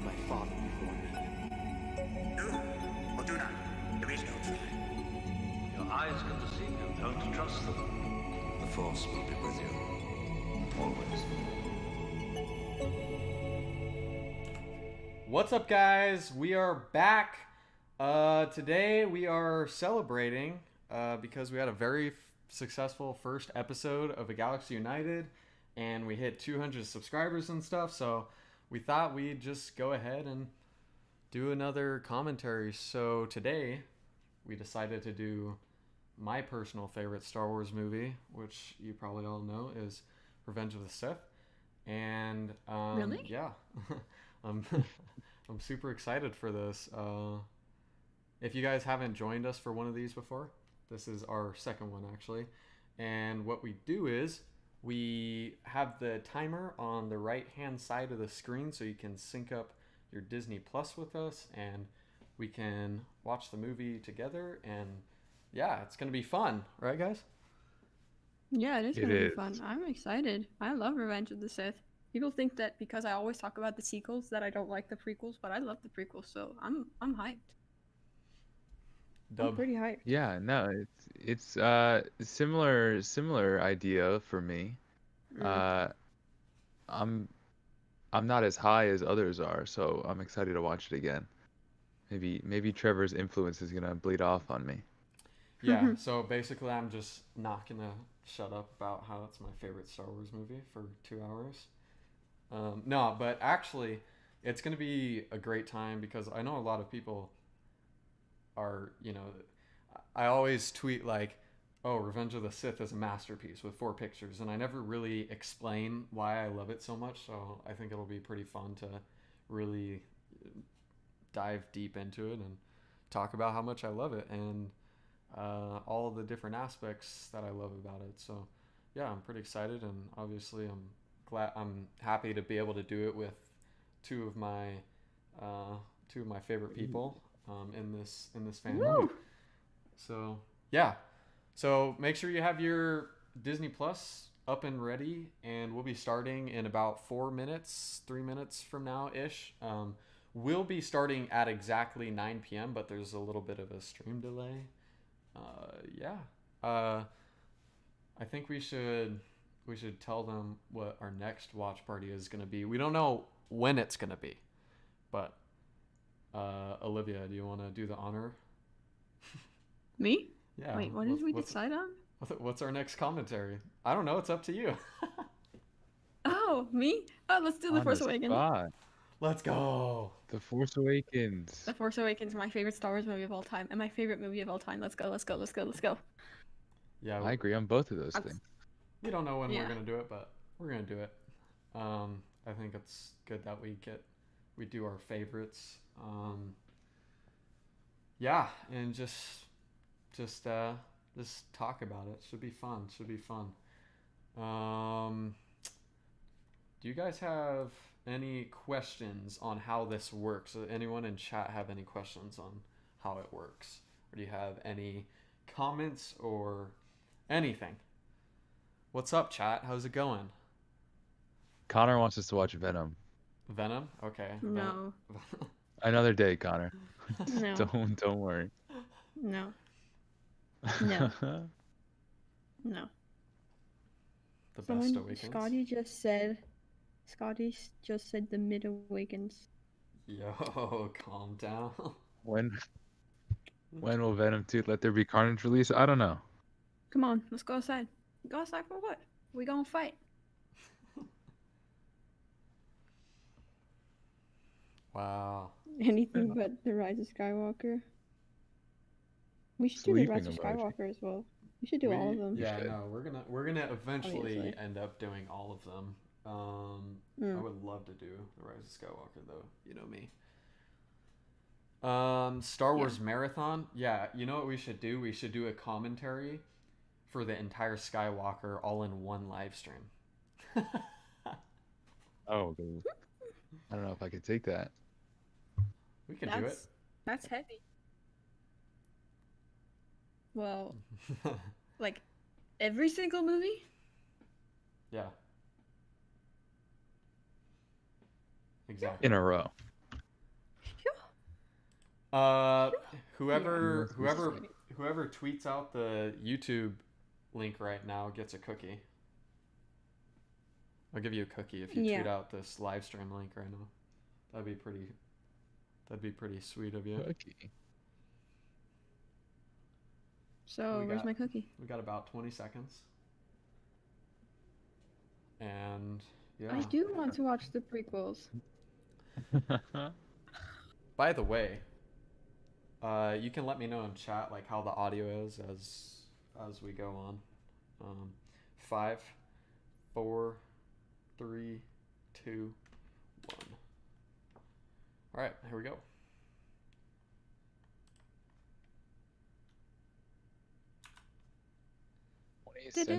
like my father before me. Do or do not. There is no try. Your eyes can deceive you. Don't trust them. The Force will be with you. Always. What's up, guys? We are back. Today we are celebrating because we had a very successful first episode of A Galaxy United, and we hit 200 subscribers and stuff. So we thought we'd just go ahead and do another commentary. So today we decided to do my personal favorite Star Wars movie, which you probably all know is Revenge of the Sith. And Really? Yeah. I'm super excited for this. If you guys haven't joined us for one of these before, this is our second one actually. And what we do is we have the timer on the right hand side of the screen so you can sync up your Disney Plus with us and we can watch the movie together. And yeah, it's going to be fun. Right, guys? Yeah, it is It going to be is. fun. I'm excited. I love Revenge of the Sith. People think that because I always talk about the sequels that I don't like the prequels, but I love the prequels, so I'm hyped. I'm Dub. pretty hyped. Yeah, no, it's similar idea for me. I'm not as high as others are, so I'm excited to watch it again. Maybe Trevor's influence is gonna bleed off on me. Yeah, so basically I'm just not going to shut up about how it's my favorite Star Wars movie for 2 hours. No, but actually it's going to be a great time because I know a lot of people are, I always tweet like, oh, Revenge of the Sith is a masterpiece with 4 pictures, and I never really explain why I love it so much, so I think it'll be pretty fun to really dive deep into it and talk about how much I love it and all the different aspects that I love about it. So yeah, I'm pretty excited, and obviously I'm happy to be able to do it with two of my favorite people in this family. Woo! So yeah, so make sure you have your Disney Plus up and ready, and we'll be starting in about 3 minutes from now ish. We'll be starting at exactly 9 p.m., but there's a little bit of a stream delay. I think we should tell them what our next watch party is going to be. We don't know when it's going to be, but Olivia, do you want to do the honor? Me? Yeah. Wait, what did we decide on? What's our next commentary? I don't know. It's up to you. Oh, me? Oh, let's do The On Force the Awakens. spot. Let's go. The Force Awakens. The Force Awakens is my favorite Star Wars movie of all time, and my favorite movie of all time. Let's go, let's go, let's go, let's go. Yeah. I agree on both of those things. We don't know when Yeah. we're going to do it, but we're going to do it. I think it's good that we do our favorites. Yeah, and just talk about it. Should be fun. Do you guys have any questions on how this works? Does anyone in chat have any questions on how it works? Or do you have any comments or anything? What's up, chat? How's it going? Connor wants us to watch Venom. Venom? Okay. No. Another day, Connor. No. Don't worry. No. No. No. The best Someone, awakens. Scotty just said the Mid Awakens. Yo, calm down. When will Venom 2 Let There Be Carnage release? I don't know. Come on, let's go outside. Go outside for what? We gonna fight. Wow. Anything but The Rise of Skywalker. We should do The Rise of Sleeping emoji. Skywalker as well. We should do all of them. Yeah, should. no, we're gonna eventually Obviously. end up doing all of them. I Mm. would love to do The Rise of Skywalker though. You know me. Star Wars Marathon. Yeah, you know what we should do? We should do a commentary for the entire Skywalker all in one live stream. Oh, dude. I don't know if I could take that. We can do it. That's heavy. Well, like every single movie? Yeah. Exactly. In a row. Uh, Yeah. whoever tweets out the YouTube link right now gets a cookie. I'll give you a cookie if you Yeah. tweet out this live stream link right now. That'd be pretty. That'd be pretty sweet of you. Cookie. So where's my cookie? We got about 20 seconds. And yeah. I do want to watch the prequels. By the way, you can let me know in chat like how the audio is as we go on. 5, 4, 3, 2, 1. All right, here we go.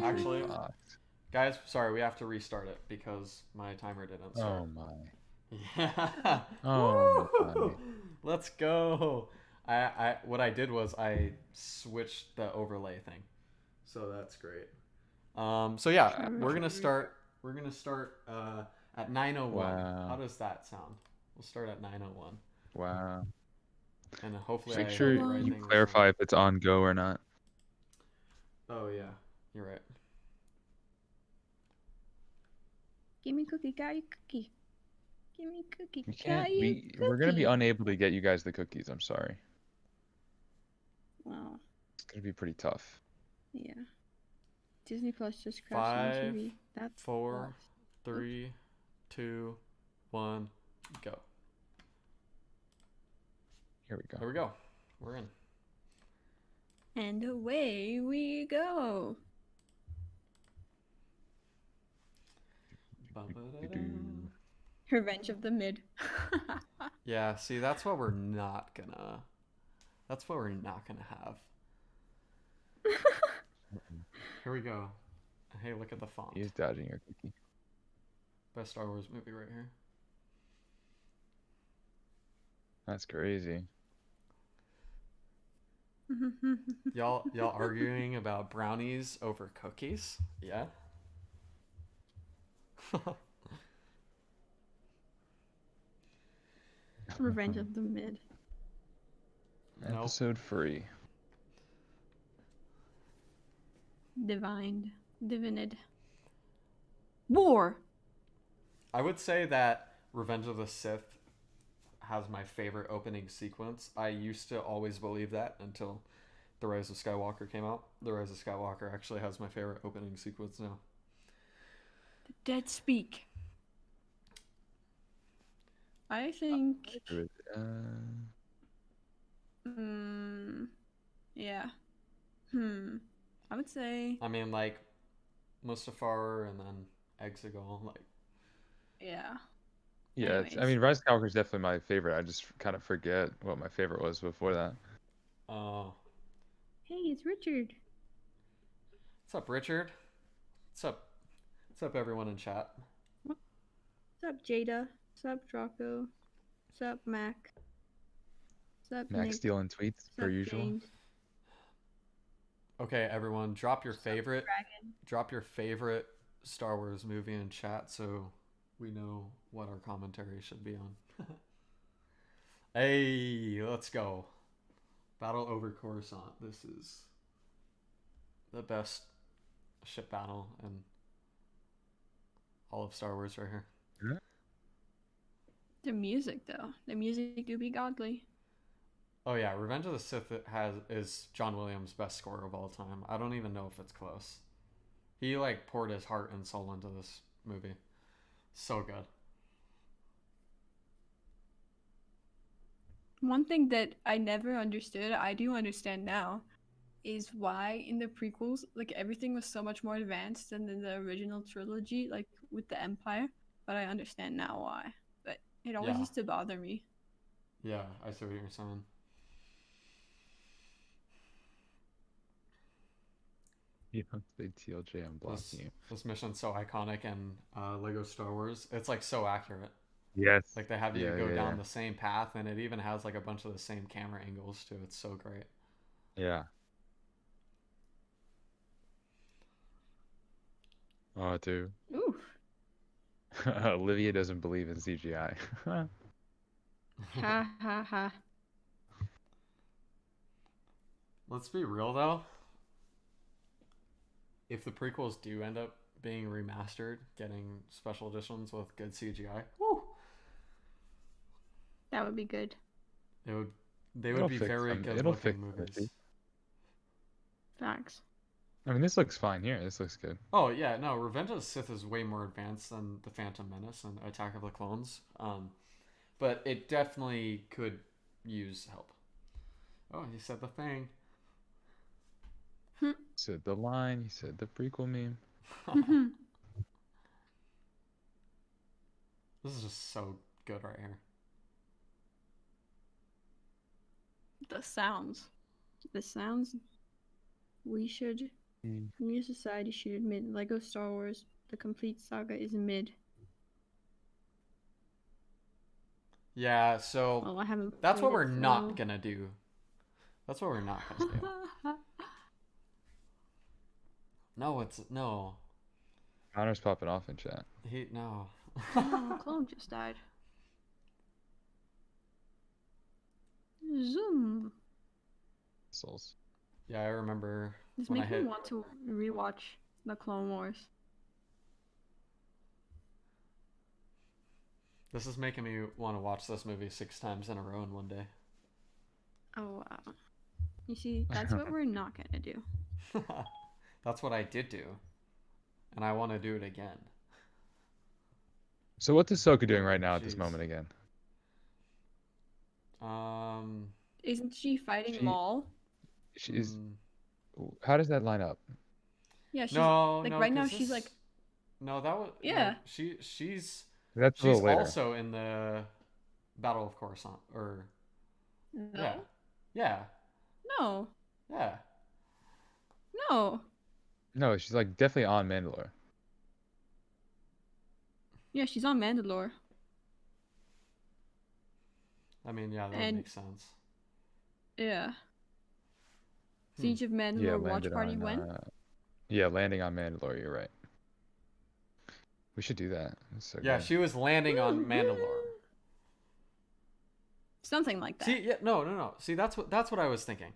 Actually, guys, sorry, we have to restart it because my timer didn't start. Oh my. Yeah. Oh my. Let's go. I what I did was I switched the overlay thing. So that's great. So yeah, we're gonna start at 9:01. Wow. How does that sound? We'll start at 9:01. Wow. And hopefully Make I sure have the right you thing this clarify time. if it's on go or not. Oh yeah, you're right. Give me cookie, got you cookie. Give me cookie, We can't. got you We're gonna be cookie. unable to get you guys the cookies. I'm sorry. Wow. It's gonna be pretty tough. Yeah. Disney Plus just crashed on 5, TV. That's 4, lost. 3, 2, 1, go. Here we go. There we go. We're in. And away we go. Revenge of the Mid. Yeah, see, that's what we're not gonna. That's what we're not gonna have. Here we go. Hey, look at the font. He's dodging your cookie. Best Star Wars movie right here. That's crazy. Y'all arguing about brownies over cookies? Yeah. Revenge of the Mid. Nope. Episode free. Divined. Divined. War. I would say that Revenge of the Sith has my favorite opening sequence. I used to always believe that until The Rise of Skywalker came out. The Rise of Skywalker actually has my favorite opening sequence now. The Dead Speak. I think. Yeah. I would say. I mean, like Mustafar and then Exegol, like. Yeah. Yeah, I mean, Rise of Skywalker is definitely my favorite. I just kind of forget what my favorite was before that. Oh. Hey, it's Richard. What's up, Richard? What's up? What's up, everyone in chat? What's up, Jada? What's up, Draco? What's up, Mac? What's up, Max Nick? stealing tweets What's per up, usual. James? Okay, everyone, drop your favorite. Dragon? Drop your favorite Star Wars movie in chat so we know what our commentary should be on. Hey, let's go. Battle over Coruscant. This is the best ship battle in all of Star Wars right here. The music, though. The music do be godly. Oh yeah, Revenge of the Sith is John Williams' best score of all time. I don't even know if it's close. He like poured his heart and soul into this movie. So good. One thing that I never understood, I do understand now, is why in the prequels, like everything was so much more advanced than in the original trilogy, like with the Empire. But I understand now why. But it always Yeah. used to bother me. Yeah, I see what you're saying. You don't say TLJ, I'm blocking you. This mission's so iconic in Lego Star Wars. It's like so accurate. Yes. Like they have you Yeah, go yeah, down yeah. the same path, and it even has like a bunch of the same camera angles too. It's so great. Yeah. Oh, dude. Ooh. Olivia doesn't believe in CGI. Ha ha ha. Let's be real though. If the prequels do end up being remastered, getting special editions with good CGI, woo, That would be good. it would. They would It'll be fix very them. good It'll looking fix some movies. issues. Facts. I mean, this looks fine here. This looks good. Oh yeah, no, Revenge of the Sith is way more advanced than the Phantom Menace and Attack of the Clones. But it definitely could use help. Oh, he said the thing. He said the line. He said the prequel meme. This is just so good right here. The sounds. We should. We as a society should admit Lego Star Wars, the complete saga, is mid. Yeah, so Oh, I haven't. that's what played we're it, not so- gonna do. That's what we're not gonna do. No, it's no. Connor's popping off in chat. No. Oh, clone just died. Zoom. Souls. Yeah, I remember This when I makes me hit. want to rewatch the Clone Wars. This is making me want to watch this movie 6 times in a row in one day. Oh wow. You see, that's what we're not gonna do. That's what I did do, and I want to do it again. So what's Ahsoka doing right now at this Jeez. moment again? Isn't she fighting She- Maul? She's. mm, How does that line up? Yeah, she's no, like no, right now 'cause she's this- like No, that was Yeah. No, she's That's a little later. also in the Battle of Coruscant, or no, yeah, no, yeah. no. No, she's like definitely on Mandalore. Yeah, she's on Mandalore. I mean, yeah, that And- makes sense. Yeah. Siege of Mandalore Yeah, watch landed party on. when? Yeah, landing on Mandalore. You're right. We should do that. That's so Yeah, good. she was landing on Mandalore. Something like that. See, yeah, no. See, that's what I was thinking.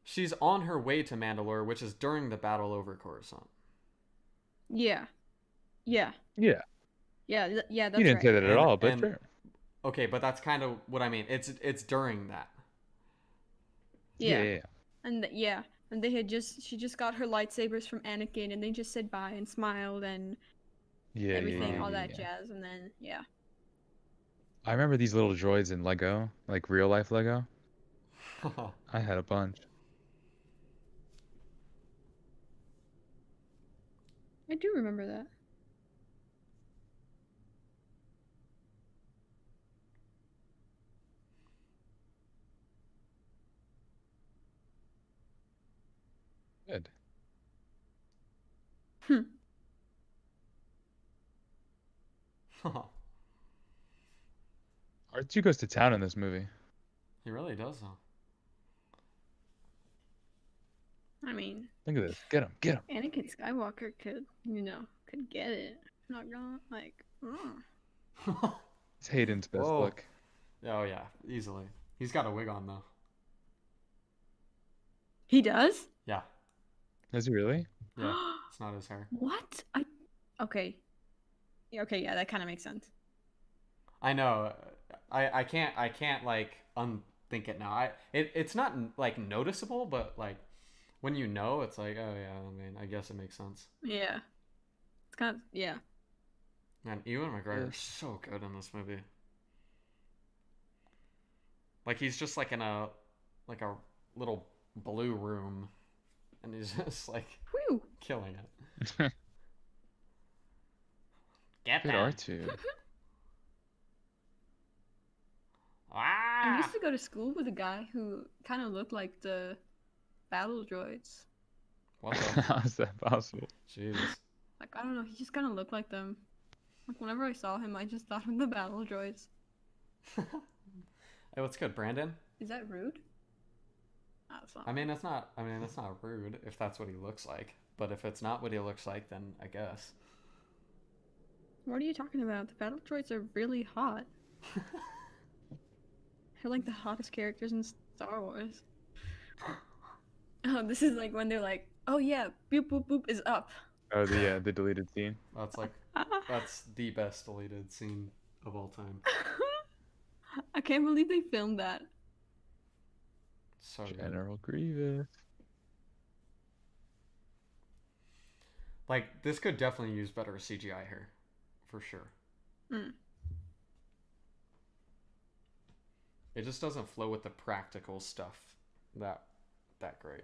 She's on her way to Mandalore, which is during the battle over Coruscant. Yeah. Yeah. Yeah. Yeah, that's You didn't right. say that at And- all, but and- sure. Okay, but that's kind of what I mean. It's during that. Yeah. And she just got her lightsabers from Anakin, and they just said bye and smiled and Yeah, everything, yeah, all yeah, that yeah. jazz, and then yeah. I remember these little droids in Lego, like real life Lego. I had a bunch. I do remember that. Good. R2 goes to town in this movie. He really does, though. I mean, Look at this. Get him. Get him. Anakin Skywalker could get it. Not gonna It's Hayden's best Whoa. look. Oh yeah, easily. He's got a wig on though. He does? Yeah, Does he really? yeah. It's not his hair. What? Okay. Yeah, okay, yeah, that kind of makes sense. I know. I can't like unthink it now. It's not like noticeable, but like when you know, it's like, oh yeah. I mean, I guess it makes sense. Yeah. It's kind of, yeah. Man, Ewan McGregor's so good in this movie. Like he's just like in a little blue room, and he's just like Whew. killing it. Get Good them. R2. I Ah! used to go to school with a guy who kind of looked like the battle droids. What the? How is that possible? Jeez. Like, I don't know, he just kind of looked like them. Like, whenever I saw him, I just thought of the battle droids. Hey, what's good, Brandon? Is that rude? That's not. I mean, it's not. I mean, it's not rude if that's what he looks like. But if it's not what he looks like, then I guess. What are you talking about? The battle droids are really hot. They're like the hottest characters in Star Wars. Oh, this is like when they're like, "Oh yeah, boop boop boop is up." Oh, the deleted scene. That's like that's the best deleted scene of all time. I can't believe they filmed that. So good. General Grievous. Like this could definitely use better CGI here, for sure. Mm. It just doesn't flow with the practical stuff that great.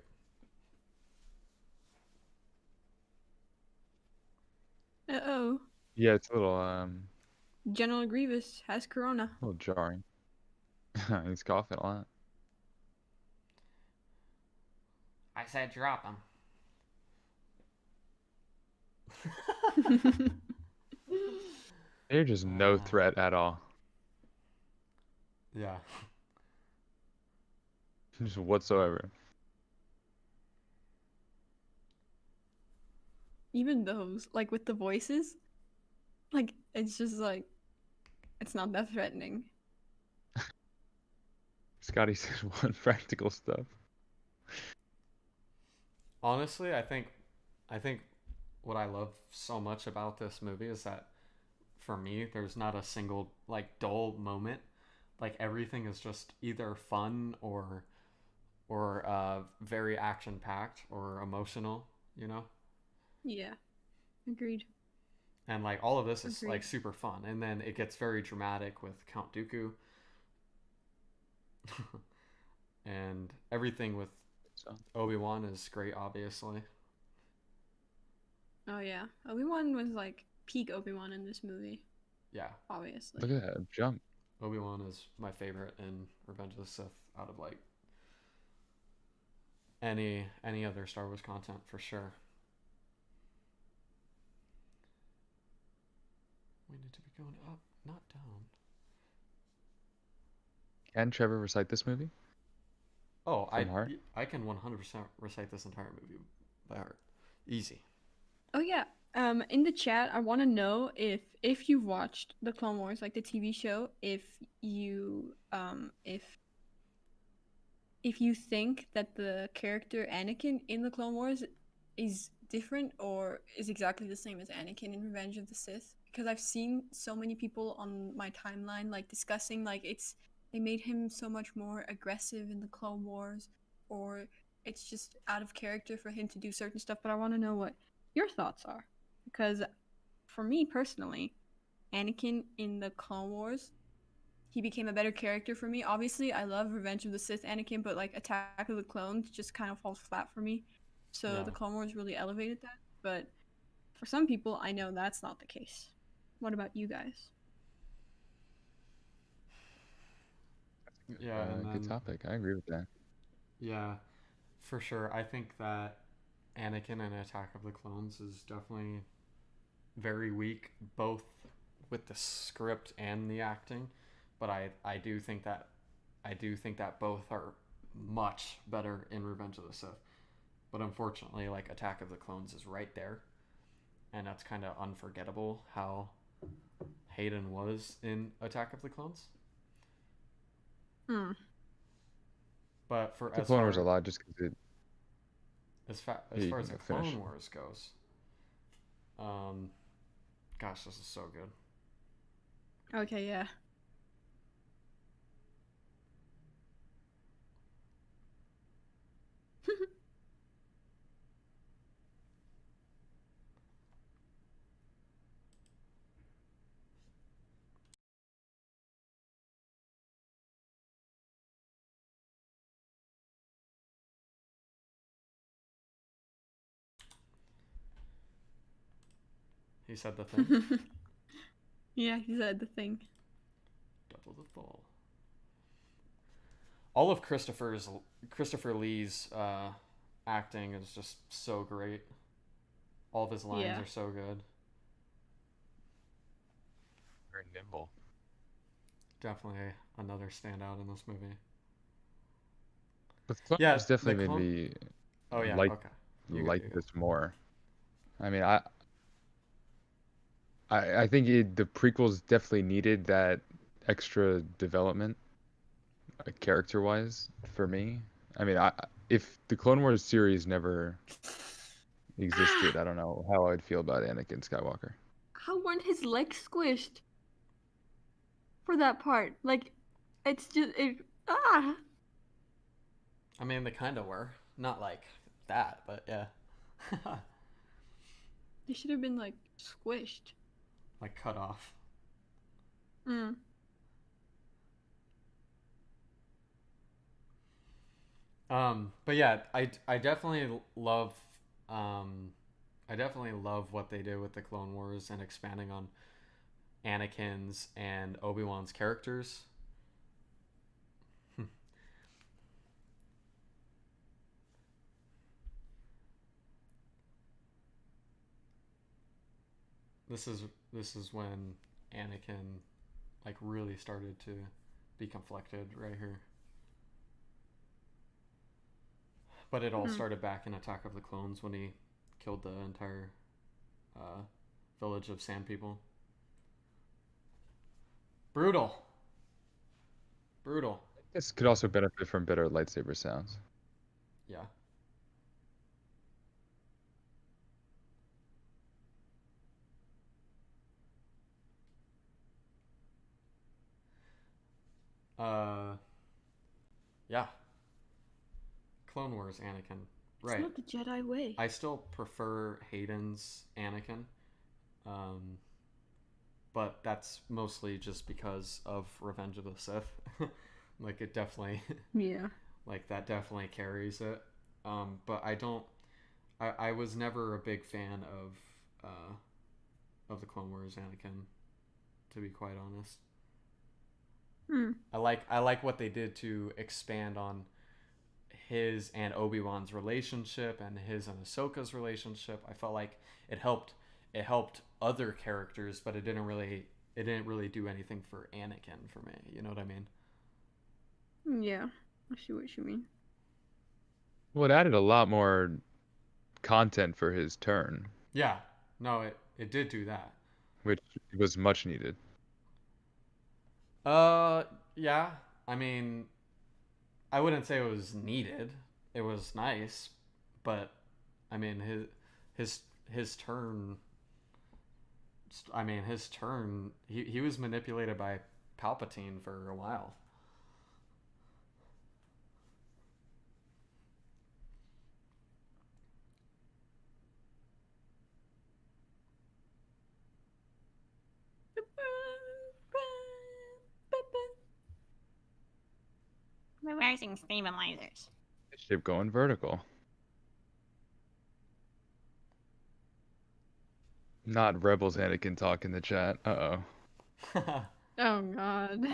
Uh-oh. Yeah, it's a General Grievous has corona. little jarring. He's coughing a lot. I said drop him. They're just no threat at all. Yeah. Just whatsoever. Even those, like with the voices, like it's just like it's not that threatening. Scotty said one practical stuff. Honestly, I think what I love so much about this movie is that for me there's not a single like dull moment. Like everything is just either fun or very action packed or emotional, you know? Yeah, agreed. And like all of this is like Agreed. super fun. And then it gets very dramatic with Count Dooku. And everything with So Obi-Wan is great, obviously. Oh yeah, Obi-Wan was like peak Obi-Wan in this movie, Yeah. obviously. look at that jump. Obi-Wan is my favorite in Revenge of the Sith out of like any other Star Wars content for sure. We need to be going up, not down. Can Trevor recite this movie Oh, from heart? I can 100% recite this entire movie by heart. Easy. Oh yeah. In the chat, I want to know if you've watched the Clone Wars, like the TV show, if you think that the character Anakin in the Clone Wars is different or is exactly the same as Anakin in Revenge of the Sith. Because I've seen so many people on my timeline like discussing like they made him so much more aggressive in the Clone Wars, or it's just out of character for him to do certain stuff. But I want to know what your thoughts are, because for me personally, Anakin in the Clone Wars, he became a better character for me. Obviously, I love Revenge of the Sith Anakin, but like Attack of the Clones just kind of falls flat for me. So Yeah. the Clone Wars really elevated that. But for some people, I know that's not the case. What about you guys? Yeah, and Good then topic. I agree with that. yeah, for sure. I think that Anakin in Attack of the Clones is definitely very weak, both with the script and the acting. But I do think that both are much better in Revenge of the Sith. But unfortunately, like Attack of the Clones is right there, and that's kind of unforgettable how Hayden was in Attack of the Clones. Hmm. But for The Clone Wars a lot just because it. as You far can as the go finish. Clone Wars goes, um, gosh, this is so good. Okay, yeah. He said the thing. Yeah, he said the thing. Double the fall. All of Christopher Lee's acting is just so great. All of his lines Yeah. are so good. Very nimble. Definitely another standout in this movie. But the Clone Yeah, Wars the definitely made clone. me Oh yeah, like okay. You go. this more. I mean, I think the prequels definitely needed that extra development, character-wise, for me. I mean, if the Clone Wars series never existed, I don't know how I'd feel about Anakin Skywalker. How weren't his legs squished for that part? Like, it's just ah. I mean, they kind of were. Not like that, but yeah. They should have been like squished. Like cut off. Mm. But yeah, I definitely love I definitely love what they did with the Clone Wars and expanding on Anakin's and Obi-Wan's characters. this is this is when Anakin like really started to be conflicted right here. But it all started back in Attack of the Clones when he killed the entire village of Sand People. Brutal. Brutal. This could also benefit from better lightsaber sounds. Yeah. Yeah. Clone Wars Anakin. Right. It's not the Jedi way. I still prefer Hayden's Anakin. But that's mostly just because of Revenge of the Sith. Like it definitely Yeah. like that definitely carries it. But I was never a big fan of the Clone Wars Anakin, to be quite honest. I like what they did to expand on his and Obi-Wan's relationship and his and Ahsoka's relationship. I felt like it helped other characters, but it didn't really do anything for Anakin for me. You know what I mean? Yeah. I see what you mean. Well, it added a lot more content for his turn, Yeah. No, it did do that. which was much needed. Yeah. I mean, I wouldn't say it was needed. It was nice, but I mean his turn. I mean his turn. He was manipulated by Palpatine for a while. Reversing stabilizers. Ship going vertical. Not Rebels Anakin talk in the chat. Uh-oh. Oh god.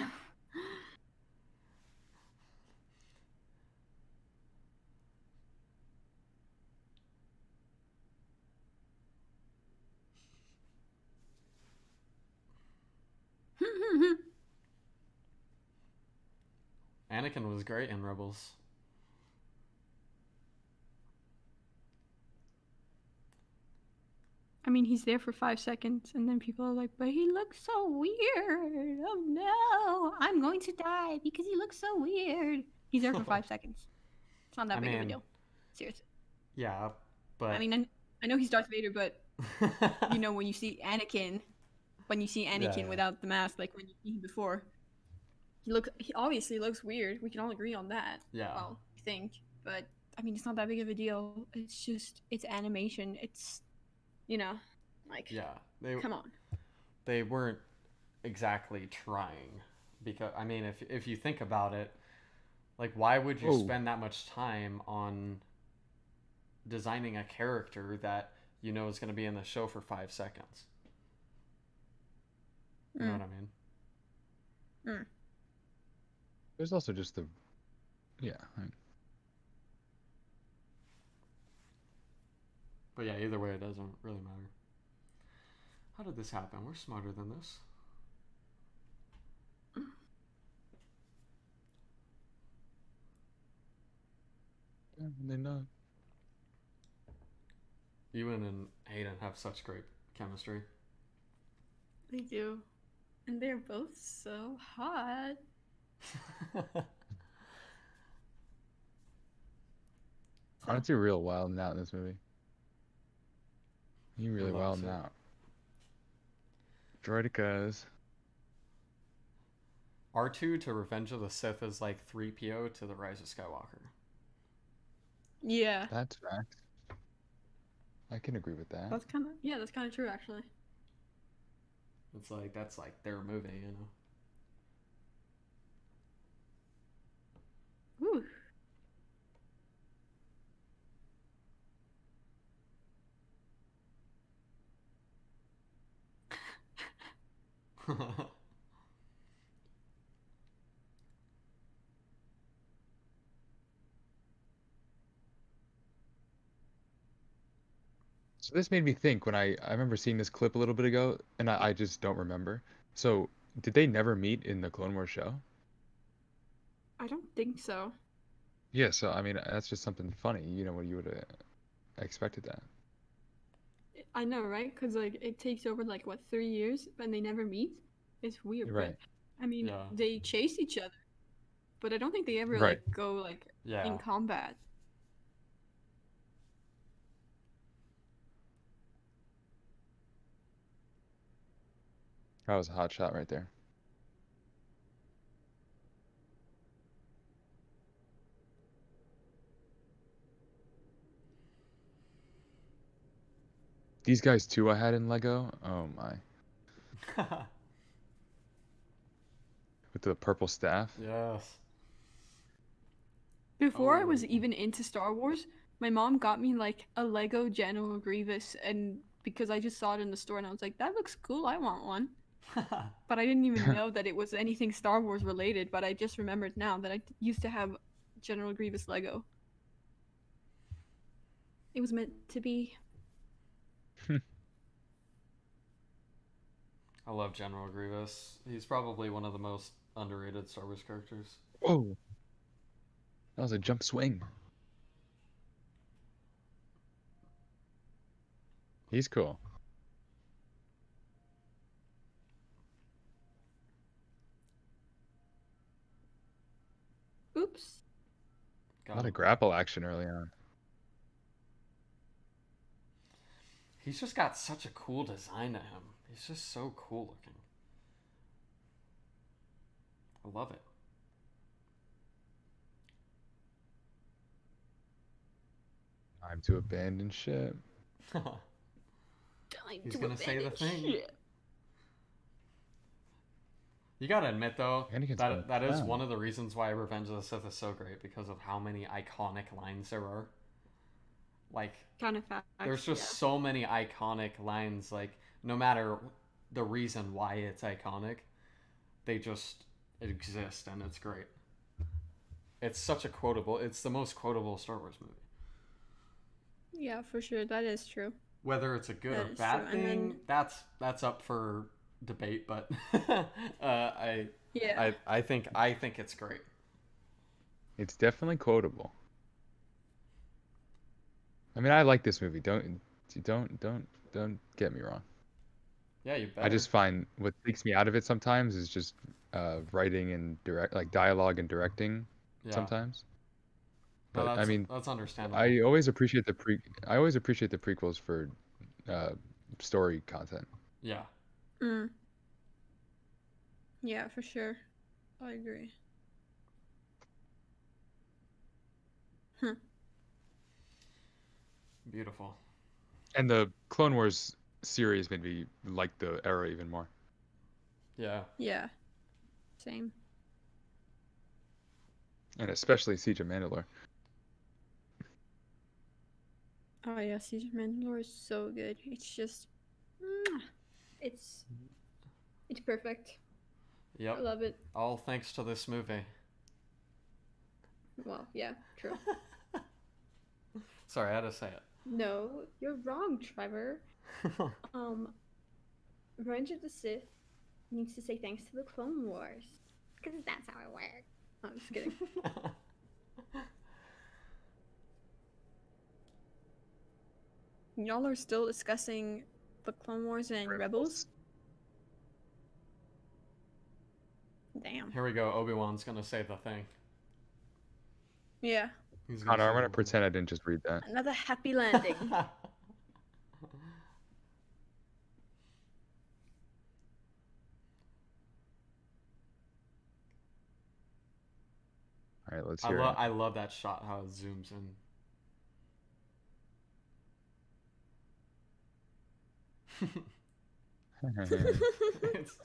Anakin was great in Rebels. I mean, he's there for 5 seconds, and then people are like, but he looks so weird. Oh no, I'm going to die because he looks so weird. He's there for 5 seconds. It's not that big of a deal. Seriously. Yeah, but I mean, I know he's Darth Vader, but you know, when you see Anakin Yeah. without the mask, like when you see him before, he obviously looks weird. We can all agree on that. Yeah. Well, I think, but I mean, it's not that big of a deal. It's just it's animation. It's, you know, like yeah, come on. they weren't exactly trying, because I mean if you think about it, like why would you spend that much time on designing a character that you know is going to be in the show for 5 seconds? You know what I mean? There's also just the... Yeah. But yeah, either way, it doesn't really matter. How did this happen? We're smarter than this. They're not. Ewan and Hayden have such great chemistry. They do, and they're both so hot. So, Aren't you real wilding out in this movie? You really Loves wilding it. out. Droidicas. R2 to Revenge of the Sith is like 3PO to The Rise of Skywalker. yeah, That's facts. I can agree with that. that's kind of true actually. It's like that's like their movie, Woo. know. So this made me think when I remember seeing this clip a little bit ago, and I just don't remember. So did they never meet in the Clone Wars show? I don't think so. Yeah, so I mean that's just something funny. You know what you would have expected that. I know, right? Because like it takes over like what 3 years, and they never meet. It's weird, You're right. but I mean, Yeah. they chase each other, but I don't think they ever Right. like go like Yeah. in combat. That was a hot shot right there. These guys too I had in Lego. Oh my. With the purple staff. Yes. Before I Oh. was even into Star Wars, my mom got me like a Lego General Grievous, and because I just saw it in the store and I was like, that looks cool, I want one. But I didn't even know that it was anything Star Wars related, but I just remembered now that I used to have General Grievous Lego. It was meant to be. I love General Grievous. He's probably one of the most underrated Star Wars characters. Whoa. That was a jump swing. He's cool. Oops. A lot him. of grapple action early on. He's just got such a cool design to him. He's just so cool looking. I love it. Time to abandon ship. He's gonna say the thing. You gotta admit though, Anakin's that going is down. one of the reasons why Revenge of the Sith is so great, because of how many iconic lines there are. Like, Kind of fast. there's just so many iconic lines, like, no matter the reason why it's iconic, they just exist, and it's great. It's such a quotable, it's the most quotable Star Wars movie. Yeah, for sure. That is true. Whether it's a good That or is bad true, and thing, then- that's up for debate, but Yeah. I think it's great. It's definitely quotable. I mean, I like this movie. Don't get me wrong. Yeah, you better. I just find what takes me out of it sometimes is just writing and dialogue and directing yeah. sometimes. No, But I mean, that's understandable. I always appreciate the prequels for story content. Yeah. Mm. Yeah, for sure. I agree. Beautiful. And the Clone Wars series made me like the era even more. Yeah. Yeah. Same. And especially Siege of Mandalore. Oh yeah, Siege of Mandalore is so good. It's just, it's perfect. Yep. I love it. All thanks to this movie. Well, yeah, true. Sorry, I had to say No, you're wrong, Trevor. it. Revenge of the Sith needs to say thanks to the Clone Wars. Because that's how it works. Oh, I'm just kidding. Y'all are still discussing the Clone Wars and Rebels? Damn. Here we go. Obi-Wan's gonna say the thing. Yeah. He's Connor, I'm say gonna the pretend I didn't just read that. Another happy landing. line. All right, let's hear I love that shot, how it zooms in. it. It's,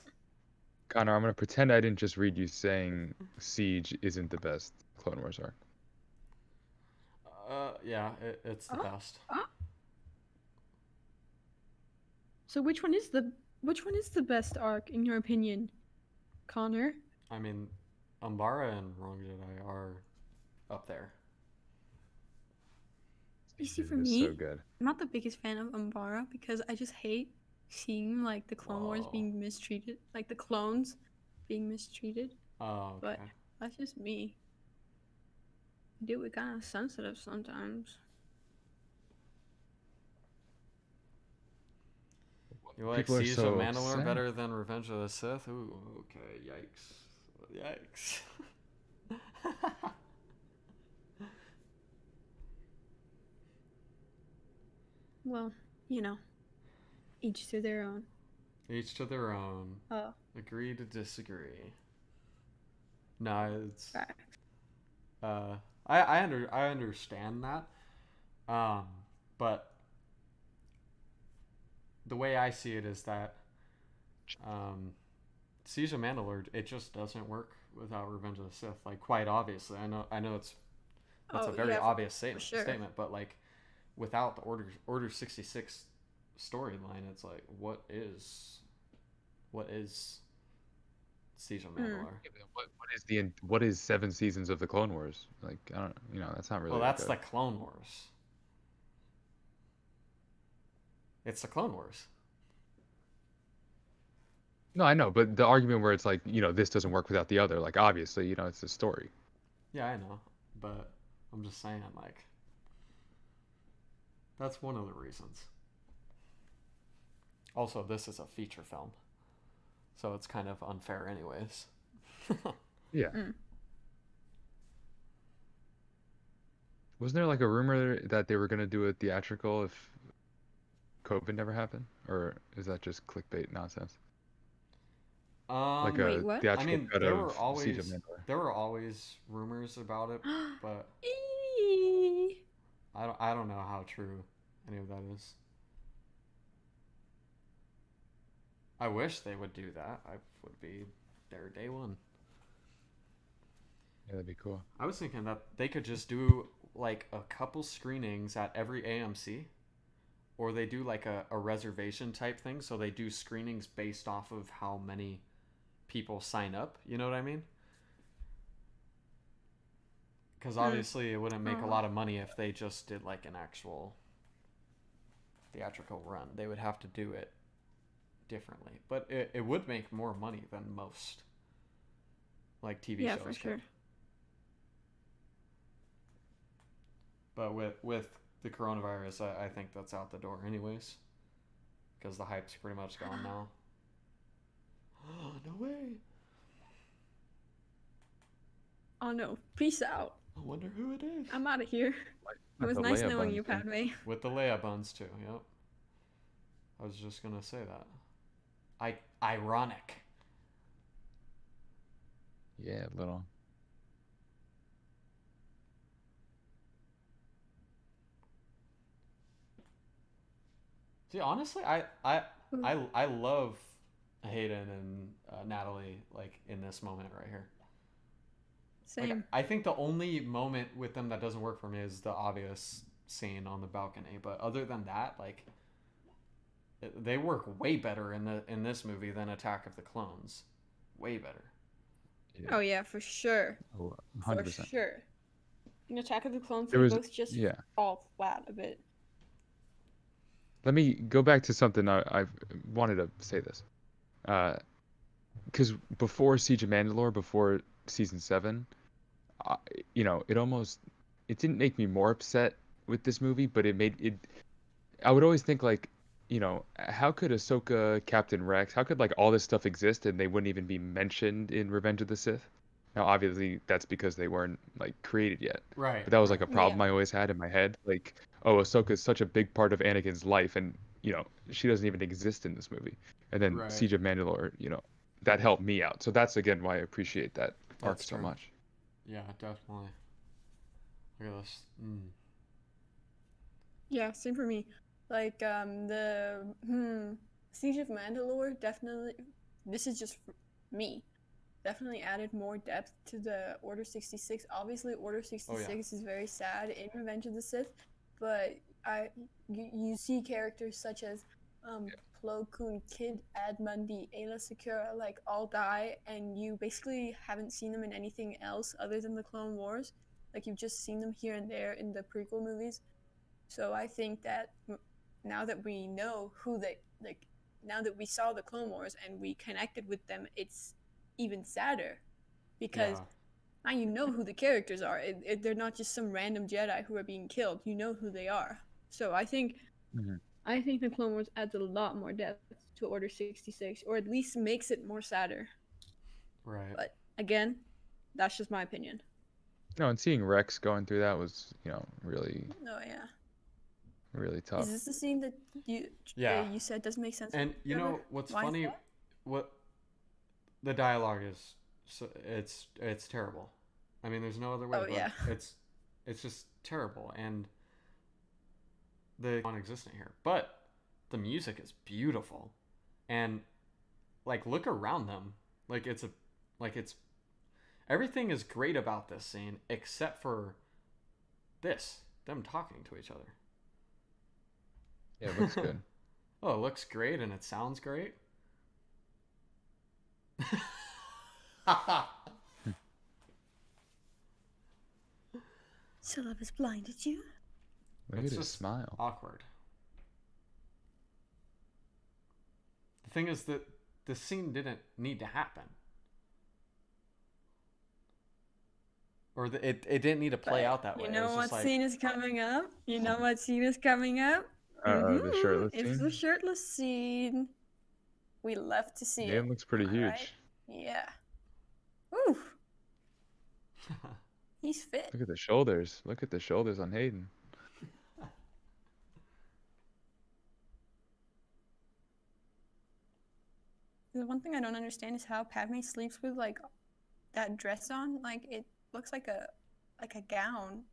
Connor, I'm gonna pretend I didn't just read you saying Siege isn't the best Clone Wars arc. yeah, it's the Oh. best. So which one is the best arc in your opinion, Connor? I mean, Umbara and Wrong Jedi are up there. You see, Siege for is me, so good. I'm not the biggest fan of Umbara because I just hate seeing like the Clone Wars Whoa. being mistreated, like the clones being mistreated. Oh, okay. But that's just me. I do it kind of sensitive sometimes. You like People are Siege so of Mandalore upset. better than Revenge of the Sith? Ooh, okay, yikes. Well, you know, each to their own. Each to their own. Oh, Agree to disagree. No, it's fact. I understand that. But the way I see it is that Siege of Mandalore, it just doesn't work without Revenge of the Sith. Like, quite obviously, I know it's a very yeah, obvious sure. statement, but like without the Order 66 storyline, it's like what is Siege of Mandalore? Yeah, but what is 7 seasons of the Clone Wars? Like, I don't, that's not really. Well, like that's a- the Clone Wars. It's the Clone Wars. No, I know, but the argument where it's like, this doesn't work without the other, like obviously, it's a story. Yeah, I know, but I'm just saying, like, that's one of the reasons. Also, this is a feature film, so it's kind of unfair, anyways. Yeah. Mm. Wasn't there like a rumor that they were gonna do a theatrical if COVID never happened, or is that just clickbait nonsense? Like Wait, a what? theatrical I mean, cut there of were Siege of always Mandalore. rumors about it, but Eee. I don't know how true any of that is. I wish they would do that. I would be there day one. Yeah, that'd be cool. I was thinking that they could just do like a couple screenings at every AMC, or they do like a reservation type thing, so they do screenings based off of how many people sign up. You know what I mean? Because obviously it wouldn't make a lot of money if they just did like an actual theatrical run. They would have to do it differently, but it would make more money than most like TV Yeah, shows for could. sure. But with the coronavirus, I think that's out the door anyways, because the hype's pretty much gone now. No way. Oh no, peace out. I wonder who it is. I'm out of here. It was The nice Leia knowing you, buns, yeah. Padme. With the Leia buns too. Yep. I was just gonna say that. Ironic. Yeah, a little. See, honestly, I love Hayden and Natalie like in this moment right here. Like, Same. I think the only moment with them that doesn't work for me is the obvious scene on the balcony. But other than that, like, they work way better in this movie than Attack of the Clones. Way better. Yeah. Oh yeah, for sure. Oh, For 100%. sure. In Attack of the Clones, There they was- both just yeah. fall flat a bit. Let me go back to something I've wanted to say this. Because before Siege of Mandalore, before season 7, it didn't make me more upset with this movie, but it made it. I would always think like, how could Ahsoka, Captain Rex, how could like all this stuff exist and they wouldn't even be mentioned in Revenge of the Sith? Now, obviously, that's because they weren't like created yet. Right. But that was like right. a problem I always had in my head. Like, oh, Ahsoka is such a big part of Anakin's life, and she doesn't even exist in this movie. And then Right. Siege of Mandalore, that helped me out. So that's again why I appreciate that arc That's so true. much. Yeah, definitely. Look at this. Yeah, same for me. Like the Siege of Mandalore definitely. This is just me. Definitely added more depth to the Order 66. Obviously, Order 66 is very sad in Revenge of the Sith, but you see characters such as Plo Koon, Kid Admundi, Ayla Secura, like all die, and you basically haven't seen them in anything else other than the Clone Wars. Like you've just seen them here and there in the prequel movies. So I think that now that we know who they like, now that we saw the Clone Wars and we connected with them, it's even sadder because now you know who the characters are. They're not just some random Jedi who are being killed. You know who they are. So I think the Clone Wars adds a lot more depth to Order 66, or at least makes it more sadder. Right. But again, that's just my opinion. No, and seeing Rex going through that was, really, Oh yeah. really tough. Is this the scene that you said doesn't make sense? And you know what's funny? What the dialogue is, it's terrible. I mean, there's no other way. Oh yeah. It's just terrible, and the non-existent here. But the music is beautiful, and like look around them, it's everything is great about this scene except for them talking to each other. Yeah, it looks good. Oh, it looks great and it sounds great. So love has blinded you? Look at his smile. Awkward. The thing is that the scene didn't need to happen. Or it didn't need to play out that way. You know what scene is coming up? You know what scene is coming up? The shirtless scene? It's the shirtless scene. We love to see it. It looks pretty huge. Right? Yeah. Ooh. He's fit. Look at the shoulders. Look at the shoulders on Hayden. The one thing I don't understand is how Padme sleeps with like that dress on. Like it looks like a gown.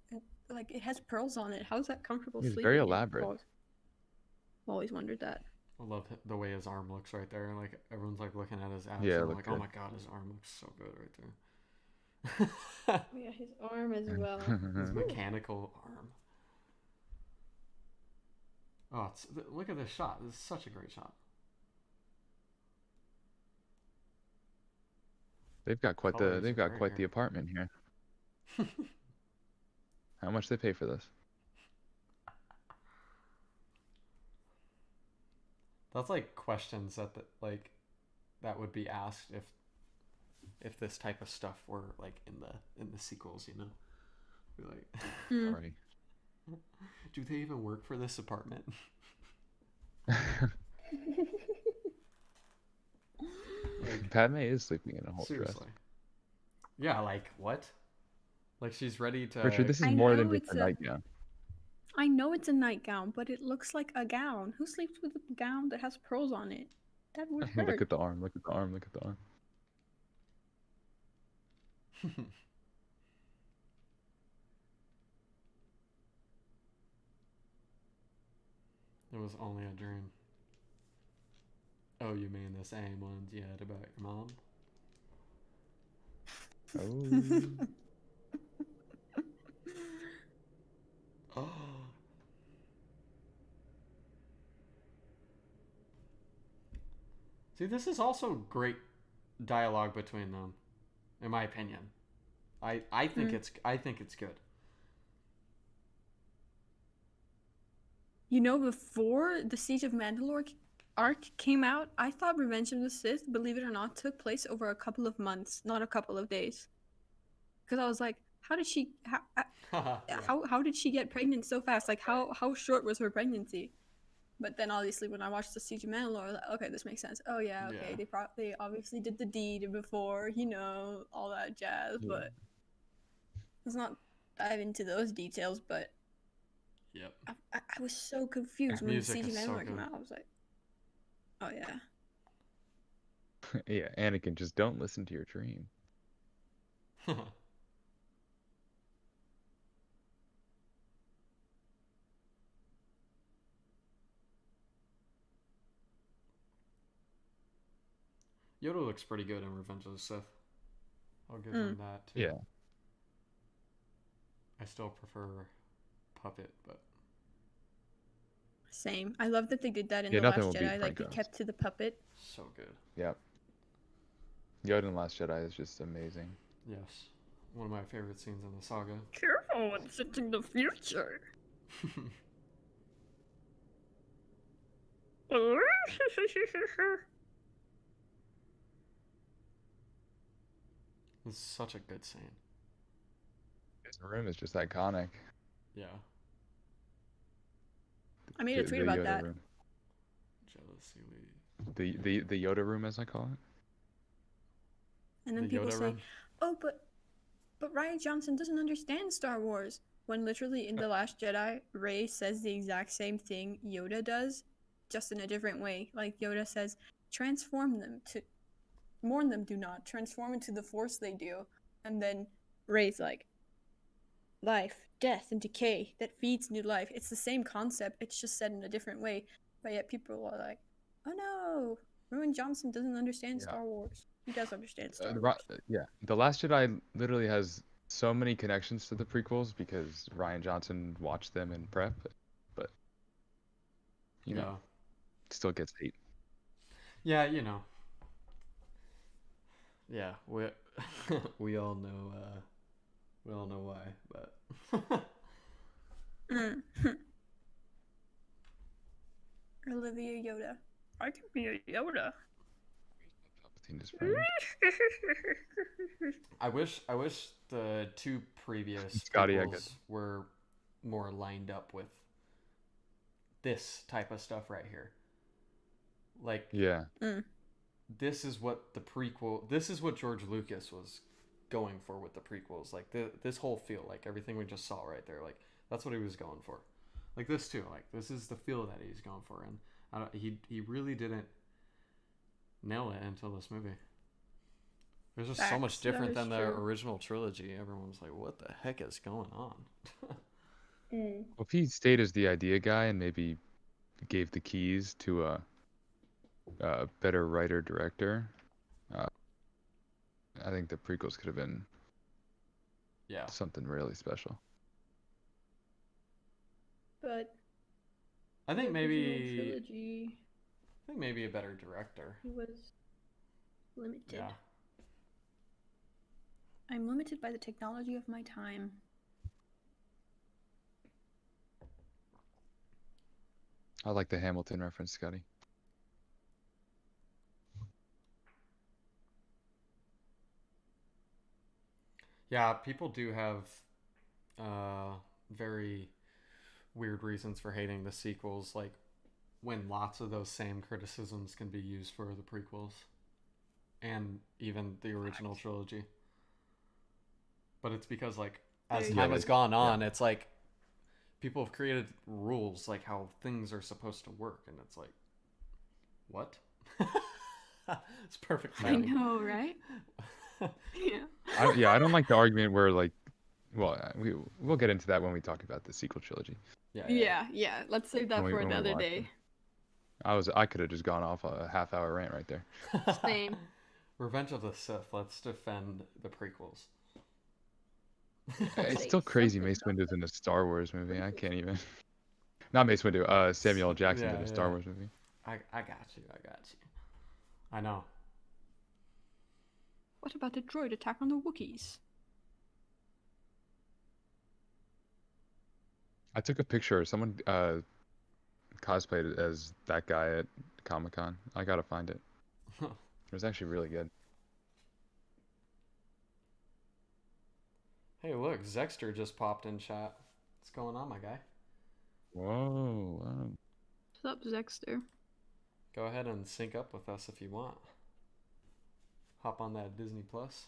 It has pearls on it. How is that comfortable It's sleeping? very elaborate. I've always wondered that. I love the way his arm looks right there. Like everyone's like looking at his abs. Yeah, and I'm like, good. oh my god, his arm looks so good right there. Yeah, his arm as well. His mechanical arm. Oh, look at this shot. This is such a great shot. They've got quite Colors the are great here. apartment here. How much they pay for this? That's like questions that that would be asked if this type of stuff were like in the sequels, you know. Be like, Sorry. do they even work for this apartment? Padme is sleeping in a whole Seriously. Yeah, like what? Like she's ready to. dress. Richard, this is I more than know just it's a nightgown. I know it's a nightgown, but it looks like a gown. Who sleeps with a gown that has pearls on it? That would hurt. Look at the arm. Look at the arm. Look at the arm. It was only a dream. Oh, you mean the same ones you had about your mom? Oh. Oh. See, this is also great dialogue between them, in my opinion. I think it's good. You know, before the Siege of Mandalore arc came out, I thought Revenge of the Sith, believe it or not, took place over a couple of months, not a couple of days. Because I was like, how did she how did she get pregnant so fast? Like how short was her pregnancy? But then obviously when I watched the CG Mandalore, like, okay, this makes sense. Oh yeah, okay, Yeah. they obviously did the deed before, all that jazz. Yeah. But let's not dive into those details. But Yep. I was so confused The when the music CG is so Mandalore came good. out. I was like, oh yeah. Yeah, Anakin, just don't listen to your dream. Yoda looks pretty good in Revenge of the Sith. I'll give him that too. Yeah. I still prefer Puppet, but Same. I love that they did that in Yeah, the nothing Last will beat Jedi. Like they Franco's. kept to the puppet. so good. Yep. Yoda in Last Jedi is just amazing. Yes. One of my favorite scenes in the saga. Careful, it's in the future. It's such a good scene. His room is just iconic. Yeah. I made a tweet The about Yoda that. room. Jealousy. The Yoda room, as I call it. And then The people Yoda say, room? "Oh, but Rian Johnson doesn't understand Star Wars." When literally in The Last Jedi, Rey says the exact same thing Yoda does, just in a different way. Like Yoda says, "Transform them to mourn them, do not transform into the Force." They do, and then Rey's like, "Life, death, and decay that feeds new life." It's the same concept. It's just said in a different way. But yet people are like, "Oh no, Rian Johnson doesn't understand Yeah. Star Wars." He does understand Star The Wars. yeah, The Last Jedi literally has so many connections to the prequels because Rian Johnson watched them in prep, but you know, still gets hate. Yeah, Yeah, we we all know why, but Olivia Yoda. I can be a Yoda. Palpatine is friend. I wish the two previous Scotty, I get prequels were more lined up with this type of stuff right here. Like Yeah. this is what George Lucas was going for with the prequels. Like this whole feel, like everything we just saw right there, like that's what he was going for. Like this too, like this is the feel that he's going for, and he really didn't nail it until this movie. There's just so much Facts, that different is than the true. original trilogy. Everyone was like, "What the heck is going on?" Well, if he stayed as the idea guy and maybe gave the keys to a better writer director, I think the prequels could have been Yeah, something really special. But I think the original maybe trilogy, a better director. he was limited. Yeah, I'm limited by the technology of my time. I like the Hamilton reference, Scotty. yeah. People do have very weird reasons for hating the sequels, like when lots of those same criticisms can be used for the prequels and even the original trilogy. But it's because like as Yeah, time like- has gone on, it's like people have created rules like how things are supposed to work, and it's like, what? It's perfect I timing. know, right? Yeah. I don't like the argument where like, well, we'll get into that when we talk about the sequel trilogy. Yeah. Let's save that When for we another watch day. I could have just gone off a half-hour rant right there. Same. Revenge of the Sith. Let's defend the prequels. It's Say still crazy something Mace about Windu's in a Star Wars movie. I can't even. Not Mace Windu. Samuel L. Jackson did a Star Wars movie. I got you. I know. What about the droid attack on the Wookiees? I took a picture. Someone cosplayed as that guy at Comic-Con. I gotta find it. It was actually really good. Hey, look, Zexter just popped in chat. What's going on, my guy? Whoa. What's up, Zexter? Go ahead and sync up with us if you want. Hop on that Disney Plus.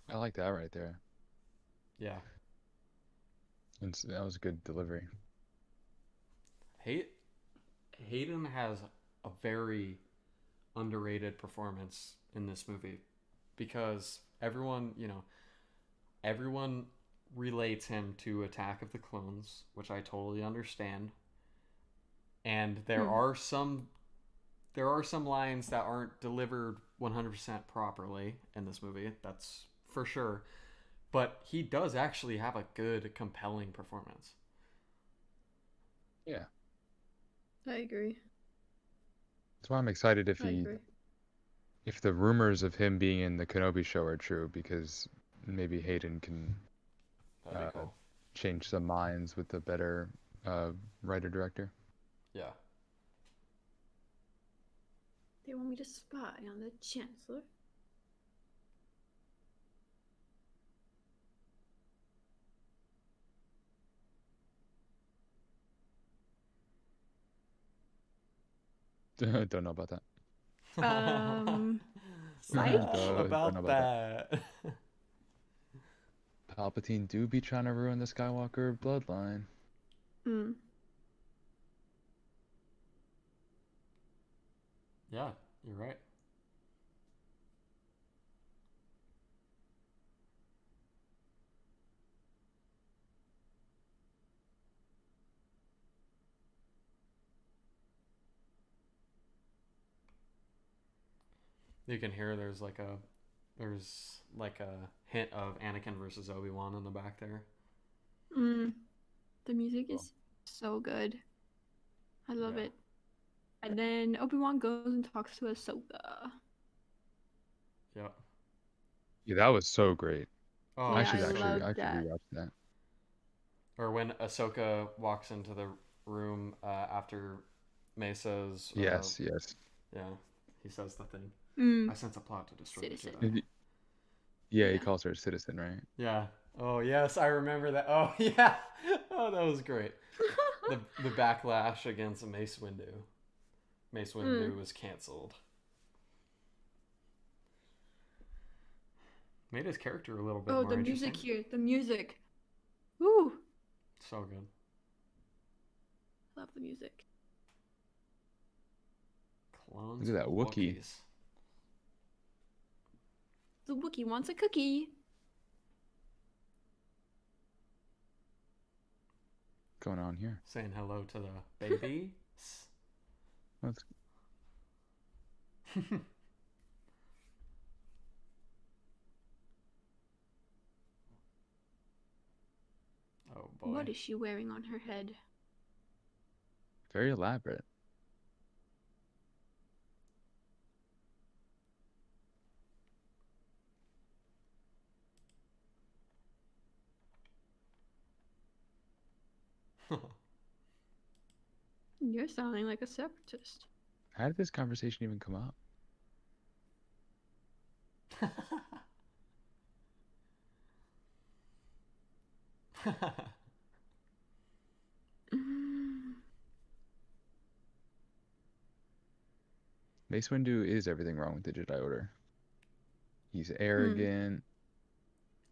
I like that right there. Yeah. That was a good delivery. Hayden has a very underrated performance in this movie because everyone relates him to Attack of the Clones, which I totally understand. And there are some lines that aren't delivered 100% properly in this movie. That's for sure. But he does actually have a good, compelling performance. Yeah. I agree. That's why I'm excited I agree. if the rumors of him being in the Kenobi show are true, because maybe Hayden can That'd be cool. change some minds with a better writer-director. Yeah. They want me to spy on the Chancellor. Don't know about that. Psych? Don't know about that. Palpatine do be trying to ruin the Skywalker bloodline. Yeah, you're right. You can hear there's like a hint of Anakin versus Obi-Wan in the back there. The music is so good. I love it. And then Obi-Wan goes and talks to Ahsoka. Yep. Yeah, that was so great. Oh, I Yeah, should I love rewatch that. that. Or when Ahsoka walks into the room after Mesa's. Yes. Yeah, he says the thing. I sense a plot to destroy Citizen. the Jedi. Yeah, he calls her a citizen, right? Yeah. Oh yes, I remember that. Oh yeah. Oh, that was great. The backlash against Mace Windu. Mace Windu was canceled. Made his character a little bit more the interesting. music here. The music. Woo! So good. Love the music. Clones. Look at that Wookiee. Wookiees. The Wookiee wants a cookie. What's going on here? Saying hello to the babies. That's... Oh boy. What is she wearing on her head? Very elaborate. You're sounding like a separatist. How did this conversation even come up? Mace Windu is everything wrong with the Jedi Order. He's arrogant.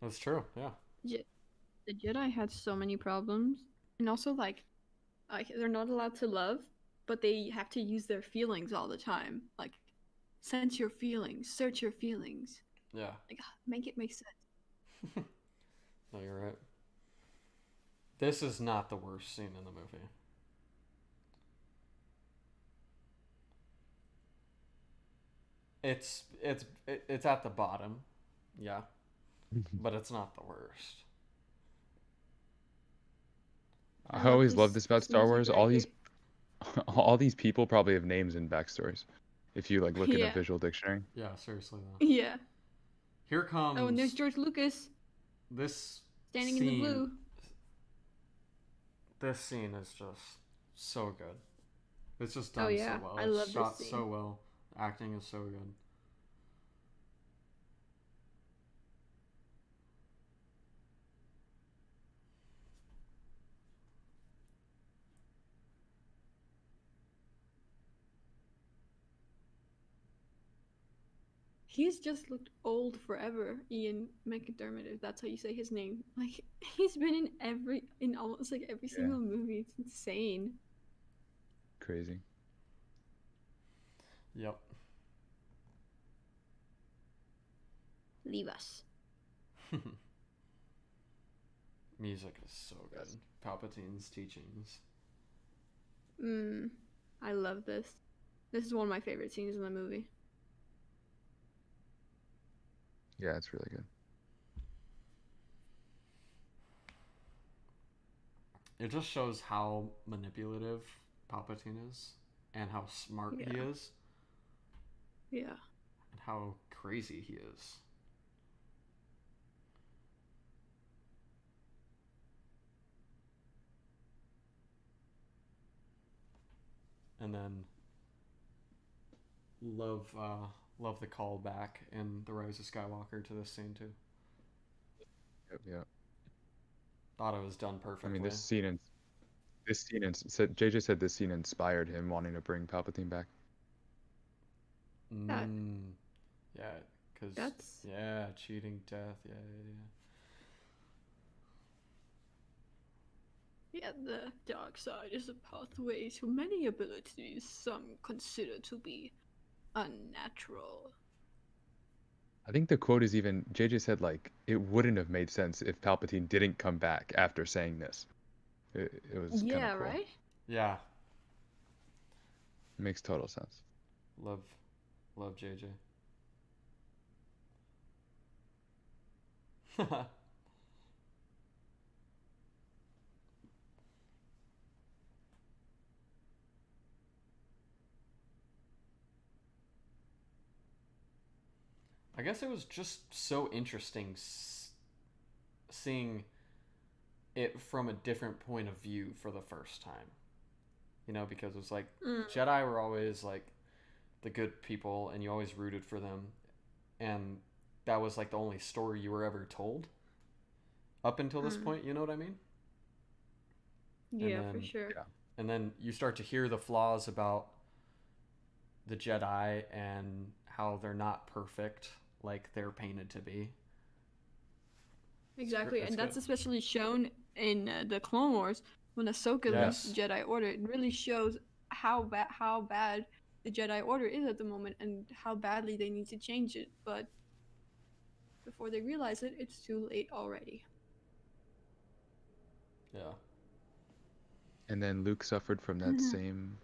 That's true, yeah. The Jedi had so many problems. And also, like, they're not allowed to love, but they have to use their feelings all the time. Like, sense your feelings, search your feelings. Yeah. Like, make it make sense. No, you're right. This is not the worst scene in the movie. It's at the bottom, yeah, but it's not the worst. I always love this about Star Wars. All these people probably have names and backstories. If you like look in a visual dictionary. Yeah, seriously though. Yeah. Here comes. Oh, and there's George Lucas. This standing scene, in the blue. This scene is just so good. It's just Oh done yeah, so well. I It's love this shot scene. so well. Acting is so good. He's just looked old forever, Ian McDermott, if that's how you say his name. Like he's been in almost like every Yeah. single movie. It's insane. Crazy. Yep. Leave us. Music is so good. Palpatine's teachings. I love this. This is one of my favorite scenes in the movie. Yeah, it's really good. It just shows how manipulative Palpatine is and how smart he Yeah. is Yeah. and how crazy he is. And then love the callback in The Rise of Skywalker to this scene too. Yep. Thought it was done I perfectly. mean, said JJ said this scene inspired him wanting to bring Palpatine back. That- Yeah, because That's cheating, death, yeah. Yeah, the dark side is a pathway to many abilities some consider to be unnatural. I think the quote is even JJ said like it wouldn't have made sense if Palpatine didn't come back after saying this. It was kind Yeah, of cool. right? Yeah, Makes total sense. love JJ. I guess it was just so interesting seeing it from a different point of view for the first time. You know, because it was like Jedi were always like the good people and you always rooted for them. And that was like the only story you were ever told up until this point, you know what I mean? Yeah, then, for sure. Yeah. And then you start to hear the flaws about the Jedi and how they're not perfect like they're painted to be. Exactly, It's and that's good. especially shown in the Clone Wars when Ahsoka leaves the Yes. Jedi Order. It really shows how bad the Jedi Order is at the moment and how badly they need to change it. But before they realize it, it's too late already. Yeah. And then Luke suffered from that same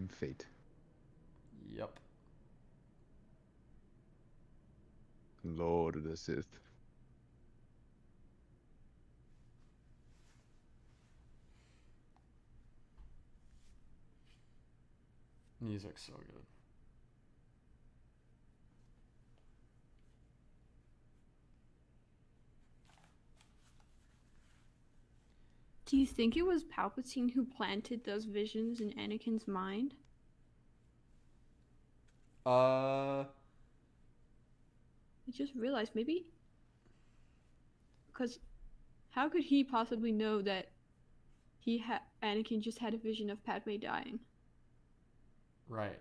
fate. Yep. Lord of the Sith. Music's so good. Do you think it was Palpatine who planted those visions in Anakin's mind? Uh, I just realized maybe because how could he possibly know that Anakin just had a vision of Padme dying? right.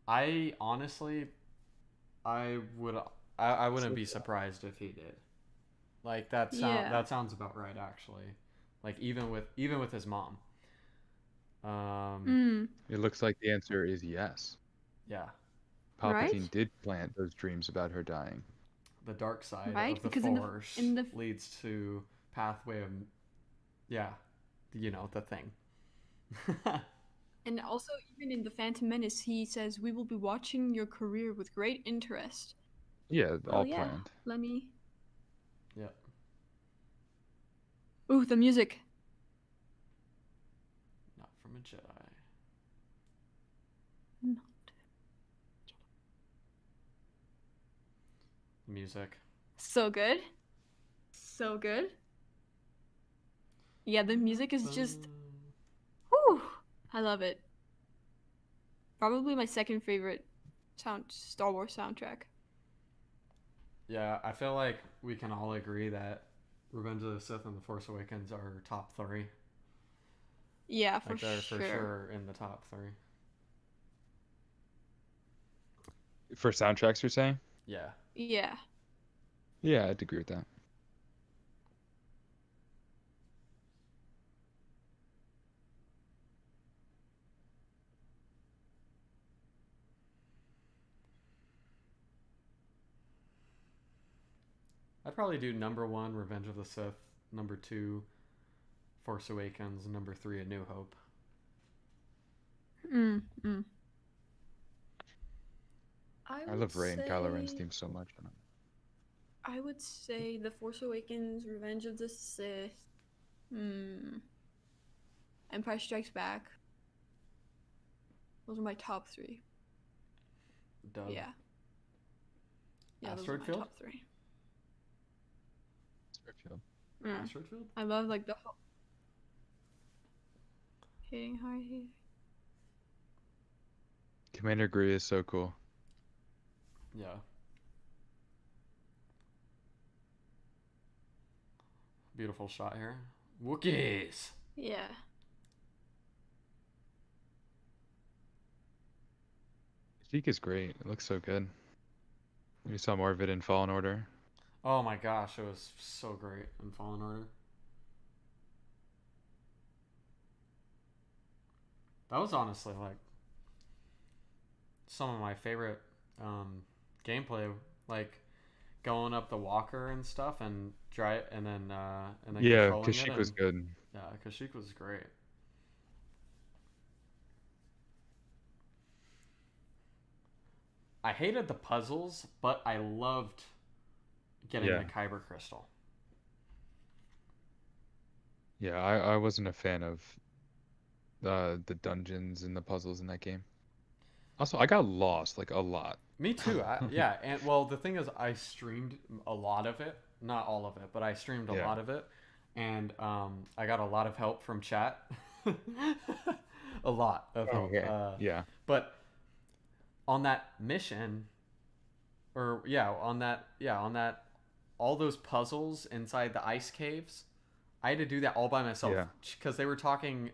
I honestly, I would, I wouldn't be surprised if he did. Like Yeah. that sounds about right actually. Like even with his mom. It looks like the answer is yes. Yeah. Palpatine Right? did plant those dreams about her dying. The dark side Right? of the Because Force in the leads to pathway of, yeah, you know, the thing. and also even in the Phantom Menace, he says, "We will be watching your career with great interest." Yeah, Oh all yeah, planned. let me. Yeah. Ooh, the music. Not from a Jedi. Not. Music. So good. So good. Yeah, the music is just, whew, I love it. Probably my second favorite Star Wars soundtrack. Yeah, I feel like we can all agree that Revenge of the Sith and The Force Awakens are top three. Yeah, for Like they're sure. for sure in the top three. For soundtracks, you're saying? Yeah. Yeah. Yeah, I'd agree with that. I'd probably do number one, Revenge of the Sith. Number two, Force Awakens. Number three, A New Hope. Mm. I love Rey and Kylo Ren's theme so much. I would say The Force Awakens, Revenge of the Sith, Empire Strikes Back. Those are my top three. Dub. Yeah. Yeah, those are Asteroid my Field? top three. Asteroid Field? I love like the whole hitting hard here. Commander Gree is so cool. Yeah. Beautiful shot here. Wookiees! Yeah. Sheik is great. It looks so good. We saw more of it in Fallen Order. Oh my gosh, it was so great in Fallen Order. That was honestly like some of my favorite gameplay, like going up the walker and stuff and then Yeah, controlling Kashyyyk it was and- good. Yeah, Kashyyyk was great. I hated the puzzles, but I loved getting Yeah. the Kyber crystal. Yeah, I wasn't a fan of the dungeons and the puzzles in that game. Also, I got lost like a lot. Me too. Yeah, and well, the thing is, I streamed a lot of it, not all of it, but I streamed a Yeah. lot of it, and I got a lot of help from chat, a lot of help. Yeah. But on that mission, or on that, all those puzzles inside the ice caves, I had to do that all by myself Yeah. because they were talking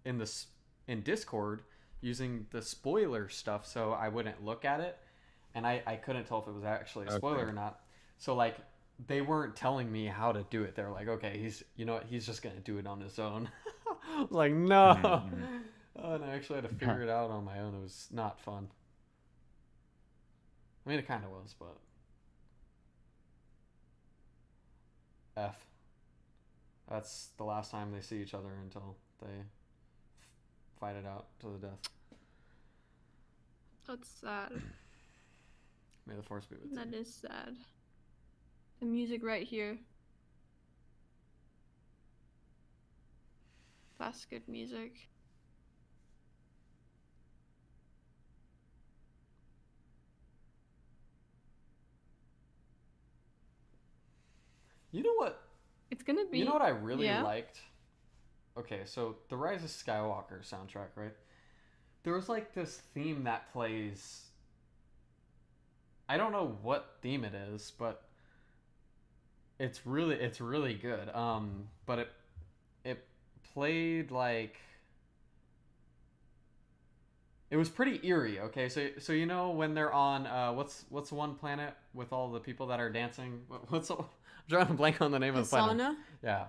in Discord using the spoiler stuff, so I wouldn't look at it, and I couldn't tell if it was actually a spoiler Okay. or not. So like they weren't telling me how to do it. They were like, okay, he's just gonna do it on his own. I was like, no. Mhm. Oh, and I actually had to figure it out on my own. It was not fun. I mean, it kind of was, but F. That's the last time they see each other until they fight it out to the death. That's sad. May the force be with you. That is sad. The music right here. That's good music. You know what? It's gonna be. You know what I really yeah. liked? Okay, so the Rise of Skywalker soundtrack, right? There was like this theme that plays. I don't know what theme it is, but it's really good. But it played like. It was pretty eerie. Okay, so you know when they're on what's one planet with all the people that are dancing? I'm drawing a blank on the name of the planet. Pisana? Yeah,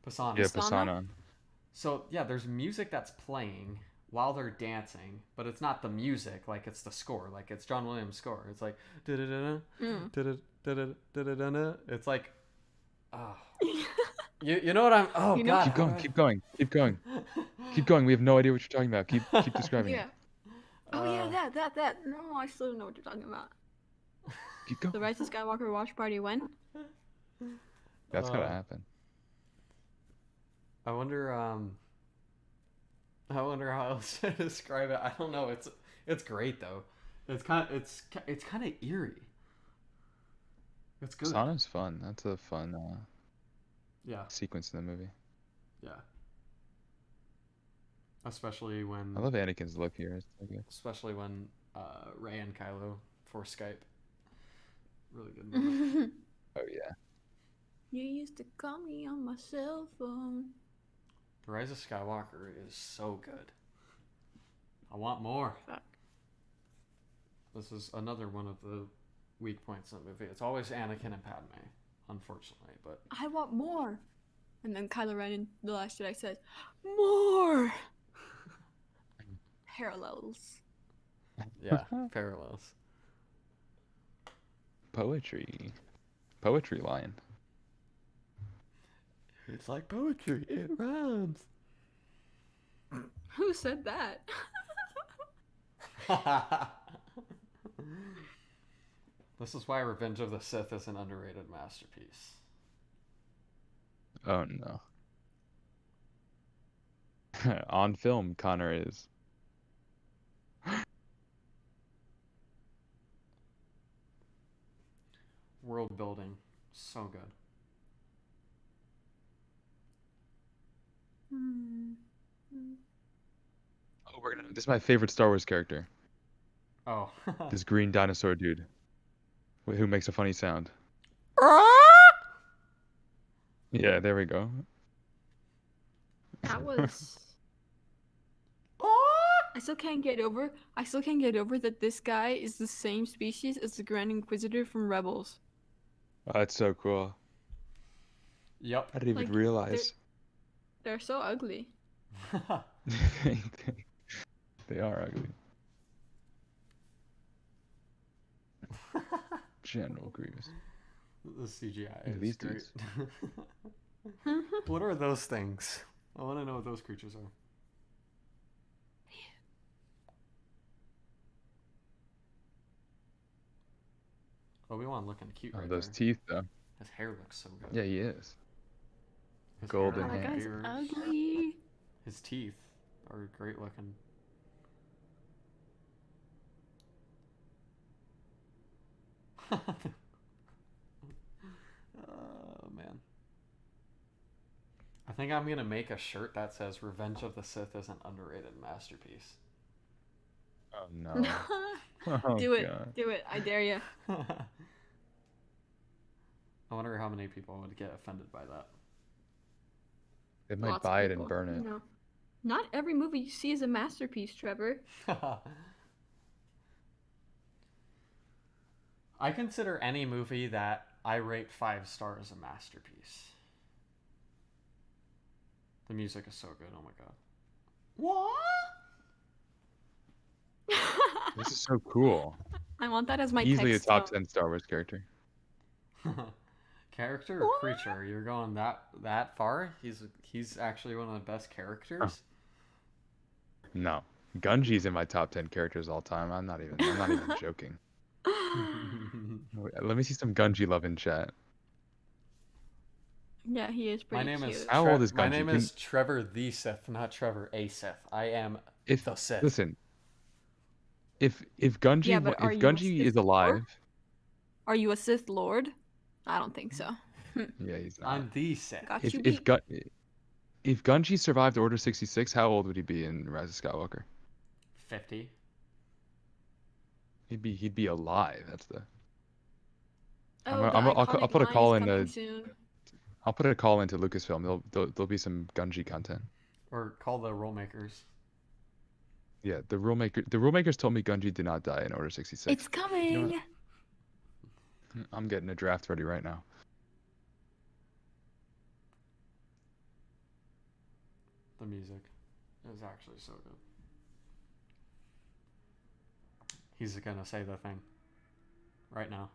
Pisana. Yeah, Pisana? Pisana. So yeah, there's music that's playing while they're dancing, but it's not the music, like it's the score, like it's John Williams' score. It's like it's like, oh, you know what I'm? Oh You know- God, Keep going, keep going, keep going, keep going. We have no idea what you're talking about. Keep describing Yeah. it. Oh yeah, that. No, I still don't know what you're talking about. Keep The going. Rise of Skywalker watch party when? That's gotta happen. I wonder how else to describe it. I don't know. It's great though. It's kind of eerie. It's good. Pisana's fun. That's a fun Yeah. sequence in the movie. Yeah. Especially when I love Anakin's look here. It's so good. especially when Rey and Kylo for Skype. Really good moment. Oh yeah. You used to call me on my cell phone. The Rise of Skywalker is so good. I want more. Fuck. This is another one of the weak points in the movie. It's always Anakin and Padme, unfortunately, but I want more. And then Kylo Ren in The Last Jedi says, more. Parallels. yeah, parallels. Poetry line. It's like poetry. It rhymes. Who said that? This is why Revenge of the Sith is an underrated masterpiece. Oh no. On film, Connor is. World building, so good. Oh, this is my favorite Star Wars character. Oh. This green dinosaur dude, who makes a funny sound. Yeah, there we go. That was. I still can't get over that this guy is the same species as the Grand Inquisitor from Rebels. Oh, that's so cool. Yep. I didn't even realize. They're so ugly. They are ugly. General Grievous. The CGI Look at is these great. dudes. What are those things? I want to know what those creatures are. Obi-Wan looking cute Oh, right those there. teeth though. His hair looks so good. Yeah, he is. His golden Oh, that hair. guy's beard, ugly. His teeth are great looking. Oh man. I think I'm gonna make a shirt that says Revenge of the Sith is an underrated masterpiece. Oh no. Oh, Do it. God. Do it. I dare you. I wonder how many people would get offended by that. They might Lots of buy it and people. burn it. No. Not every movie you see is a masterpiece, Trevor. I consider any movie that I rate 5 stars a masterpiece. The music is so good. Oh my god. What? This is so cool. I want that as my Easily a text top tone. 10 Star Wars character. Character or creature? You're going that far? He's actually one of the best characters. No. Gunji's in my top 10 characters all time. I'm not even joking. Let me see some Gunji love in chat. Yeah, he is pretty My name cute. is How old is My Gunji? name is Trevor the Sith, not Trevor a Sith. I am If the Sith. listen, if Gunji Yeah, but if are you a Gunji Sith is alive, Are you a Sith Lord? I don't think so. yeah, he's not. I'm the Sith. Got If you if beat. if Gunji survived Order 66, how old would he be in Rise of Skywalker? 50. He'd be alive. That's the. Oh, I'll put a call in coming to soon. I'll put a call into Lucasfilm. There'll be some Gunji content. Or call the role makers. Yeah, the rule makers told me Gunji did not die in Order 66. It's coming. You know what? I'm getting a draft ready right now. The music is actually so good. He's gonna say the thing right now.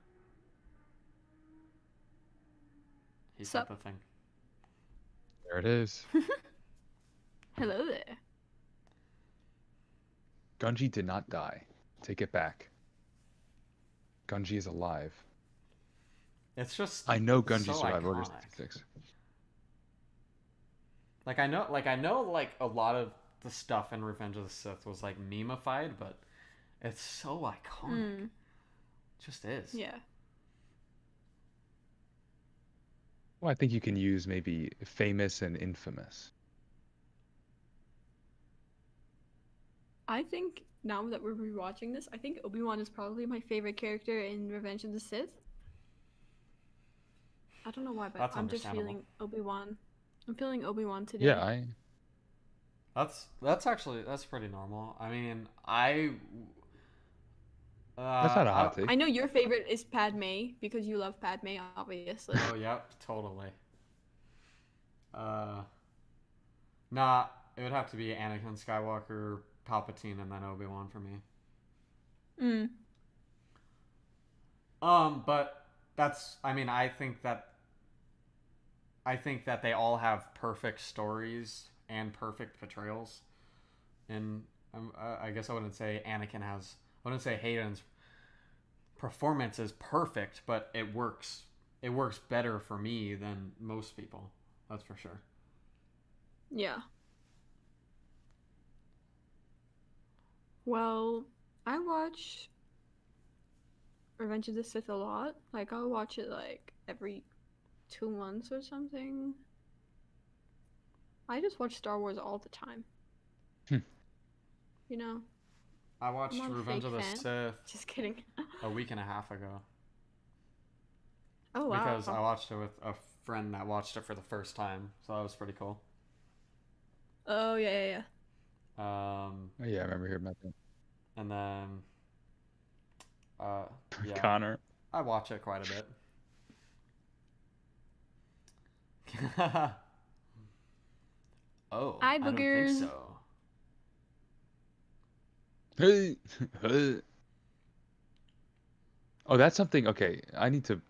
He said Sup? the thing. There it is. Hello there. Gunji did not die. Take it back. Gunji is alive. It's just I know Gunji so survived Order iconic. 66. I know a lot of the stuff in Revenge of the Sith was like memeified, but it's so iconic. It just is. Yeah. Well, I think you can use maybe famous and infamous. I think now that we're rewatching this, I think Obi-Wan is probably my favorite character in Revenge of the Sith. I don't know why, but That's I'm just understandable. feeling Obi-Wan. I'm feeling Obi-Wan Yeah, today. That's actually that's pretty normal. I mean, that's not a I hot take. I know your favorite is Padme because you love Padme, obviously. oh yep, totally. Uh, nah, it would have to be Anakin Skywalker, Palpatine, and then Obi-Wan for me. Mm. But that's I mean, I think that they all have perfect stories and perfect portrayals. And I guess I wouldn't say Anakin has. I wouldn't say Hayden's performance is perfect, but it works. It works better for me than most people. That's for sure. Yeah. Well, I watch Revenge of the Sith a lot. Like I'll watch it like every 2 months or something. I just watch Star Wars all the time. Hmm. You know, I I'm watched not a Revenge fake of the fan. Sith Just kidding. a week and a half ago Oh because wow. I watched it with a friend that watched it for the first time, so that was pretty cool. Oh yeah. Um, Oh, yeah, I remember hearing about that. and then yeah, Connor. I watch it quite a bit. oh, Hi I don't think boogers. so. Hey. Oh, that's something. Okay, I need to.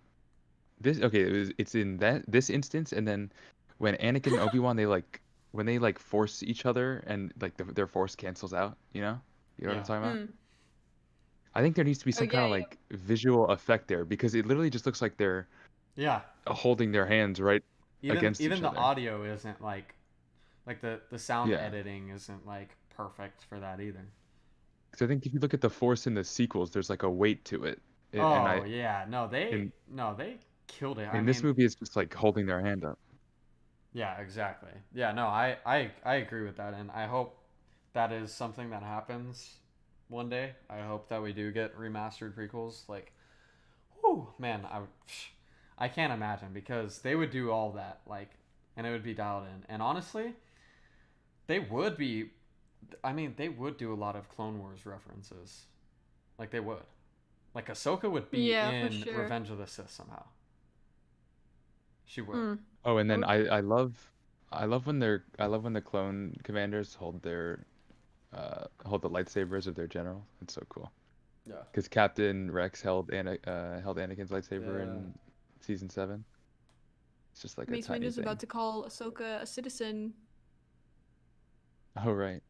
This okay. It's in this instance, and then when Anakin and Obi-Wan when they like force each other and like their force cancels out. You know what I'm Yeah, talking about? Mm. I think there needs to be Oh some kind yeah, of yeah. like visual effect there because it literally just looks like they're yeah. holding their hands right against Even each the other. audio isn't like the sound Yeah, editing isn't like perfect for that either. because I think if you look at the force in the sequels, there's like a weight to it, and Oh yeah, in no they killed it. I in this mean, movie it's just like holding their hand up. yeah, exactly. Yeah, no, I agree with that, and I hope that is something that happens one day. I hope that we do get remastered prequels. Like, whew, man, I can't imagine because they would do all that and it would be dialed in. And honestly, they would be. I mean, they would do a lot of Clone Wars references. Like they would. Like Ahsoka would be Yeah, for in sure. Revenge of the Sith somehow. She would. Mm. Oh, and then Oh, I love when the clone commanders hold the lightsabers of their general. It's so cool. Yeah. Because Captain Rex held Anakin's lightsaber Yeah. in season 7. It's just like a Mace tiny Windu's about thing. to call Ahsoka a citizen. Oh right.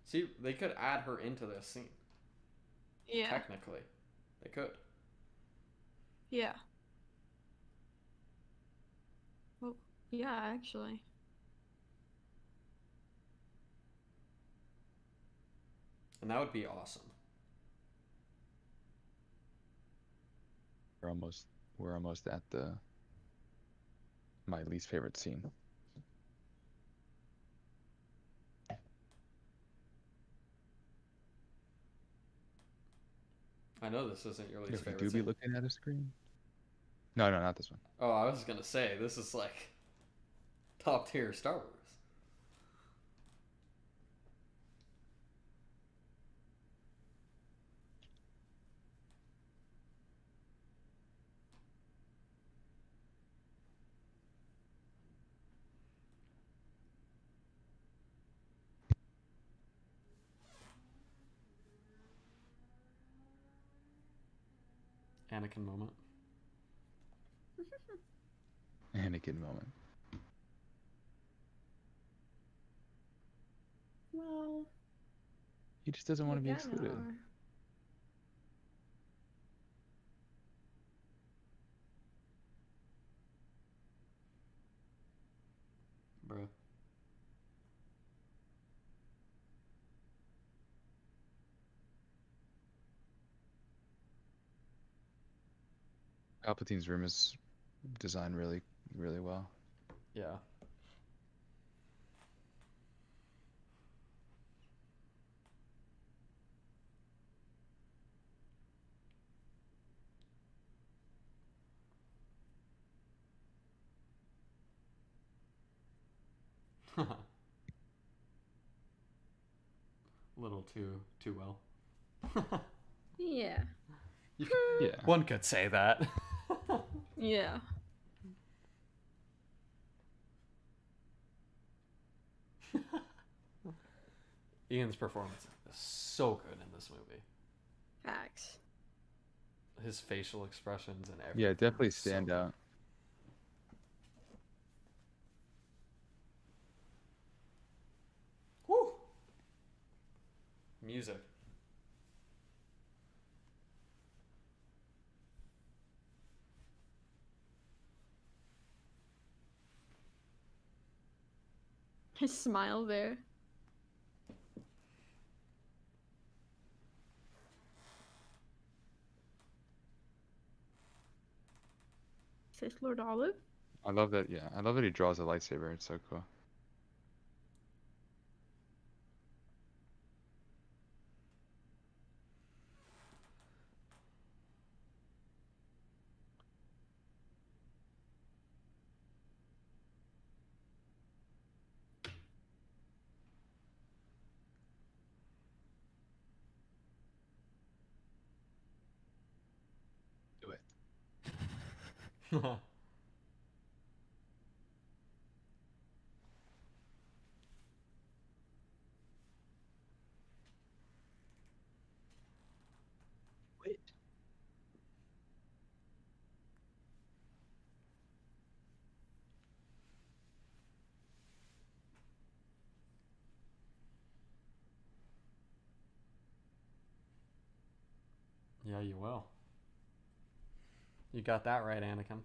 See, they could add her into this scene. Yeah. Technically, they could. Yeah. Well, yeah, actually. And that would be awesome. We're almost we're almost at the my least favorite scene. I know this isn't your least If we favorite do be scene. looking at a screen. No, no, not this one. Oh, I was gonna say this is like top tier Star Wars. Anakin moment. Anakin moment. Well, He just doesn't want to be again, excluded. Bro. Palpatine's room is designed really really well. Yeah. A little too well. Yeah. Yeah. One could say that. Yeah. Ian's performance is so good in this movie. Facts. His facial expressions and everything. Yeah, definitely is so stand good. out. Woo! Music. His smile there. Sith Lord Olive? I love that. Yeah, I love that he draws a lightsaber. It's so cool. Do it. Yeah, you will. You got that right, Anakin.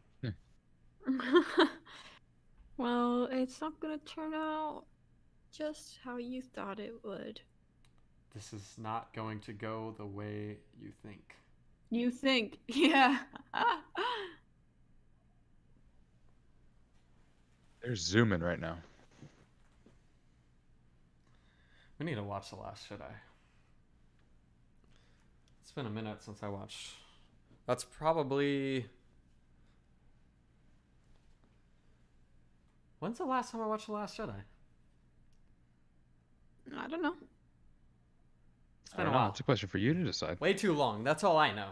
Well, it's not gonna turn out just how you thought it would. This is not going to go the way you think. You think, yeah. They're zooming right now. We need to watch The Last Jedi. It's been a minute since I watched. That's probably. When's the last time I watched The Last Jedi? I don't know. It's I been a don't know. while. It's a question for you to decide. Way too long. That's all I know.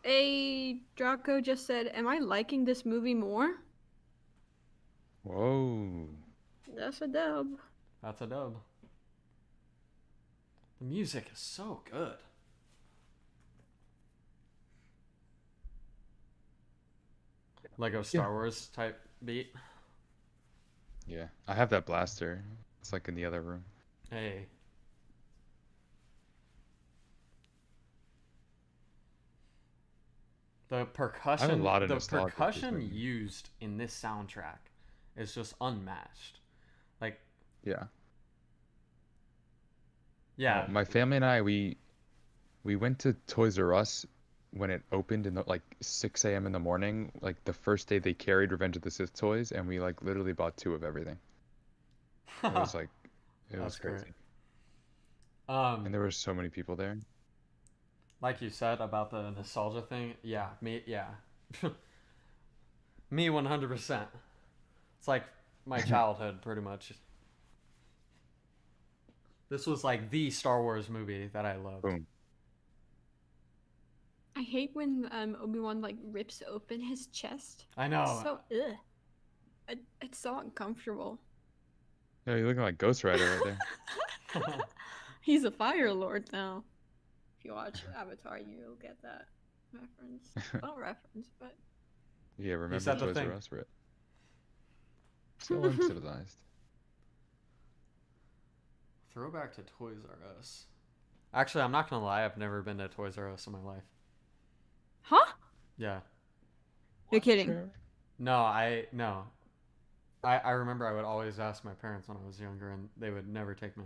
A Draco just said, "Am I liking this movie more?" Whoa. That's a dub. That's a dub. The music is so good. Lego Star Wars type beat. Yeah, I have that blaster. It's like in the other room. Hey. The percussion, lot of the nostalgia with this percussion movie. used in this soundtrack is just unmatched. Like, Yeah. yeah, My family and I, we went to Toys R Us when it opened in like 6 a.m. in the morning, like the first day they carried Revenge of the Sith toys, and we like literally bought 2 of everything. It was like, it was That's great. crazy. And there were so many people there. Like you said about the nostalgia thing, yeah, me 100%. It's like my childhood, pretty much. This was like the Star Wars movie that I loved. Boom. I hate when Obi-Wan like rips open his chest. I know. So it's so uncomfortable. Yeah, you're looking like Ghost Rider right there. He's a Fire Lord now. If you watch Avatar, you'll get that reference. Not reference, but Yeah, remember said the Toys thing. R Us, Brit? So uncivilized. Throwback to Toys R Us. Actually, I'm not gonna lie. I've never been to Toys R Us in my life. huh? Yeah. You're kidding. Trevor? No. I remember I would always ask my parents when I was younger, and they would never take me.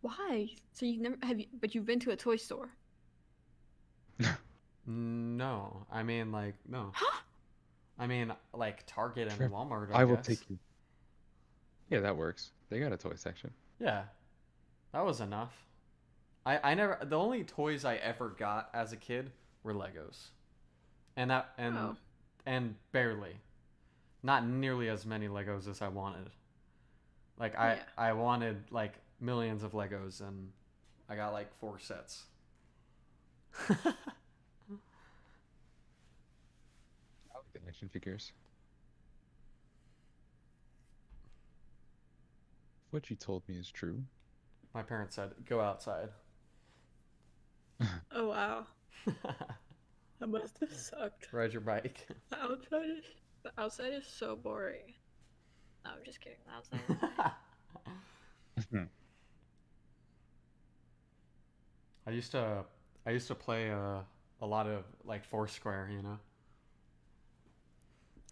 Why? So you've never have you? But you've been to a toy store. No, I mean like no. I mean like Target and Trevor, Walmart, I I will guess. take you. Yeah, that works. They got a toy section. Yeah, that was enough. I never the only toys I ever got as a kid were Legos. And that Oh. and barely. Not nearly as many Legos as I wanted. Like Yeah. I wanted like millions of Legos and I got like 4 sets. I like the action figures. What you told me is true. My parents said, "Go outside." Oh wow. That must have sucked. Ride your bike. The outside is so boring. No, I'm just kidding. The outside is nice. I used to play a lot of like Foursquare, you know.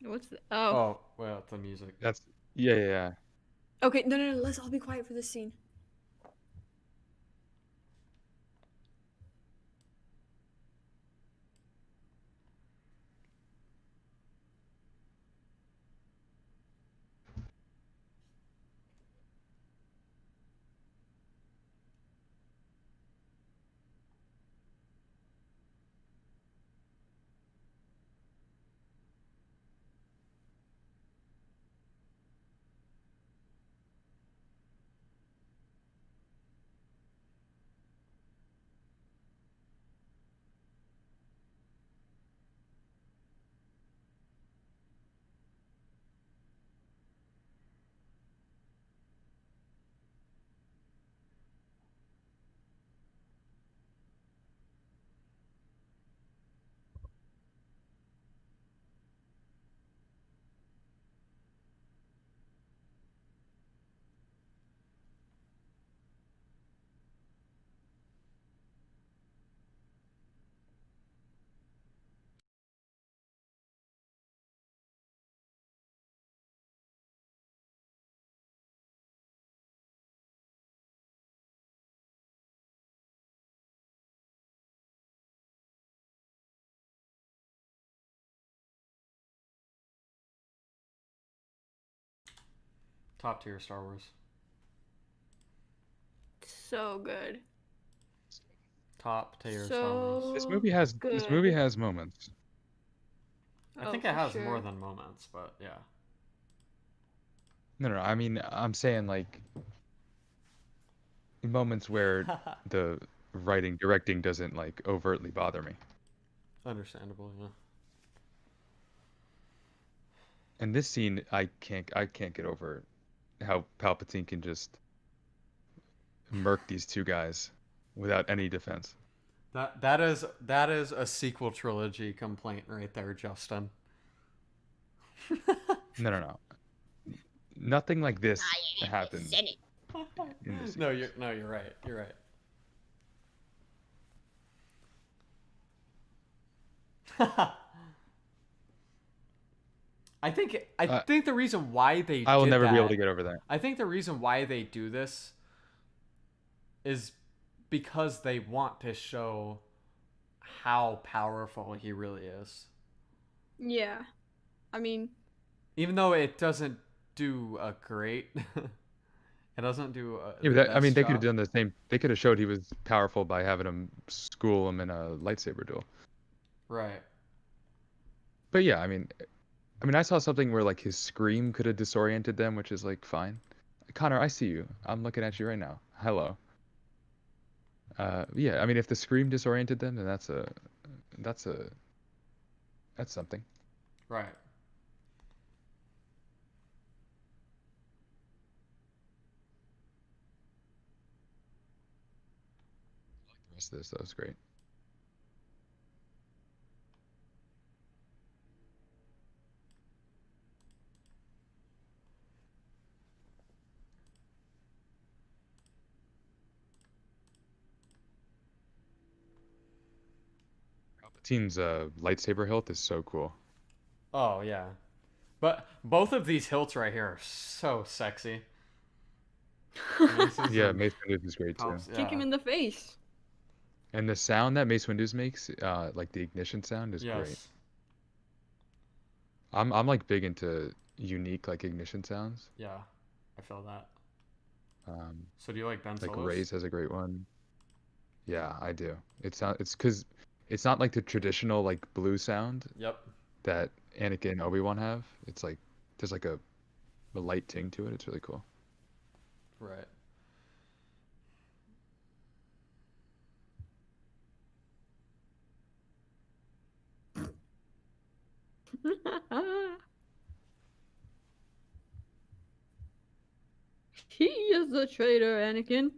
What's the? Oh. Oh, well, the music. That's yeah, yeah, yeah. Okay. No, no, no. Let's all be quiet for this scene. Top tier Star Wars. So good. Top tier Star Wars. This So movie good. has moments. I Oh, think it for has more sure. than moments, but yeah. No, no, no. I mean, I'm saying like moments where the writing, directing doesn't like overtly bother me. Understandable, yeah. And this scene, I can't get over how Palpatine can just murk these two guys without any defense. That is a sequel trilogy complaint right there, Justin. No, no, no. Nothing like this I am the happens Senate. in this No, sequence. you're right. You're right. I Uh, think the reason why they I will did never be able to that, get over that. I think the reason why they do this is because they want to show how powerful he really is. Yeah. I mean, Even though it doesn't do a great it doesn't do Yeah, but the I mean, best they could have job. done the same. They could have showed he was powerful by having him school him in a lightsaber duel. Right. But yeah, I mean, I saw something where like his scream could have disoriented them, which is like fine. Connor, I see you. I'm looking at you right now. Hello. Yeah, I mean, if the scream disoriented them, then that's a that's something. Right. The rest of this, that was great. Palpatine's lightsaber hilt is so cool. Oh yeah. But both of these hilts right here are so sexy. Mace's Yeah, and Mace Windu is great too. Palps, kick him yeah. in the face. And the sound that Mace Windu makes, like the ignition sound, is great. Yes. I'm like big into unique like ignition sounds. Yeah, I feel that. Um, So do you like Ben like Solo's? Ray's has a great one. Yeah, I do. It's because it's not like the traditional like blue sound Yep. that Anakin and Obi-Wan have. It's like there's like a light ting to it. It's really cool. Right. He is the traitor, Anakin.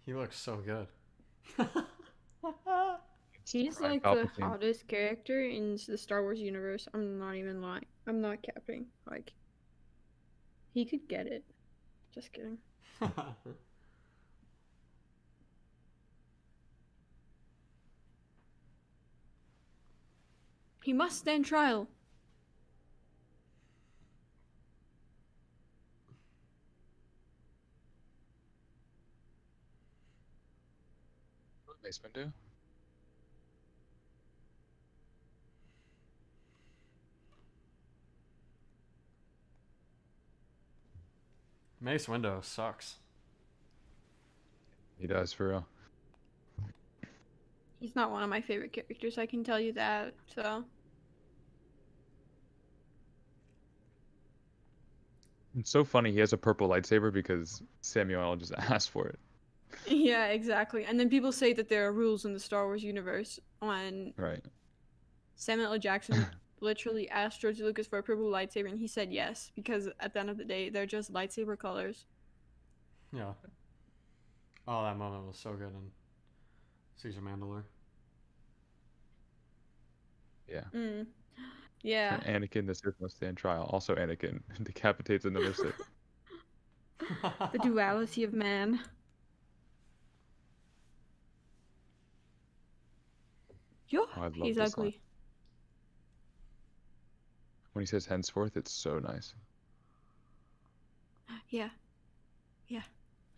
He looks so good. He's Prime like the Palpatine. hottest character in the Star Wars universe. I'm not even lying. I'm not capping. Like, he could get it. Just kidding. He must stand trial. Mace Windu. Mace Windu sucks. He does for real. He's not one of my favorite characters, I can tell you that. So, It's so funny. He has a purple lightsaber because Samuel L. just asked for it. yeah, exactly. And then people say that there are rules in the Star Wars universe on Right. Samuel L. Jackson literally asked George Lucas for a purple lightsaber, and he said yes, because at the end of the day, they're just lightsaber colors. Yeah. Oh, that moment was so good in Caesar Mandalore. Yeah. Mm. Yeah. Anakin, the Sith must stand trial. Also, Anakin decapitates another Sith. The duality of man. Yo, Oh, I love he's this line. ugly. When he says henceforth, it's so nice. Yeah.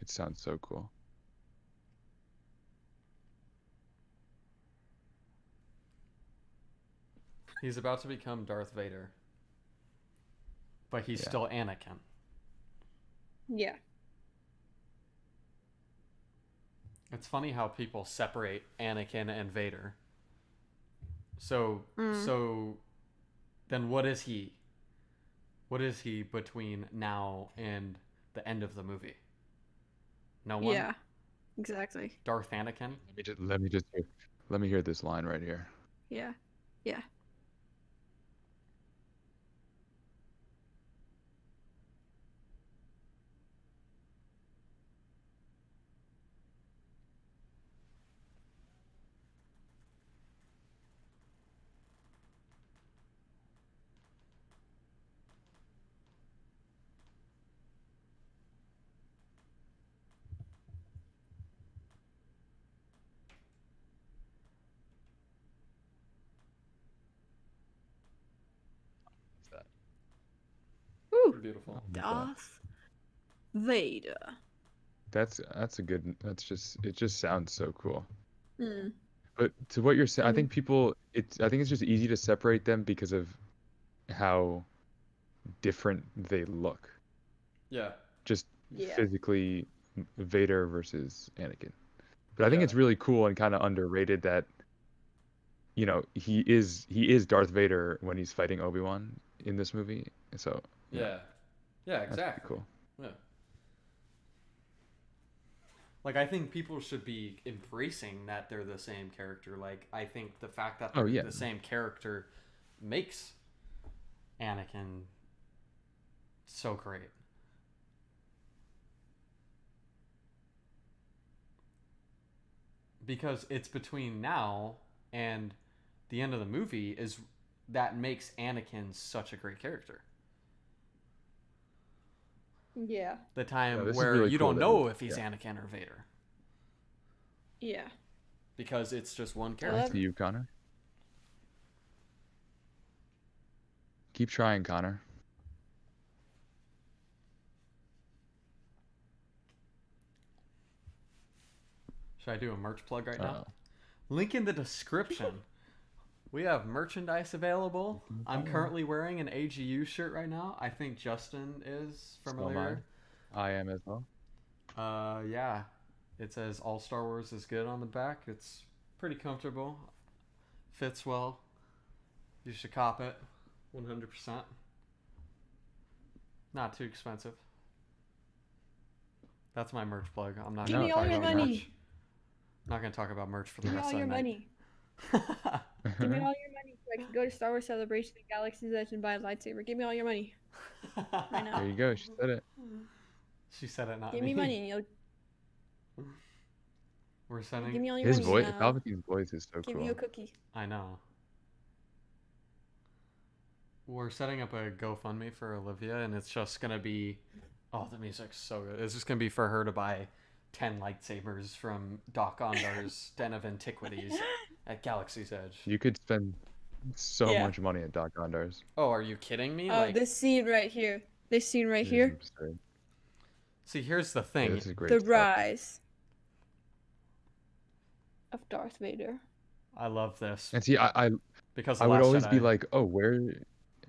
It sounds so cool. He's about to become Darth Vader. But he's Yeah. still Anakin. Yeah. It's funny how people separate Anakin and Vader. So so then what is he? What is he between now and the end of the movie? No one? Yeah. Exactly. Darth Anakin? Let me hear this line right here. Yeah. Yeah. What's that? Ooh. Beautiful. Darth Vader. That's a good. It just sounds so cool. Mm. But to what you're saying, I think I think it's just easy to separate them because of how different they look. Yeah. Just Yeah. physically, Vader versus Anakin. But I think Yeah. it's really cool and kind of underrated that, you know, he is Darth Vader when he's fighting Obi-Wan in this movie. So Yeah. Yeah, that's pretty exactly. cool. Yeah. Like, I think people should be embracing that they're the same character. Like, I think the fact that they're Oh, yeah. the same character makes Anakin so great. Because it's between now and the end of the movie is that makes Anakin such a great character. Yeah. The time this is where really you cool don't that know it- if he's yeah. Anakin or Vader Yeah. because it's just one I character. love- To you, Connor. Keep trying, Connor. Should I do a merch plug right now? Uh-oh. Link in the description. We have merchandise available. I'm currently wearing an AGU shirt right now. I think Justin is So am familiar. I am as well. Yeah. It says All Star Wars is good on the back. It's pretty comfortable. Fits well. You should cop it. 100%. Not too expensive. That's my merch plug. I'm not Give gonna me talk all your about money. merch. I'm not gonna talk about merch for the Give me rest all of your the night. money. Give me all your money so I can go to Star Wars Celebration at Galaxy's Edge and buy a lightsaber. Give me all your money. Right now. There you go. She said it. She said it, not Give me. me money and you'll We're sending. give me all your His money. voice, and I'll Palpatine's voice is so give cool. you a cookie. I know. We're setting up a GoFundMe for Olivia, and it's just gonna be. Oh, the music's so good. It's just gonna be for her to buy 10 lightsabers from Doc Ondar's Den of Antiquities at Galaxy's Edge. You could spend so Yeah. much money at Doc Ondar's. Oh, are you kidding me? Oh, Like, this scene right here. This scene right It is here. absurd. see, here's the Yeah, thing. this is great The stuff. rise of Darth Vader. I love this And see, I because I The would Last always be Jedi- like, oh, where?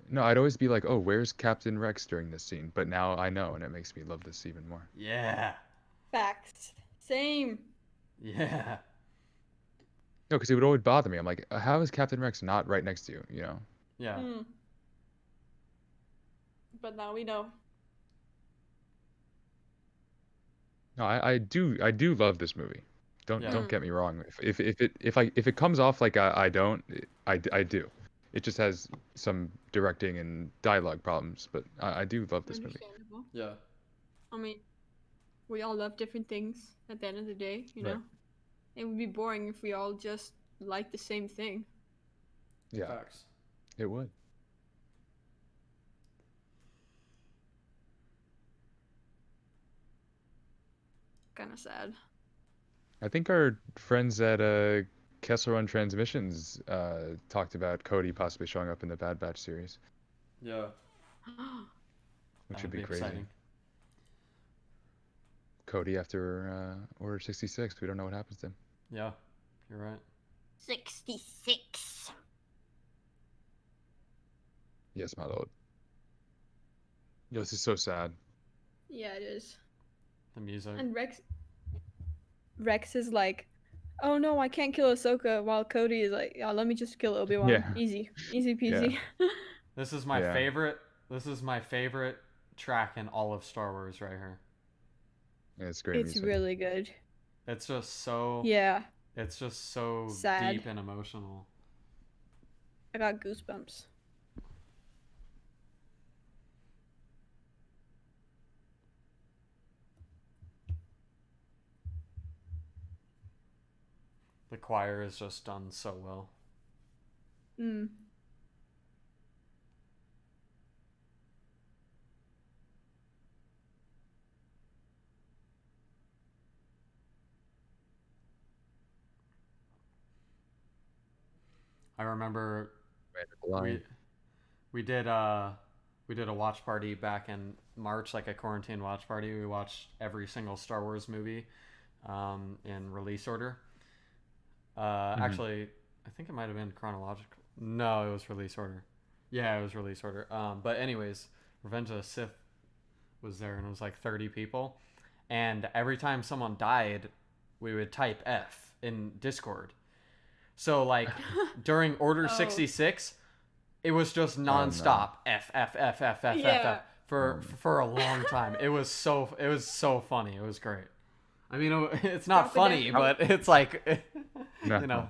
No, I'd always be like, oh, where's Captain Rex during this scene? But now I know, and it makes me love this even more. yeah, Facts. Same. yeah. No, because it would always bother me. I'm like, how is Captain Rex not right next to you? You know? Yeah. Hmm. But now we know. No, I do love this movie. Don't Yeah. don't get me wrong. If it comes off like I don't, I do. It just has some directing and dialogue problems, but I do love this movie. Understandable. Yeah. I mean, we all love different things at the end of the day, you Right. know? It would be boring if we all just like the same thing. Yeah, Facts. it would. Kind of sad. I think our friends at Kessel Run Transmissions talked about Cody possibly showing up in the Bad Batch series, Yeah. which That'd would be crazy. exciting. Cody after Order 66. We don't know what happens to him. Yeah, you're right. 66. Yes, my lord. Yo, this is so sad. Yeah, it is. The music. And Rex is like, oh no, I can't kill Ahsoka, while Cody is like, yeah, let me just kill Obi-Wan. Yeah. Easy peasy. This is my Yeah. favorite. This is my favorite track in all of Star Wars right here. Yeah, it's great It's music. really good. It's just so. Yeah, It's just so Sad. deep and emotional. I got goosebumps. The choir is just done so well. Mm. I remember Right at the line. we did a watch party back in March, like a quarantine watch party. We watched every single Star Wars movie in release order. Actually, I think it might have been chronological. No, it was release order. Yeah, it was release order. But anyways, Revenge of the Sith was there, and it was like 30 people. And every time someone died, we would type F in Discord. So like during Order Oh. 66, it was just nonstop F F F F F F Yeah. F for a long time. It was so funny. It was great. I mean, it's not Drop an funny, F. but it's like No. you know.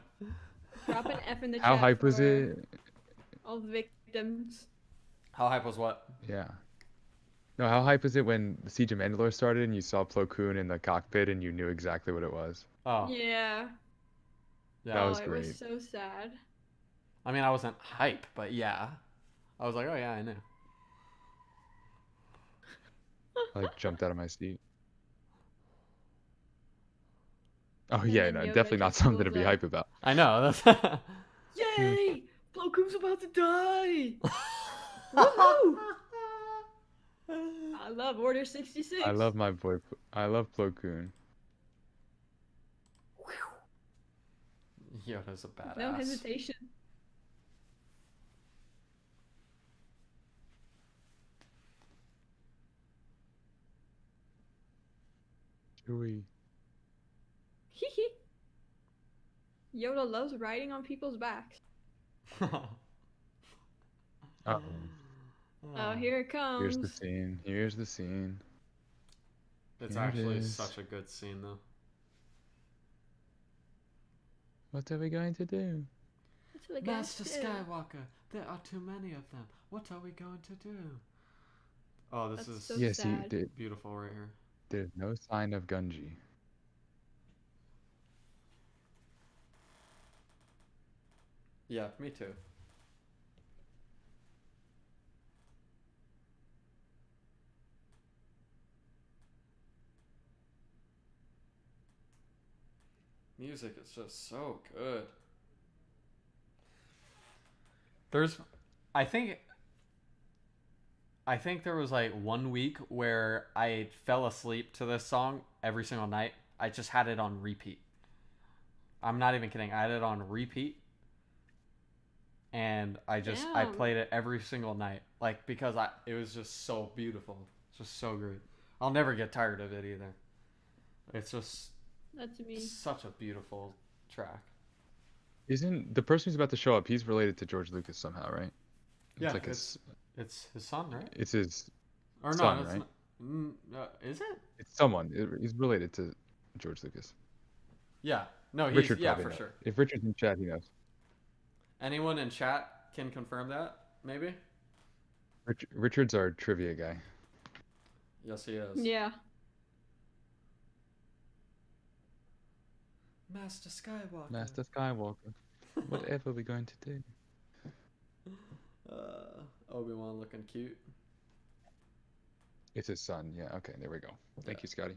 Drop an F in the How chat hype was for it? all the victims. How hype was what? Yeah. No, how hype was it when the Siege of Mandalore started and you saw Plo Koon in the cockpit and you knew exactly what it was? Oh, Yeah. yeah. That was It great. was so sad. I mean, I wasn't hype, but yeah, I was like, oh yeah, I knew. I like jumped out of my seat. Oh And yeah, then no, Yoda definitely not just something to pulls be up. hype about. I know. That's Yay! Plo Koon's about to die! Woohoo! I love Order 66. I love my boy. I love Plo Koon. Yoda's a badass. No hesitation. Chewie. Yoda loves riding on people's backs. Oh, Oh, here it here's the comes. scene. Here's the scene. It's Here it actually is. such a good scene, though. What are we going to do? That's what I Master guys do. Skywalker, there are too many of them. What are we going to do? Oh, this That's is so Yes, sad. beautiful right here. there's no sign of Gunji. Yeah, me too. Music is just so good. There's, I think there was like 1 week where I fell asleep to this song every single night. I just had it on repeat. I'm not even kidding. I had it on repeat. And I Damn. played it every single night. Like, because it was just so beautiful. It's just so great. I'll never get tired of it either. It's just That's me. such a beautiful track. Isn't the person who's about to show up? He's related to George Lucas somehow, right? Yeah, like it's his son, right? it's his Or no, son, it's right? not. Is it? It's someone. He's related to George Lucas. Yeah. No, he's Richard yeah, probably for knows. sure. If Richard's in chat, he knows. Anyone in chat can confirm that, maybe? Richard's our trivia guy. Yes, he is. Yeah. Master Skywalker. Master Skywalker. Whatever we going to do? Obi-Wan looking cute. It's his son. Yeah. Okay. There we go. Thank you, Scotty.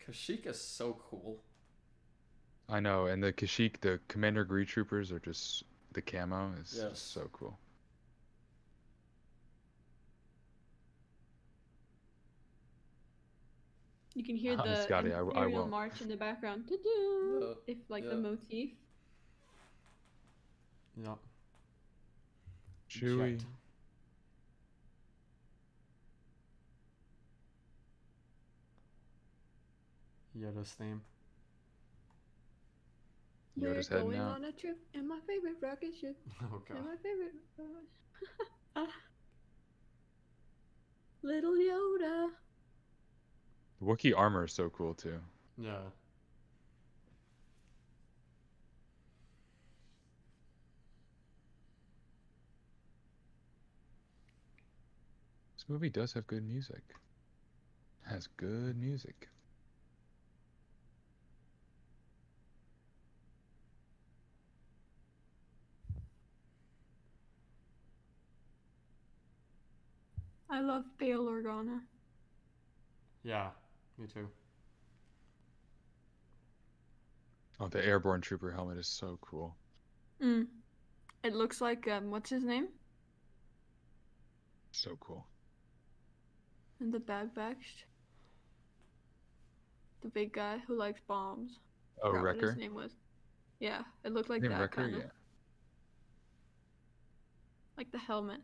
Kashyyyk is so cool. I know, and the Kashyyyk, the Commander Gree Troopers are just the camo is Yes. just so cool. You can hear the Scotty, I Imperial won't. March in the background. Doo-doo. Yeah, If like yeah. the motif. Yep. Chewie. Jet. Yoda's theme. Yoda's We're heading going out. on a trip in my favorite rocket ship. Oh god. In my favorite. Little Yoda. The Wookiee armor is so cool too. Yeah. This movie does have good music. Has good music. I love Bail Organa. Yeah, me too. Oh, the airborne trooper helmet is so cool. It looks like what's his name? So cool. In the Bad Batch. The big guy who likes bombs. Oh, Forgot what Wrecker. his name was. Yeah, it looked like Name that Wrecker, kind of. yeah. Like the helmet.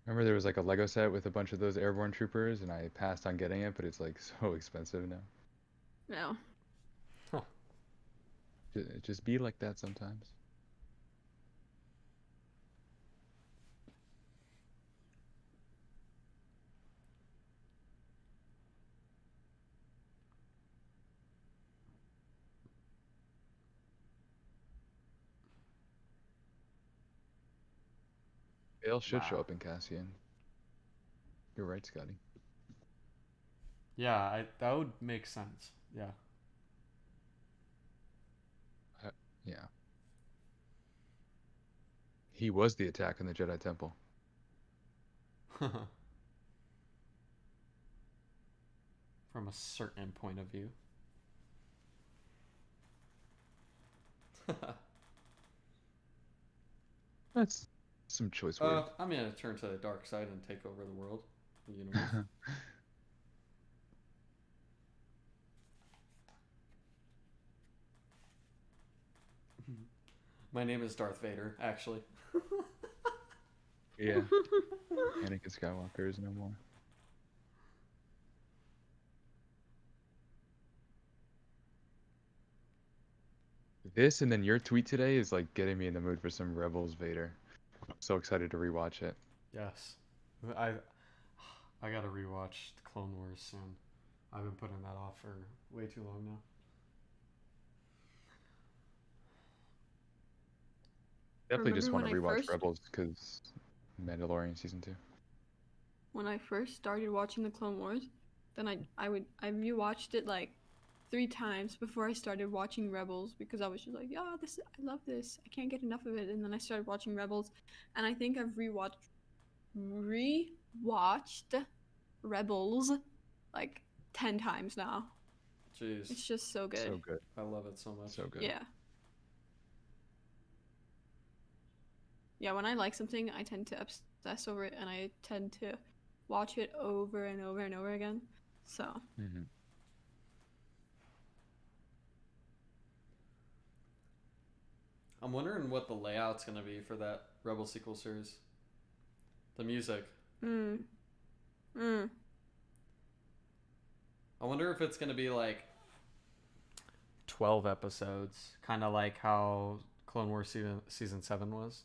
Remember there was like a Lego set with a bunch of those airborne troopers, and I passed on getting it, but it's like so expensive now. No. Just be like that sometimes. Bale should show Wow. up in Cassian. You're right, Scotty. Yeah, that would make sense. Yeah. Yeah. He was the attack on the Jedi Temple. From a certain point of view. That's some choice words. I'm gonna turn to the dark side and take over the world, the universe. My name is Darth Vader, actually. Yeah. Anakin Skywalker is no more. This and then your tweet today is like getting me in the mood for some Rebels Vader. I'm so excited to rewatch it. Yes. I gotta rewatch the Clone Wars soon. I've been putting that off for way too long now. Definitely just want Remember to when I rewatch first- Rebels because Mandalorian season 2. When I first started watching the Clone Wars, then I rewatched it like 3 times before I started watching Rebels because I was just like, yeah, I love this. I can't get enough of it. And then I started watching Rebels, and I think I've rewatched Rebels like 10 times now. Jeez. It's just so good. So good. I love it so much. So good. Yeah. Yeah, when I like something, I tend to obsess over it, and I tend to watch it over and over and over again. So, Mm-hmm. I'm wondering what the layout's gonna be for that Rebel sequel series. The music. I wonder if it's gonna be like 12 episodes, kind of like how Clone Wars season 7 was.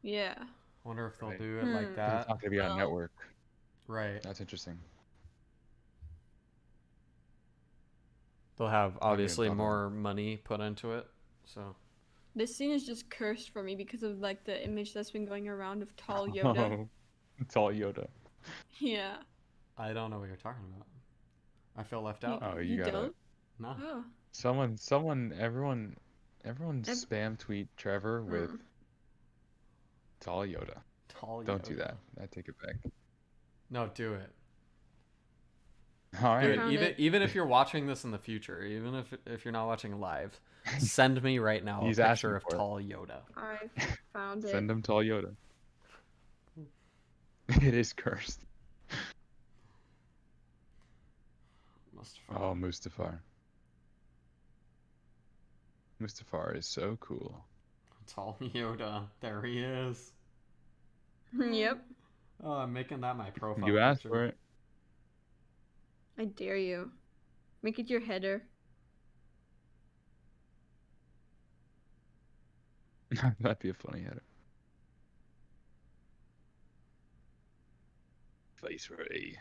yeah. I wonder if they'll Right. do it like It's that. not going to be on Well- network. Right. That's interesting. They'll have obviously thought of more money put into it. So This scene is just cursed for me because of like the image that's been going around of tall Yoda. Oh, it's all Yoda. Yeah. I don't know what you're talking about. I feel left out. Oh, you got it. don't? No. Oh. Everyone spam tweet Trevor with tall Yoda. Tall Don't do Yoda. that. I take it back. No, do it. All Do right. Found it. it. Even if you're watching this in the future, even if you're not watching live, send me right now He's a asking picture of for it. tall Yoda. I found it. Send him tall Yoda. It is cursed. Mustafar. Oh, Mustafar. Mustafar is so cool. Tall Yoda. There he is. Yep. Oh, I'm making that my profile. You asked picture. for it. I dare you. Make it your header. That'd be a funny header. Face Ray.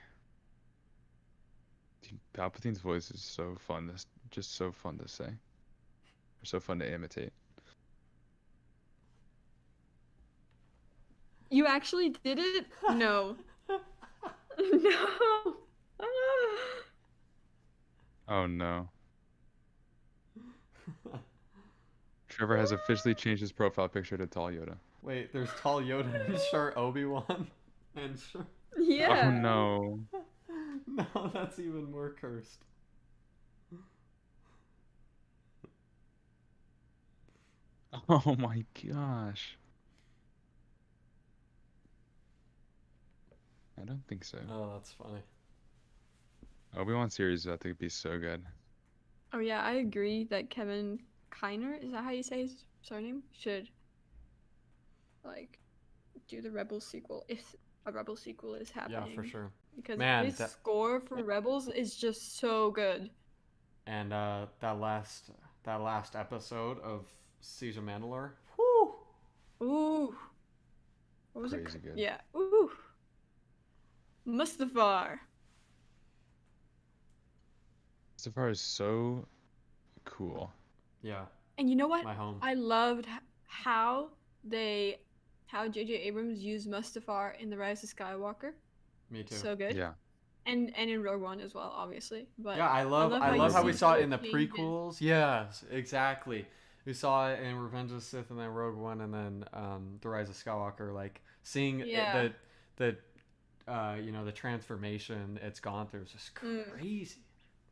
Dude, Palpatine's voice is so fun. That's just so fun to say. Or so fun to imitate. You actually did it? No. No. Oh no. Trevor has officially changed his profile picture to tall Yoda. Wait, there's tall Yoda and short Obi-Wan. And short... Yeah. Oh no. No, that's even more cursed. Oh my gosh. I don't think so. Oh, that's funny. Obi-Wan series, I think would be so good. Oh yeah, I agree that Kevin Kiner, is that how you say his surname? Should like do the Rebels sequel if a Rebels sequel is happening. Yeah, for sure. Because Man, his that- score for Rebels is just so good. And that last episode of Siege of Mandalore. Whoo! Ooh. What was Crazy it? good. Yeah. Ooh. Mustafar. Mustafar is so cool. Yeah, And you know what? my home. I loved how J.J. Abrams used Mustafar in The Rise of Skywalker. Me too. So good. Yeah. And in Rogue One as well, obviously. But Yeah, I love love I how you love how see we Underrated. saw it the in the changes. prequels. Yes, exactly. We saw it in Revenge of the Sith and then Rogue One and then The Rise of Skywalker. Like seeing Yeah. the the transformation it's gone through is just Mm, crazy.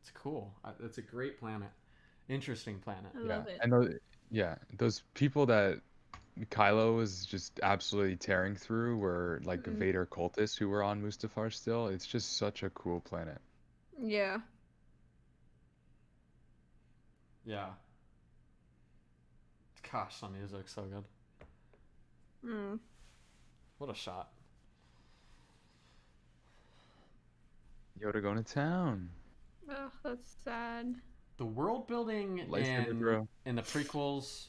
It's cool. It's a great planet. Interesting planet. I Yeah. love it. And those people that Kylo was just absolutely tearing through were like Mm, Vader cultists who were on Mustafar still. It's just such a cool planet. yeah. Yeah. Gosh, the music's so good. Mm. What a shot. Yoda going to town. Oh, that's sad. The world building Lightsaber throw. in the prequels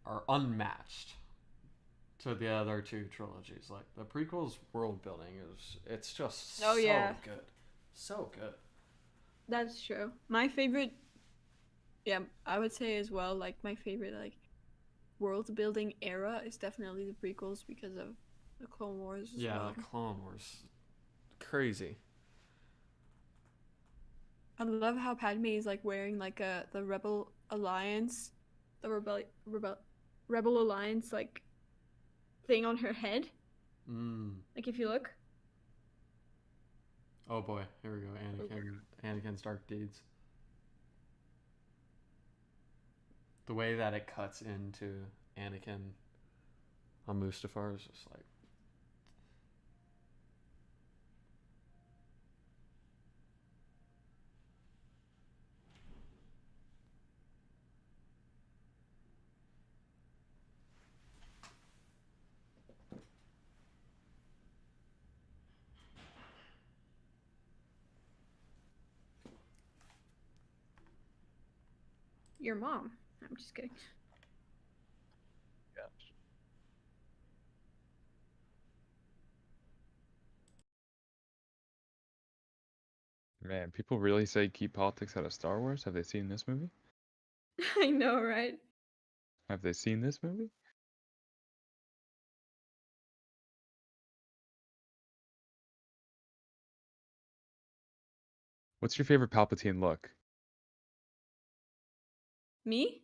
are unmatched to the other two trilogies. Like the prequels world building it's just Oh, so yeah. good. So good. That's true. My favorite, yeah, I would say as well, like my favorite like world building era is definitely the prequels because of the Clone Wars as Yeah, well. the Clone Wars. Crazy. I love how Padme is like wearing like the Rebel Alliance like thing on her head. Mm. Like if you look. Oh boy, here we go. Anakin's dark deeds. The way that it cuts into Anakin on Mustafar is just like Your mom. I'm just kidding. Yeah. Man, people really say keep politics out of Star Wars. Have they seen this movie? I know, right? Have they seen this movie? What's your favorite Palpatine look? Me?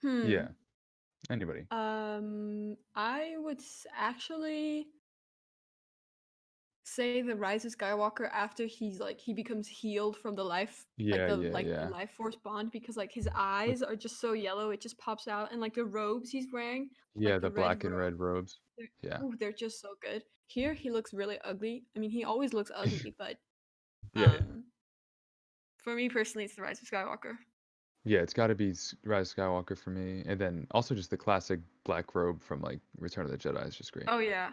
Yeah, anybody. I would actually say the Rise of Skywalker after he becomes healed from the life Yeah, yeah, like the yeah. life force bond because like his With eyes are just so yellow it just pops out and like the robes he's wearing yeah, like the the red black and robe red robes. they're, Yeah. they're just so good. Here he looks really ugly. I mean he always looks ugly but Yeah, yeah. um for me personally it's the Rise of Skywalker. Yeah, it's got to be Rise of Skywalker for me, and then also just the classic black robe from like Return of the Jedi is just great. Oh yeah.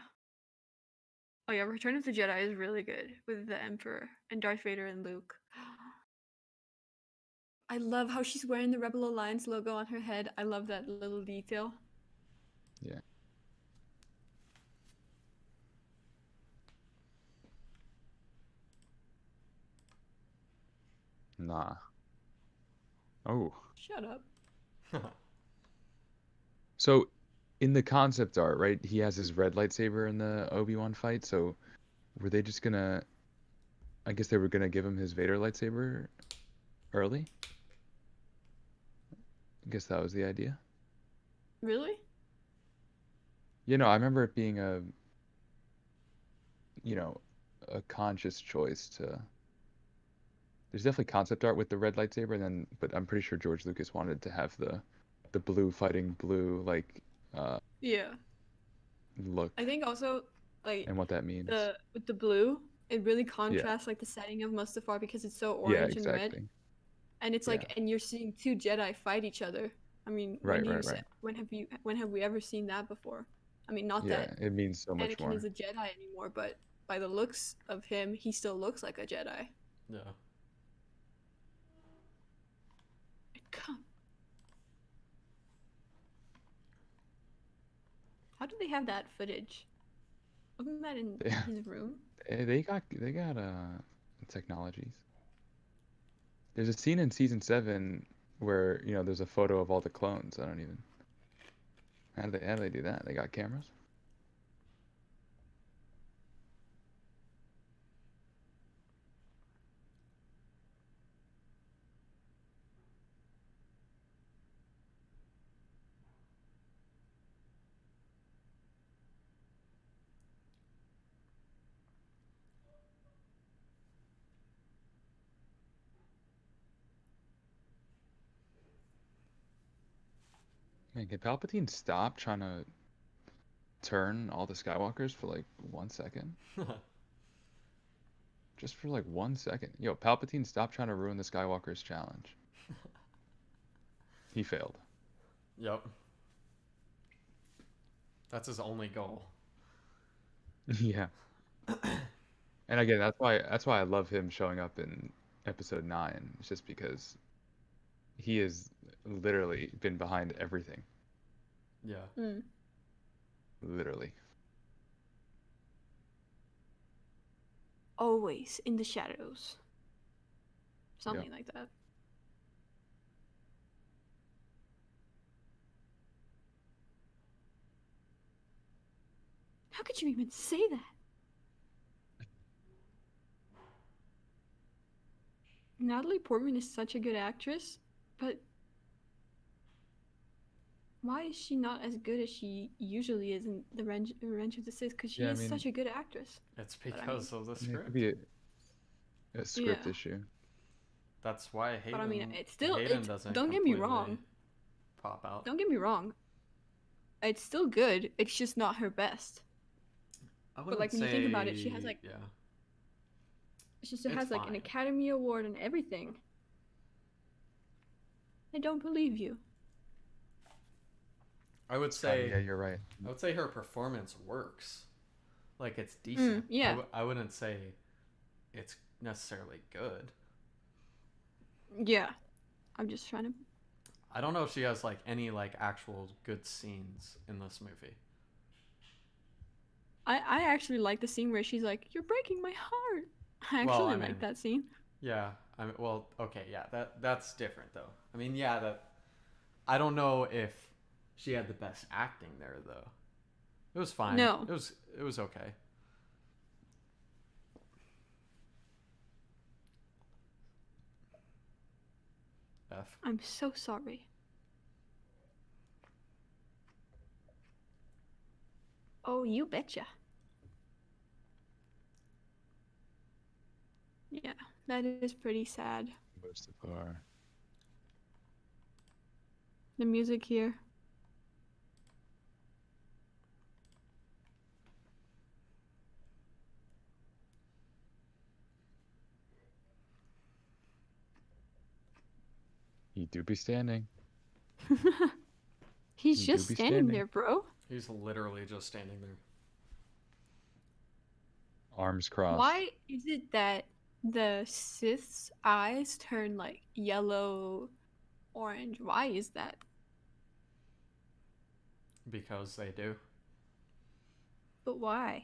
Oh yeah, Return of the Jedi is really good with the Emperor and Darth Vader and Luke. I love how she's wearing the Rebel Alliance logo on her head. I love that little detail. Yeah. Nah. Oh. Shut up. So in the concept art, right? He has his red lightsaber in the Obi-Wan fight. So were they just gonna? I guess they were gonna give him his Vader lightsaber early. I guess that was the idea. Really? I remember it being you know, a conscious choice to. There's definitely concept art with the red lightsaber, and then, but I'm pretty sure George Lucas wanted to have the blue fighting blue like uh Yeah. look I think also like and what that means. the with the blue, it really Yeah. contrasts like the setting of Mustafar because it's so Yeah, orange and red, exactly. and it's Yeah. like and you're seeing two Jedi fight each other. I mean, Right, right, right. when have we ever seen that before? I mean, not Yeah, that it means so much Anakin is more. a Jedi anymore, but by the looks of him, he still looks like a Jedi. Yeah. Come. How do they have that footage? Wasn't that in Yeah. his room? They got technologies. There's a scene in season 7 where, there's a photo of all the clones. I don't even. How do they do that? They got cameras? Man, can Palpatine stop trying to turn all the Skywalkers for like 1 second? Just for like 1 second. Yo, Palpatine, stop trying to ruin the Skywalkers challenge. He failed. Yep. That's his only goal. Yeah. And again, that's why I love him showing up in episode 9. It's just because he has literally been behind everything. Yeah. Mm. Literally. Always in the shadows. Something like that. How could you even say that? Natalie Portman is such a good actress, but why is she not as good as she usually is in the Revenge of the Sith? Because she Yeah, I is mean- such a good actress. It's But I because of the It script. could be a script Yeah. issue. That's why Hayden. But I mean, it's still. Hayden doesn't. Don't get me completely wrong. Pop out. Don't get me wrong. It's still good. It's just not her best. I But like when you think about it, she has say- like Yeah. she still It's has like an fine. Academy Award and everything. I don't believe you. I would say. Yeah, you're right. I would say her performance works. Like it's decent. yeah. I wouldn't say it's necessarily good. Yeah. I'm just trying to. I don't know if she has like any like actual good scenes in this movie. I actually like the scene where she's like, "You're breaking my heart." I actually Well, I like mean- that scene. Yeah. I mean, well, okay, yeah. That's different though. I mean, yeah. I don't know if she had the best acting there though. It was fine. No. It was okay. F. I'm so sorry. Oh, you betcha. Yeah, that is pretty sad. Most of our The music here. he do be standing. He's You do just be standing standing. there, bro. He's literally just standing there. Arms crossed. Why is it that the Sith's eyes turn like yellow, orange? Why is that? Because they do. But why?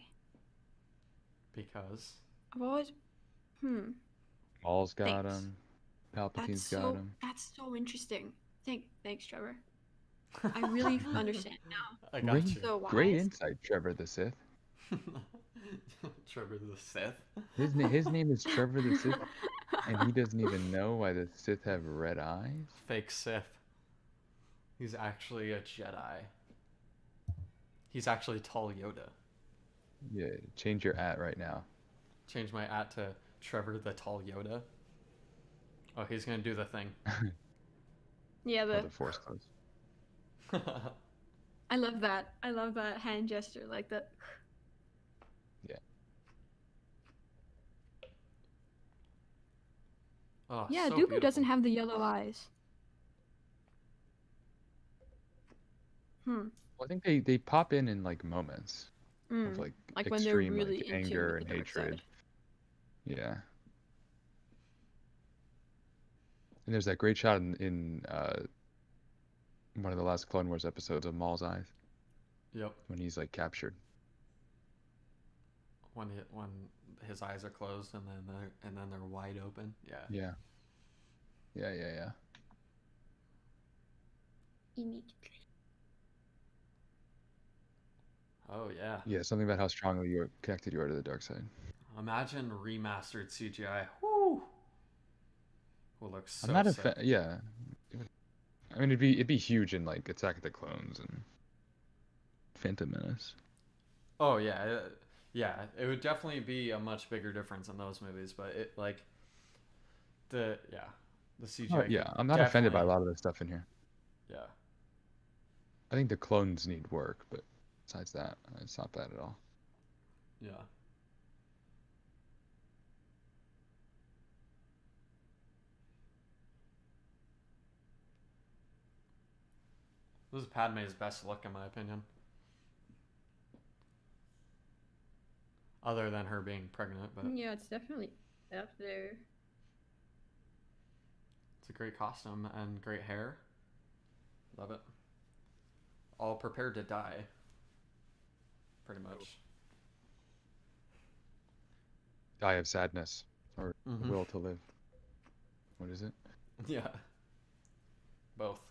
Because. I've always. Maul's got Thanks. him. Palpatine's got him. That's so interesting. Thanks, Trevor. I really understand now. I got Great, you. So great wise. insight, Trevor the Sith. Trevor the Sith. His name is Trevor the Sith, and he doesn't even know why the Sith have red eyes. Fake Sith. He's actually a Jedi. He's actually tall Yoda. Yeah, change your at right now. Change my at to Trevor the tall Yoda. Oh, he's gonna do the thing. Yeah, Oh, the Force close. I love that. I love that hand gesture, like that. Oh, Yeah, so Dooku beautiful. doesn't have the yellow eyes. Well, I think they pop in like moments of like Like when they're extreme really like into anger the and dark hatred. side. Yeah. And there's that great shot in one of the last Clone Wars episodes of Maul's eyes Yep. when he's like captured. When his eyes are closed and then they're wide open. Yeah. Yeah. Immediately. Oh yeah. Yeah, something about how strongly you're connected you are to the dark side. Imagine remastered CGI. Whoo. Will look so I'm not a sick. fan. Yeah. I mean, it'd be huge in like Attack of the Clones and Phantom Menace. Oh yeah, yeah. It would definitely be a much bigger difference in those movies, but it like the CGI. Oh, yeah, could I'm not offended by a definitely- lot of the stuff in here. Yeah. I think the clones need work, but besides that, it's not bad at all. Yeah. This is Padme's best look, in my opinion. Other than her being pregnant, but Yeah, it's definitely up there. it's a great costume and great hair. Love it. All prepared to die. Pretty much. Die of sadness or Mhm. will to live. What is it? Yeah. Both.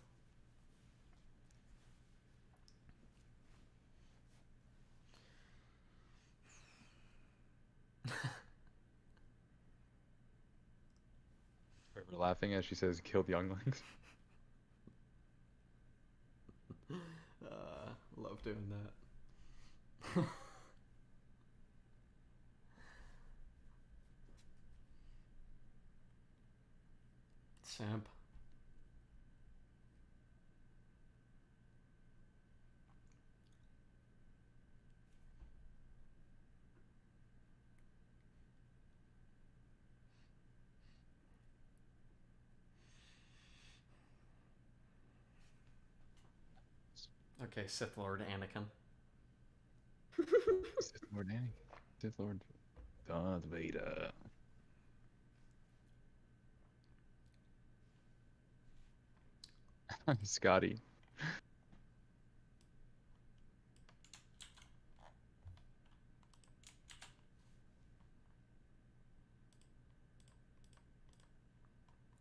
We're laughing as she says, "Kill the younglings." Love doing that. Simp. Okay, Sith Lord Anakin. Sith Lord Anakin. Sith Lord Darth Vader. Scotty.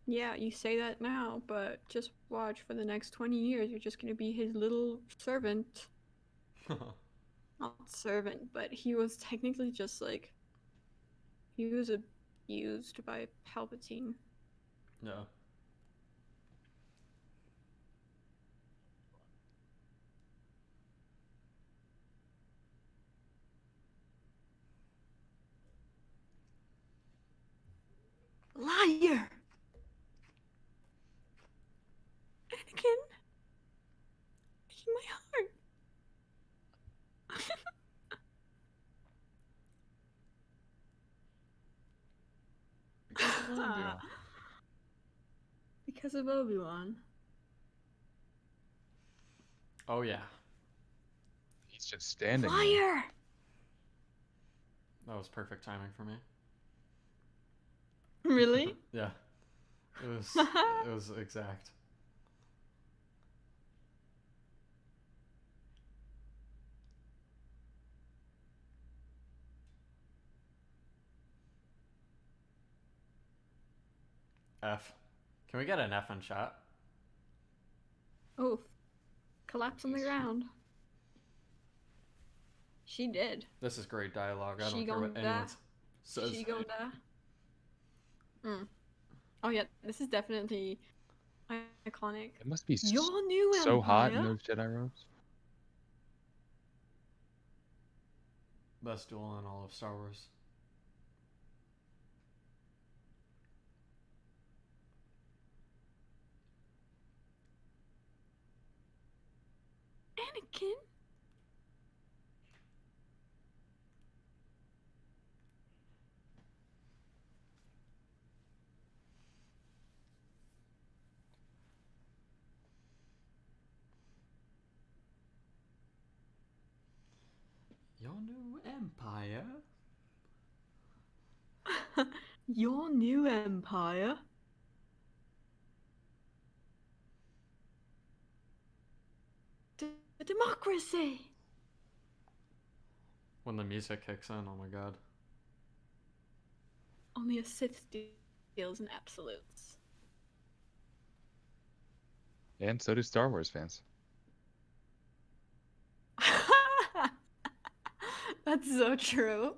Yeah, you say that now, but just watch for the next 20 years. You're just gonna be his little servant. Not servant, but he was technically just like. He was abused by Palpatine. No. Liar! Anakin! Breaking my heart! Because of Obi-Wan. Oh yeah. He's just standing there. Liar! That was perfect timing for me. Really? Yeah. It was exact. F. Can we get an F in chat? Oh, collapse on the ground. She did. This is great dialogue. I She don't care what gonna die. anyone says. She gonna die. Oh yeah, this is definitely iconic. It must be Your new so hot in empire? those Jedi robes. Best duel in all of Star Wars. Anakin? Your new empire? Your new empire? The democracy! When the music kicks in, oh my god. Only a Sith deals in absolutes. And so do Star Wars fans. That's so true.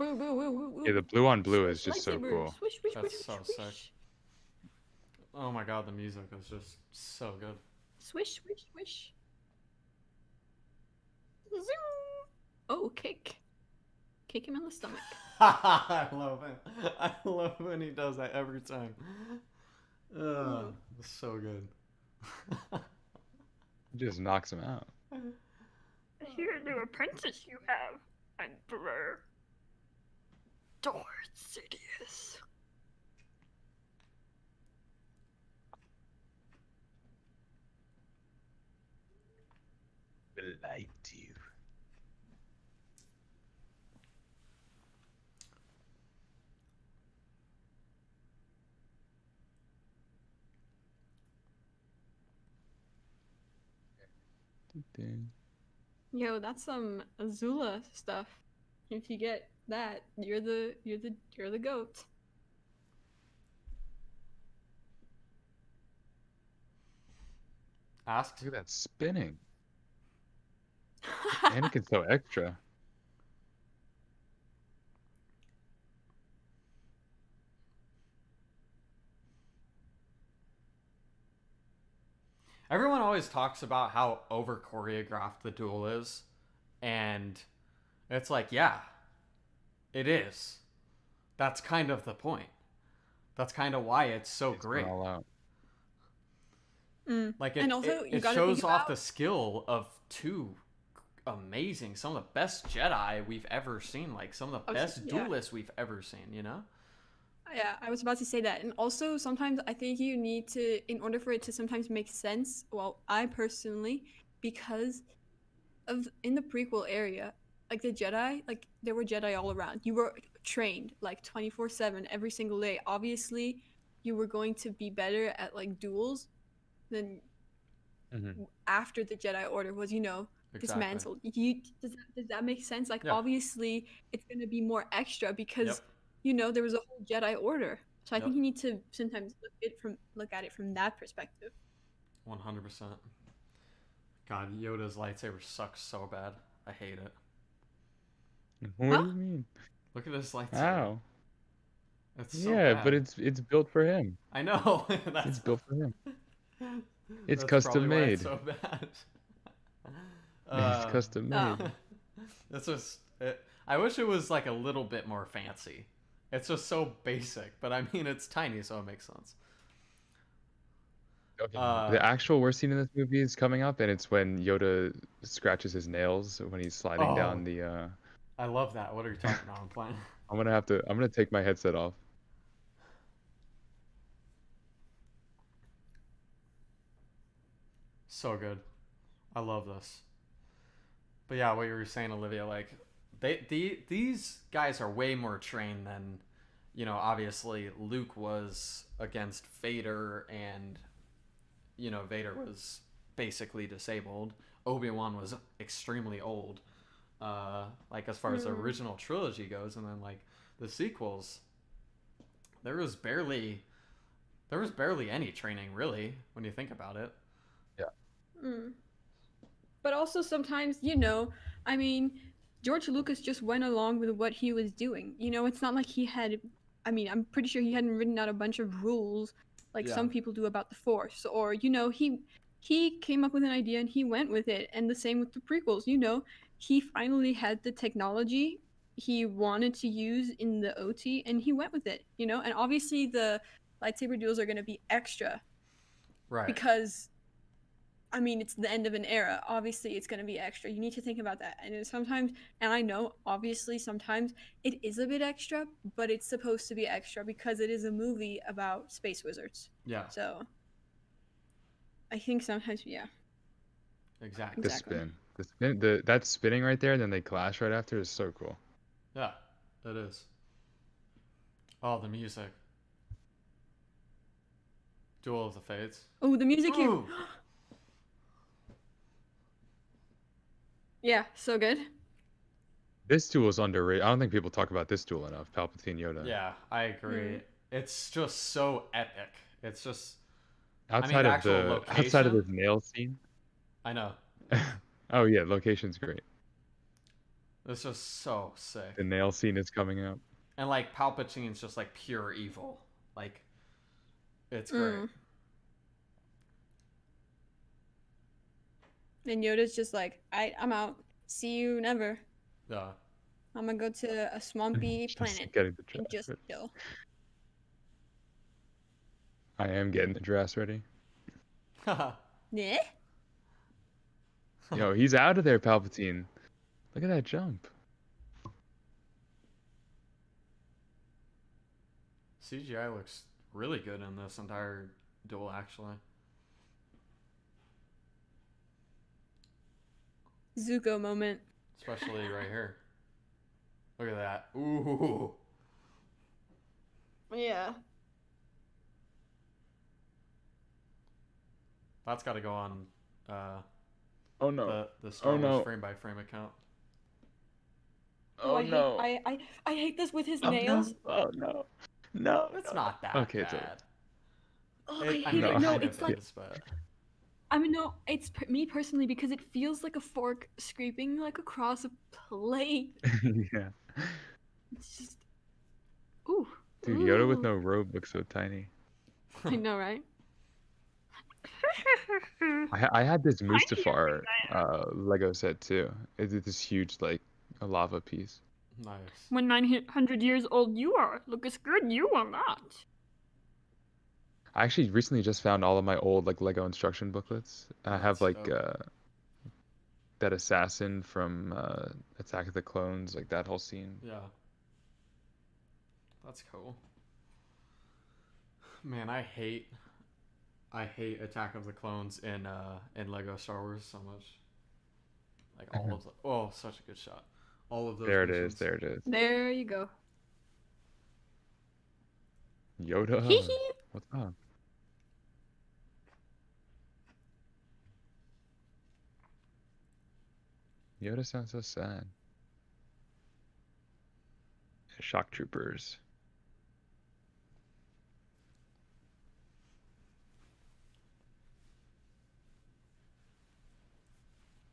Yeah, the blue on blue is just so Lightsaber. cool. Swish, swish, That's swish, so swish. sick. Oh my god, the music is just so good. Swish, swish, swish. Zoom. Oh, kick. Kick him in the stomach. I love it. I love when he does that every time. It's so good. Just knocks him out. You're a new apprentice you have, Emperor. Darth Sidious. Light you. Yo, that's some Azula stuff. If you get that, you're the goat. Asked. Look at that spinning. Anakin's so extra. Everyone always talks about how over choreographed the duel is, and it's like, yeah, it is. That's kind of the point. That's kind of why it's so It's great. all out. Like And also, you it gotta shows think off about- the skill of two amazing, some of the best Jedi we've ever seen. Like some of the best yeah. duelists we've ever seen. You know? Yeah, I was about to say that. And also, sometimes I think you need to, in order for it to sometimes make sense, well, I personally, because of in the prequel area, like the Jedi, like there were Jedi all around. You were trained like 24/7 every single day. Obviously, you were going to be better at like duels than after the Jedi Order was, dismantled. Does that make sense? Like, Yeah. obviously, it's gonna be more extra because Yep. there was a whole Jedi Order. So I Yep. think you need to sometimes look at it from that perspective. 100%. God, Yoda's lightsaber sucks so bad. I hate it. What do you mean? Look at his lightsaber. How? It's so Yeah, bad. but it's built for him. I know. It's built for him. It's That's custom probably why made. it's so bad. It's custom made. It's just. I wish it was like a little bit more fancy. It's just so basic, but I mean it's tiny, so it makes sense. Okay. The actual worst scene in this movie is coming up, and it's when Yoda scratches his nails when he's sliding down the. I love that. What are you talking about? I'm playing. I'm gonna take my headset off. So good. I love this. But yeah, what you were saying, Olivia, like these guys are way more trained than, obviously Luke was against Vader, and Vader was basically disabled. Obi-Wan was extremely old. Like as far as the original trilogy goes, and then like the sequels, there was barely any training really when you think about it. But also sometimes, I mean, George Lucas just went along with what he was doing. It's not like he had, I mean, I'm pretty sure he hadn't written out a bunch of rules like some people do about the Force, or he came up with an idea and he went with it. And the same with the prequels. He finally had the technology he wanted to use in the OT, and he went with it. And obviously the lightsaber duels are going to be extra, Right. because I mean, it's the end of an era. Obviously, it's going to be extra. You need to think about that. And sometimes, and I know, obviously, sometimes it is a bit extra, but it's supposed to be extra because it is a movie about space wizards. Yeah. So, I think sometimes, yeah. Exactly. The spin, that spinning right there, and then they clash right after is so cool. Yeah, it is. Oh, the music. Duel of the Fates. Oh, the music here. Ooh. Yeah, so good. This duel is underrated. I don't think people talk about this duel enough. Palpatine Yoda. Yeah, I agree. It's just so epic. It's just Outside of the nail scene. I know. Oh yeah, location's great. It's just so sick. The nail scene is coming up. And like Palpatine's just like pure evil. Like it's great. And Yoda's just like, I'm out. See you never. Yeah. I'm gonna go to a swampy Just planet getting the and draft just ready. chill. I am getting the drafts ready. Yeah. Yo, he's out of there, Palpatine. Look at that jump. CGI looks really good in this entire duel, actually. Zuko moment. Especially right here. Look at that. Ooh. Yeah. That's got to go on Oh no. the Star Oh, Wars no. frame by frame account. Oh, I hate this with his nails. No. Oh no. No. It's not that Okay, it's bad. Oh, I I hate mean, it. it No, kind it's of like is, but I mean, no, it's me personally because it feels like a fork scraping like across a plate. Yeah. It's just, ooh. Dude, Yoda with ooh. no robe looks so tiny. I know, right? I had this Tiny Mustafar Lego set too. It's this huge like a lava piece. nice. When 900 years old you are, look as good you will not. I actually recently just found all of my old like Lego instruction booklets. I have That's like dope. that assassin from Attack of the Clones, like that whole scene. Yeah. That's cool. Man, I hate Attack of the Clones in Lego Star Wars so much. Like all of the such a good shot. All of those There it missions. is. There it is. There you go. Yoda. Hee hee. What's up? Yoda sounds so sad. Shock troopers.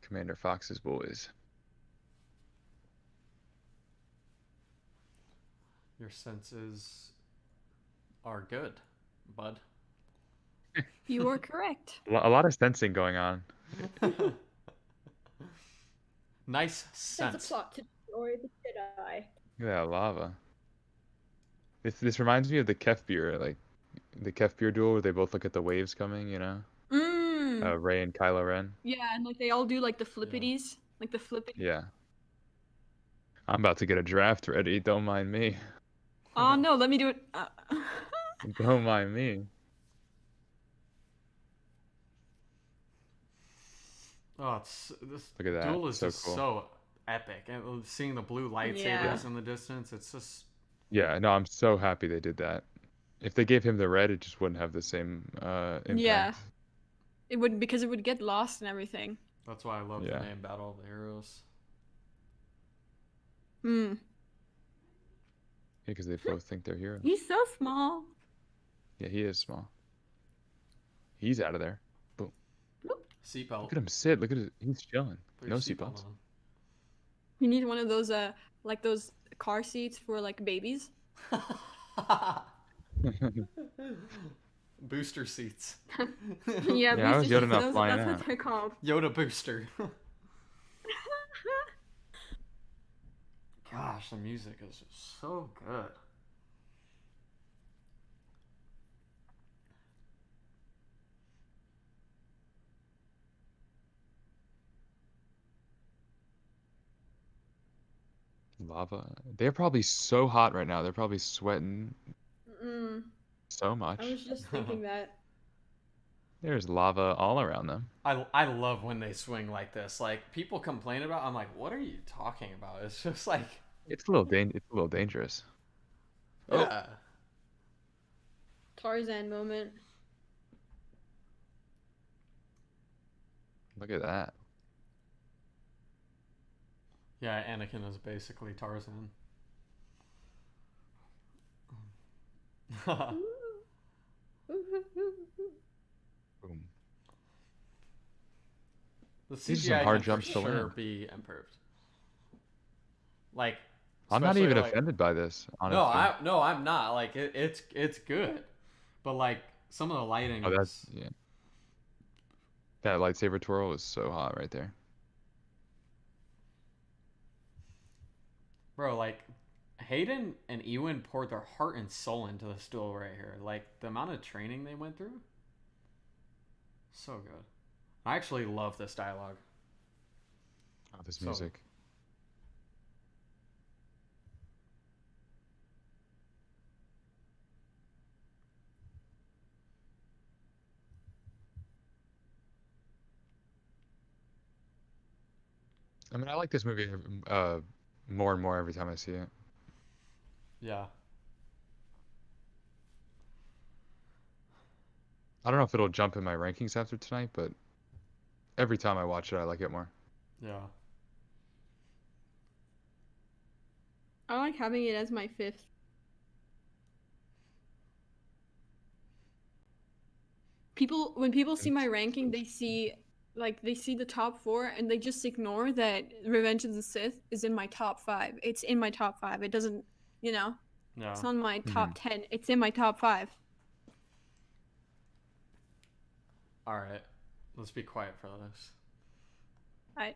Commander Fox's boys. Your senses are good, bud. You are correct. A lot of sensing going on. Nice There's a sense. plot to destroy the Jedi. Look at that lava. This reminds me of the Kefir, like the Kefir duel where they both look at the waves coming, you know? Mmm. Rey and Kylo Ren. Yeah, and like they all do like the flippities, like the flippity. Yeah. I'm about to get a draft ready. Don't mind me. Oh no, let me do it. Don't mind me. Oh, it's this Look at that. duel is So just cool. so epic, and seeing the blue lightsabers Yeah. in the distance, it's just Yeah, no, I'm so happy they did that. If they gave him the red, it just wouldn't have the same impact. Yeah. It would because it would get lost and everything. that's why I love Yeah. the name Battle of the Heroes. Hmm. Because they both think they're heroes. He's so small. Yeah, he is small. He's out of there. Seatbelt. Look at him sit. Look at it. He's chilling. Put No your seatbelt seatbelts. on. You need one of those like those car seats for like babies. Booster seats. Yeah, Yeah, I was booster Yoda not seats, flying that's out. what they're called. Yoda booster. Gosh, the music is just so good. Lava. They're probably so hot right now. They're probably sweating Mm, so much. I was just thinking that. There's lava all around them. I love when they swing like this. Like people complain about. I'm like, what are you talking about? It's just like, It's a little dangerous. Oh. yeah. Tarzan moment. Look at that. Yeah, Anakin is basically Tarzan. Boom. The These are some CGI hard can jumps for to sure land. be improved. Like, I'm not especially, even like- offended by this, honestly. No, I'm not. Like, it's good, but like some of the lighting. Oh, is- that's yeah. That lightsaber twirl is so hot right there. Bro, like Hayden and Ewan poured their heart and soul into this duel right here. Like the amount of training they went through. So good. I actually love this dialogue. Oh, this So- music. I mean, I like this movie more and more every time I see it. Yeah. I don't know if it'll jump in my rankings after tonight, but every time I watch it, I like it more. Yeah. I like having it as my 5th. When people see my ranking, they see the top 4 and they just ignore that Revenge of the Sith is in my top 5. It's in my top 5. It doesn't, Yeah. it's on my top 10. It's in my top 5. All right. Let's be quiet for this. I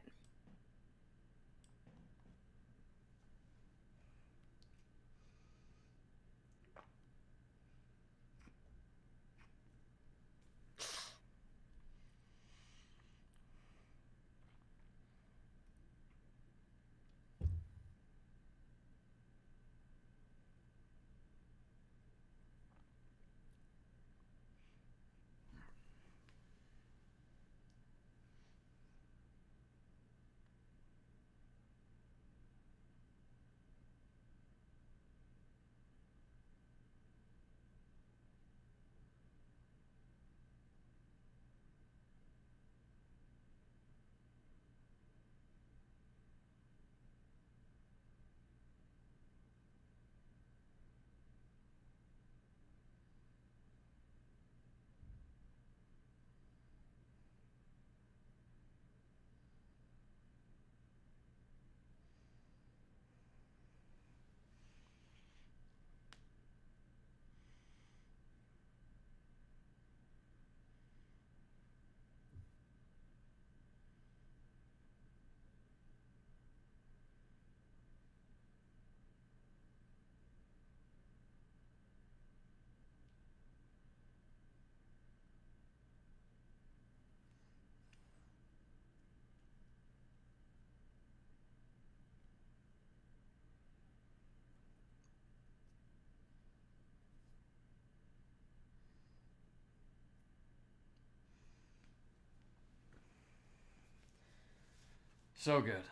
So good.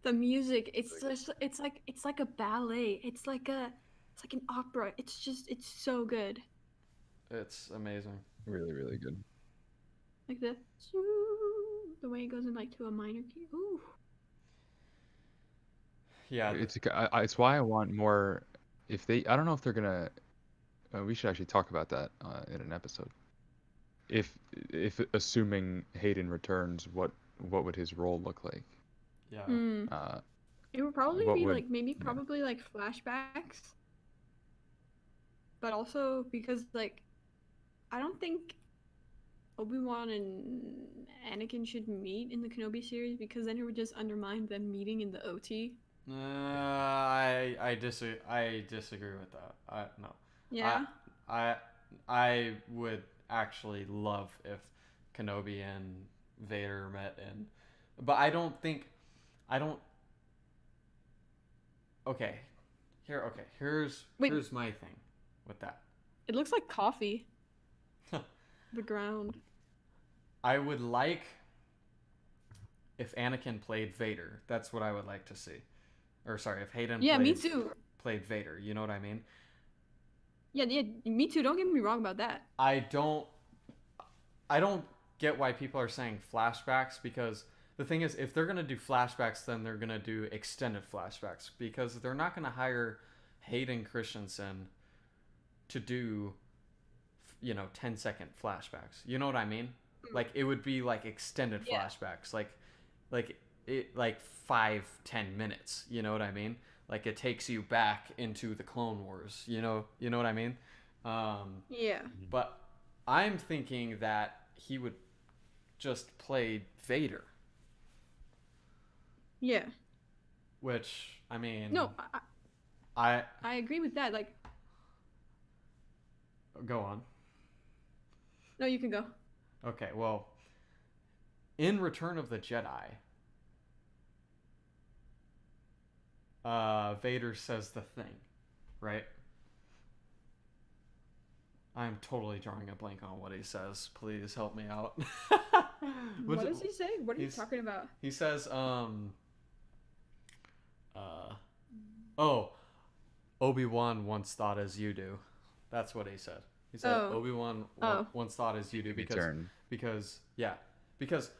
the music, it's like a ballet. It's like an opera. It's so good. It's amazing. Really, really good. Like the way it goes in like to a minor key. Ooh. Yeah. It's why I want more. I don't know if they're gonna. We should actually talk about that in an episode. If assuming Hayden returns, what would his role look like? Yeah. Uh, It would probably What be would- like maybe yeah. probably like flashbacks. But also because like I don't think Obi-Wan and Anakin should meet in the Kenobi series because then it would just undermine them meeting in the OT. I disagree with that. No. Yeah. I would actually love if Kenobi and Vader met but I don't think I don't okay. Here's Wait. here's my thing with that. It looks like coffee. The ground. I would like if Anakin played Vader. That's what I would like to see. Or sorry, if Hayden Yeah, me too. played Vader. You know what I mean? Yeah, me too. Don't get me wrong about that. I don't get why people are saying flashbacks because the thing is if they're going to do flashbacks then they're going to do extended flashbacks because they're not going to hire Hayden Christensen to do 10-second flashbacks. You know what I mean? Like it would be like extended flashbacks like 5-10 minutes, you know what I mean? Like it takes you back into the Clone Wars, you know what I mean? Yeah. But I'm thinking that he would just play Vader. Yeah. Which, I mean, No, I I agree with that. Like, go on. no, you can go. Okay, well, in Return of the Jedi, Vader says the thing, right? I'm totally drawing a blank on what he says. Please help me out. What does he say? What are you talking about? He says, oh, Obi-Wan once thought as you do. That's what he said. He said Obi-Wan once thought as you do because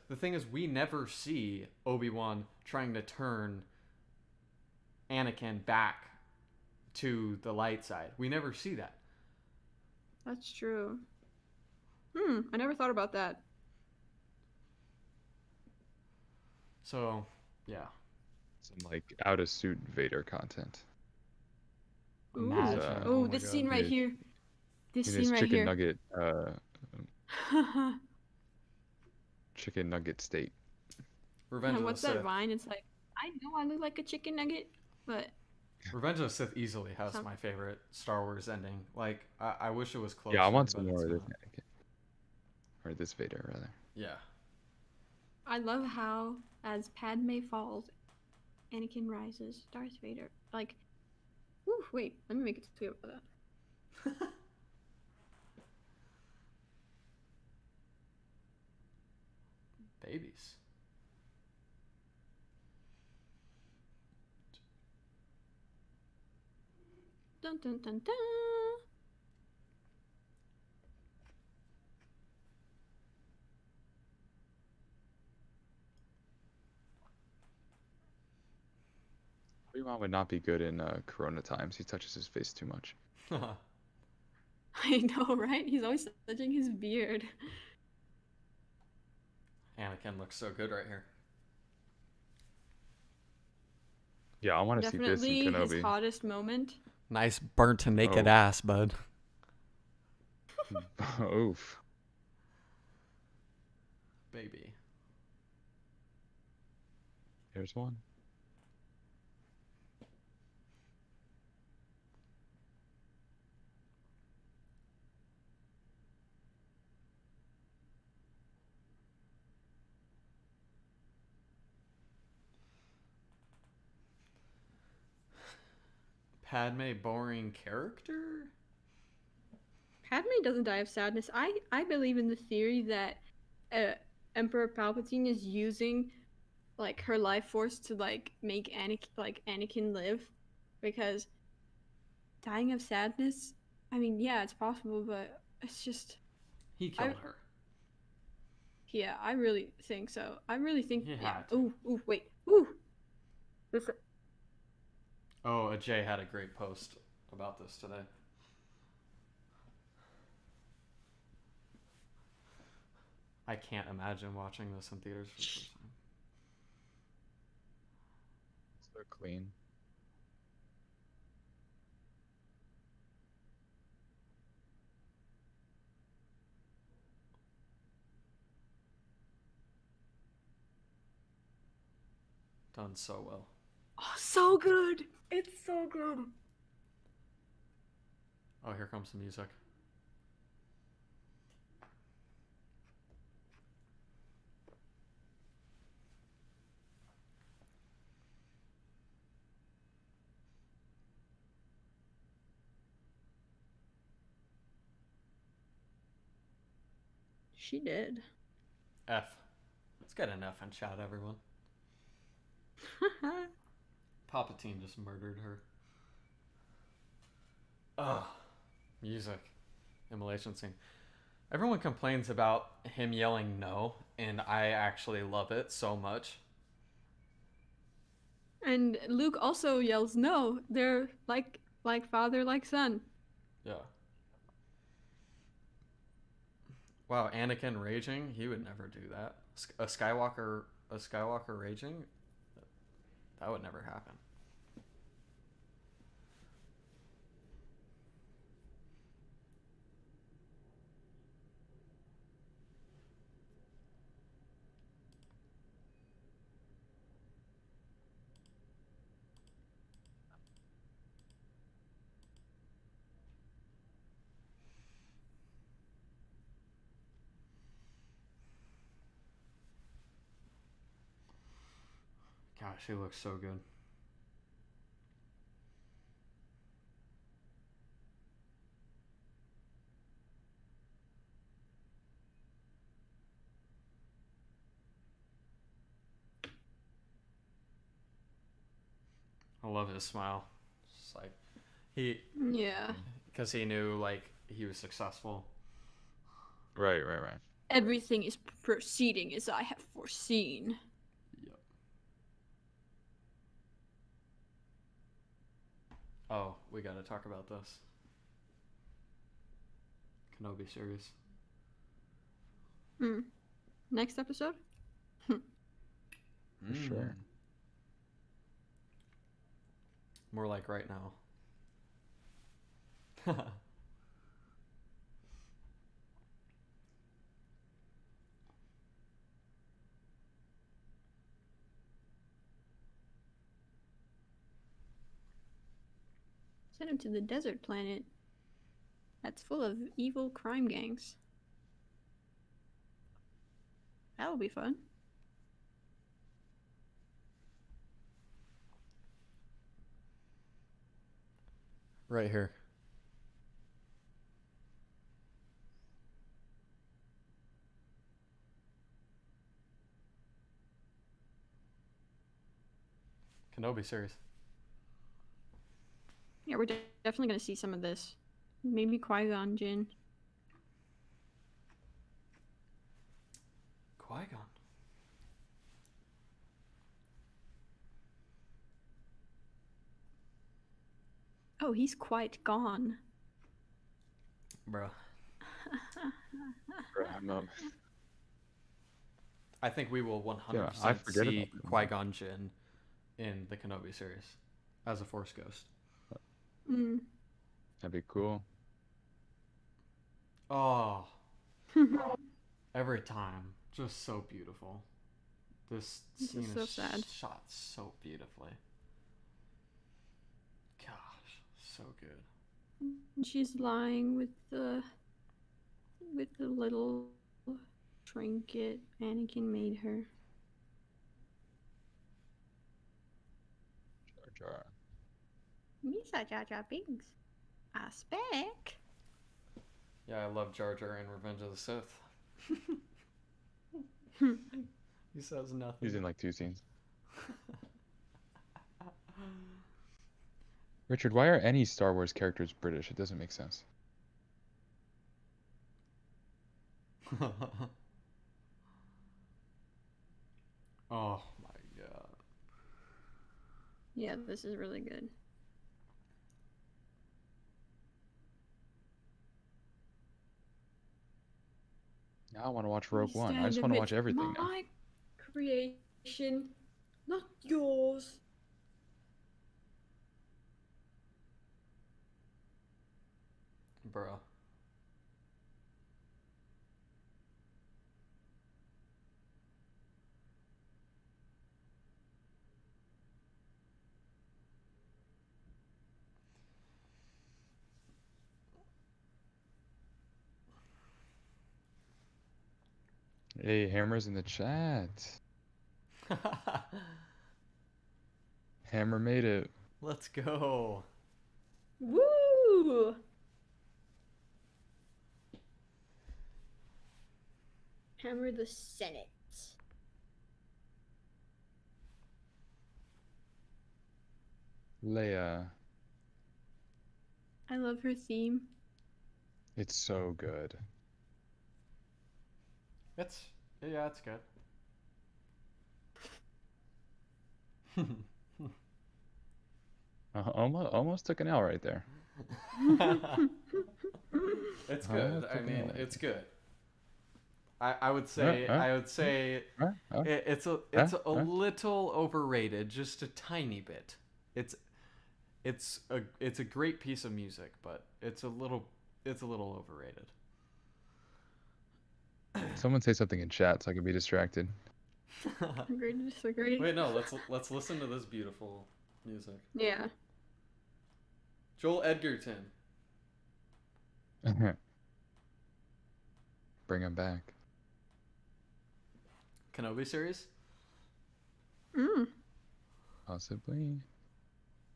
the thing is, we never see Obi-Wan trying to turn Anakin back to the light side. We never see that. That's true. I never thought about that. So, yeah. Some like out of suit Vader content. Ooh. Imagine. Oh, my this God. scene right here. This In scene his right chicken here. nugget chicken nugget steak. Revenge of What's the that Sith. vine? It's like, I know I look like a chicken nugget, but Revenge of the Sith easily has my favorite Star Wars ending. Like, I wish it was closer. Yeah, I want some but more it's of this not. Anakin. Or this Vader rather. Yeah. I love how as Padme falls, Anakin rises, Darth Vader. Like, whew, wait, let me make it clear about that. Babies. Dun dun dun dun. Obi-Wan would not be good in Corona times. He touches his face too much. I know, right? He's always touching his beard. Anakin looks so good right here. Yeah, I want to see this in Definitely his Kenobi. hottest moment. Nice burnt to naked Oh. ass, bud. Oof. Baby. Here's one. Padme boring character? Padme doesn't die of sadness. I believe in the theory that Emperor Palpatine is using like her life force to like make Anakin live, because dying of sadness, I mean, yeah, it's possible, but it's just He killed her. yeah, I really think so. I really think He yeah. had to. Ooh, wait. Ooh. This Oh, Jay had a great post about this today. I can't imagine watching this in theaters for the first time. So clean. Done so well. oh, so good. It's so good. Oh, here comes the music. She did. F. Let's get an F in chat, everyone. Palpatine just murdered her. Ugh. Music. Immolation scene. Everyone complains about him yelling no, and I actually love it so much. And Luke also yells no. They're like father, like son. Yeah. Wow, Anakin raging? He would never do that. A Skywalker raging? That would never happen. Gosh, he looks so good. I love his smile. It's like Yeah. because he knew like he was successful. Right. Everything is proceeding as I have foreseen. Yep. Oh, we gotta talk about this Kenobi series. Next episode? For sure. More like right now. Send him to the desert planet. That's full of evil crime gangs. That'll be fun. Right here. Kenobi series. Yeah, we're definitely gonna see some of this. Maybe Qui-Gon Jinn. Qui-Gon. Oh, he's quite gone. Bro. Bro, I think we will 100% Yeah, I forget see about that. Qui-Gon Jinn in the Kenobi series as a Force ghost. That'd be cool. Oh, every time, just so beautiful. This This scene is so is sad. shot so beautifully. Gosh, so good. And she's lying with the little trinket Anakin made her. Jar Jar. Misa Jar Jar Binks. I spec. Yeah, I love Jar Jar in Revenge of the Sith. He says nothing. He's in like 2 scenes. Richard, why are any Star Wars characters British? It doesn't make sense. Oh my god. Yeah, this is really good. Now I want to watch Rogue We One. I stand just want to watch amidst everything now. My creation, not yours. Bro. Hey, Hammer's in the chat. Hammer made it. Let's go. Woo! Hammer the Senate. Leia. I love her theme. It's so good. Yeah, it's good. Almost took an L right there. It's good. I mean, it's good. I would say it's a little overrated, just a tiny bit. It's a great piece of music, but it's a little overrated. Someone say something in chat so I can be distracted. Agree to disagree. Wait, no, let's listen to this beautiful music. Yeah. Joel Edgerton. Bring him back. Kenobi series? Possibly.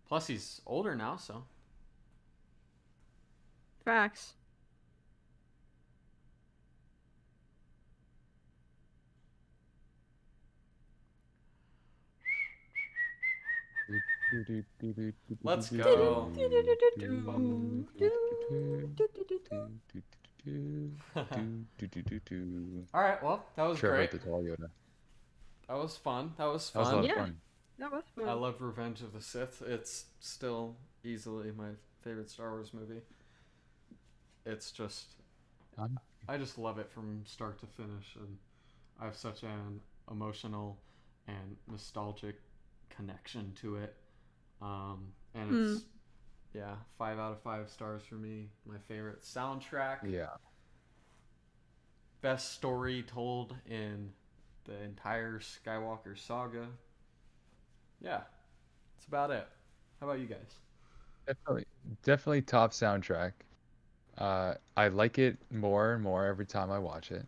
Plus, he's older now, so. Facts. Let's go. All right, well, that was Trevor great. the Tall Yoda. That was fun. That was That was a lot fun. of Yeah. fun. That was I fun. love Revenge of the Sith. It's still easily my favorite Star Wars movie. It's just, Um, I just love it from start to finish, and I have such an emotional and nostalgic connection to it. And it's, yeah, 5 out of 5 stars for me. My favorite soundtrack. Yeah. Best story told in the entire Skywalker saga. Yeah, that's about it. How about you guys? Definitely top soundtrack. I like it more and more every time I watch it.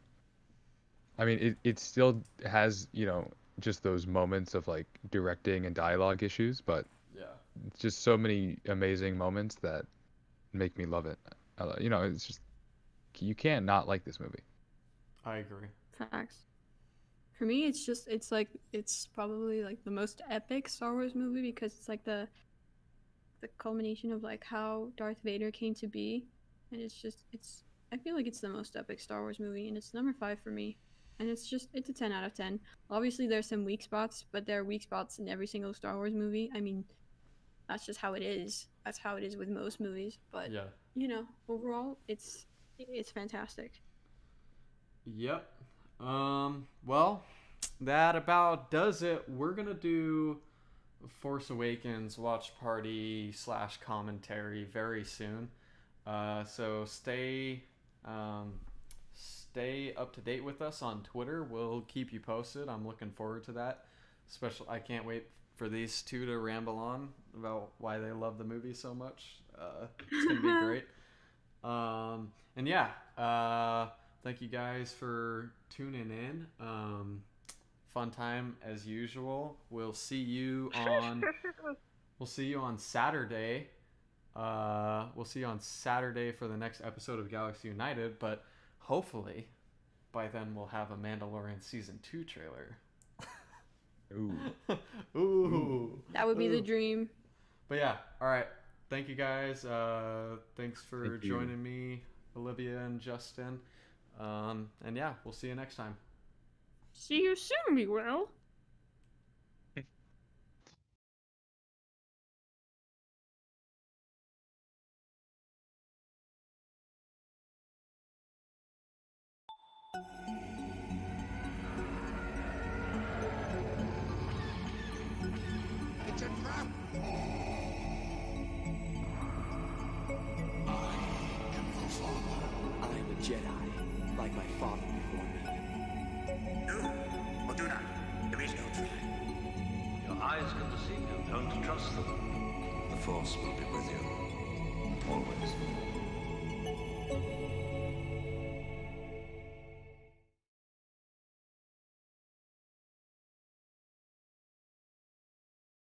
I mean, it still has, just those moments of like directing and dialogue issues, but Yeah, it's just so many amazing moments that make me love it. It's just you can't not like this movie. I agree. Facts. For me, it's probably like the most epic Star Wars movie because it's like the culmination of like how Darth Vader came to be, and it's I feel like it's the most epic Star Wars movie, and it's number 5 for me. And it's a 10 out of 10. Obviously, there's some weak spots, but there are weak spots in every single Star Wars movie. I mean, that's just how it is. That's how it is with most movies. But Yeah. overall, it's fantastic. Yep. Well, that about does it. We're gonna do Force Awakens watch party / commentary very soon. So stay up to date with us on Twitter. We'll keep you posted. I'm looking forward to that. I can't wait for these two to ramble on about why they love the movie so much. It's gonna be great. And yeah, thank you guys for tuning in. Fun time as usual. We'll see you on Saturday. We'll see you on Saturday for the next episode of Galaxy United, but hopefully by then we'll have a Mandalorian season 2 trailer. Ooh. Ooh. That would be the dream. But yeah, all right. Thank you guys. Thanks for Thank you. joining me, Olivia and Justin. And yeah, we'll see you next time. See you soon, we will. It's a trap! I am a Jedi, like my father before me. Do or do not. There is no try. Your eyes can deceive you. Don't trust them. The Force will be with you. Always.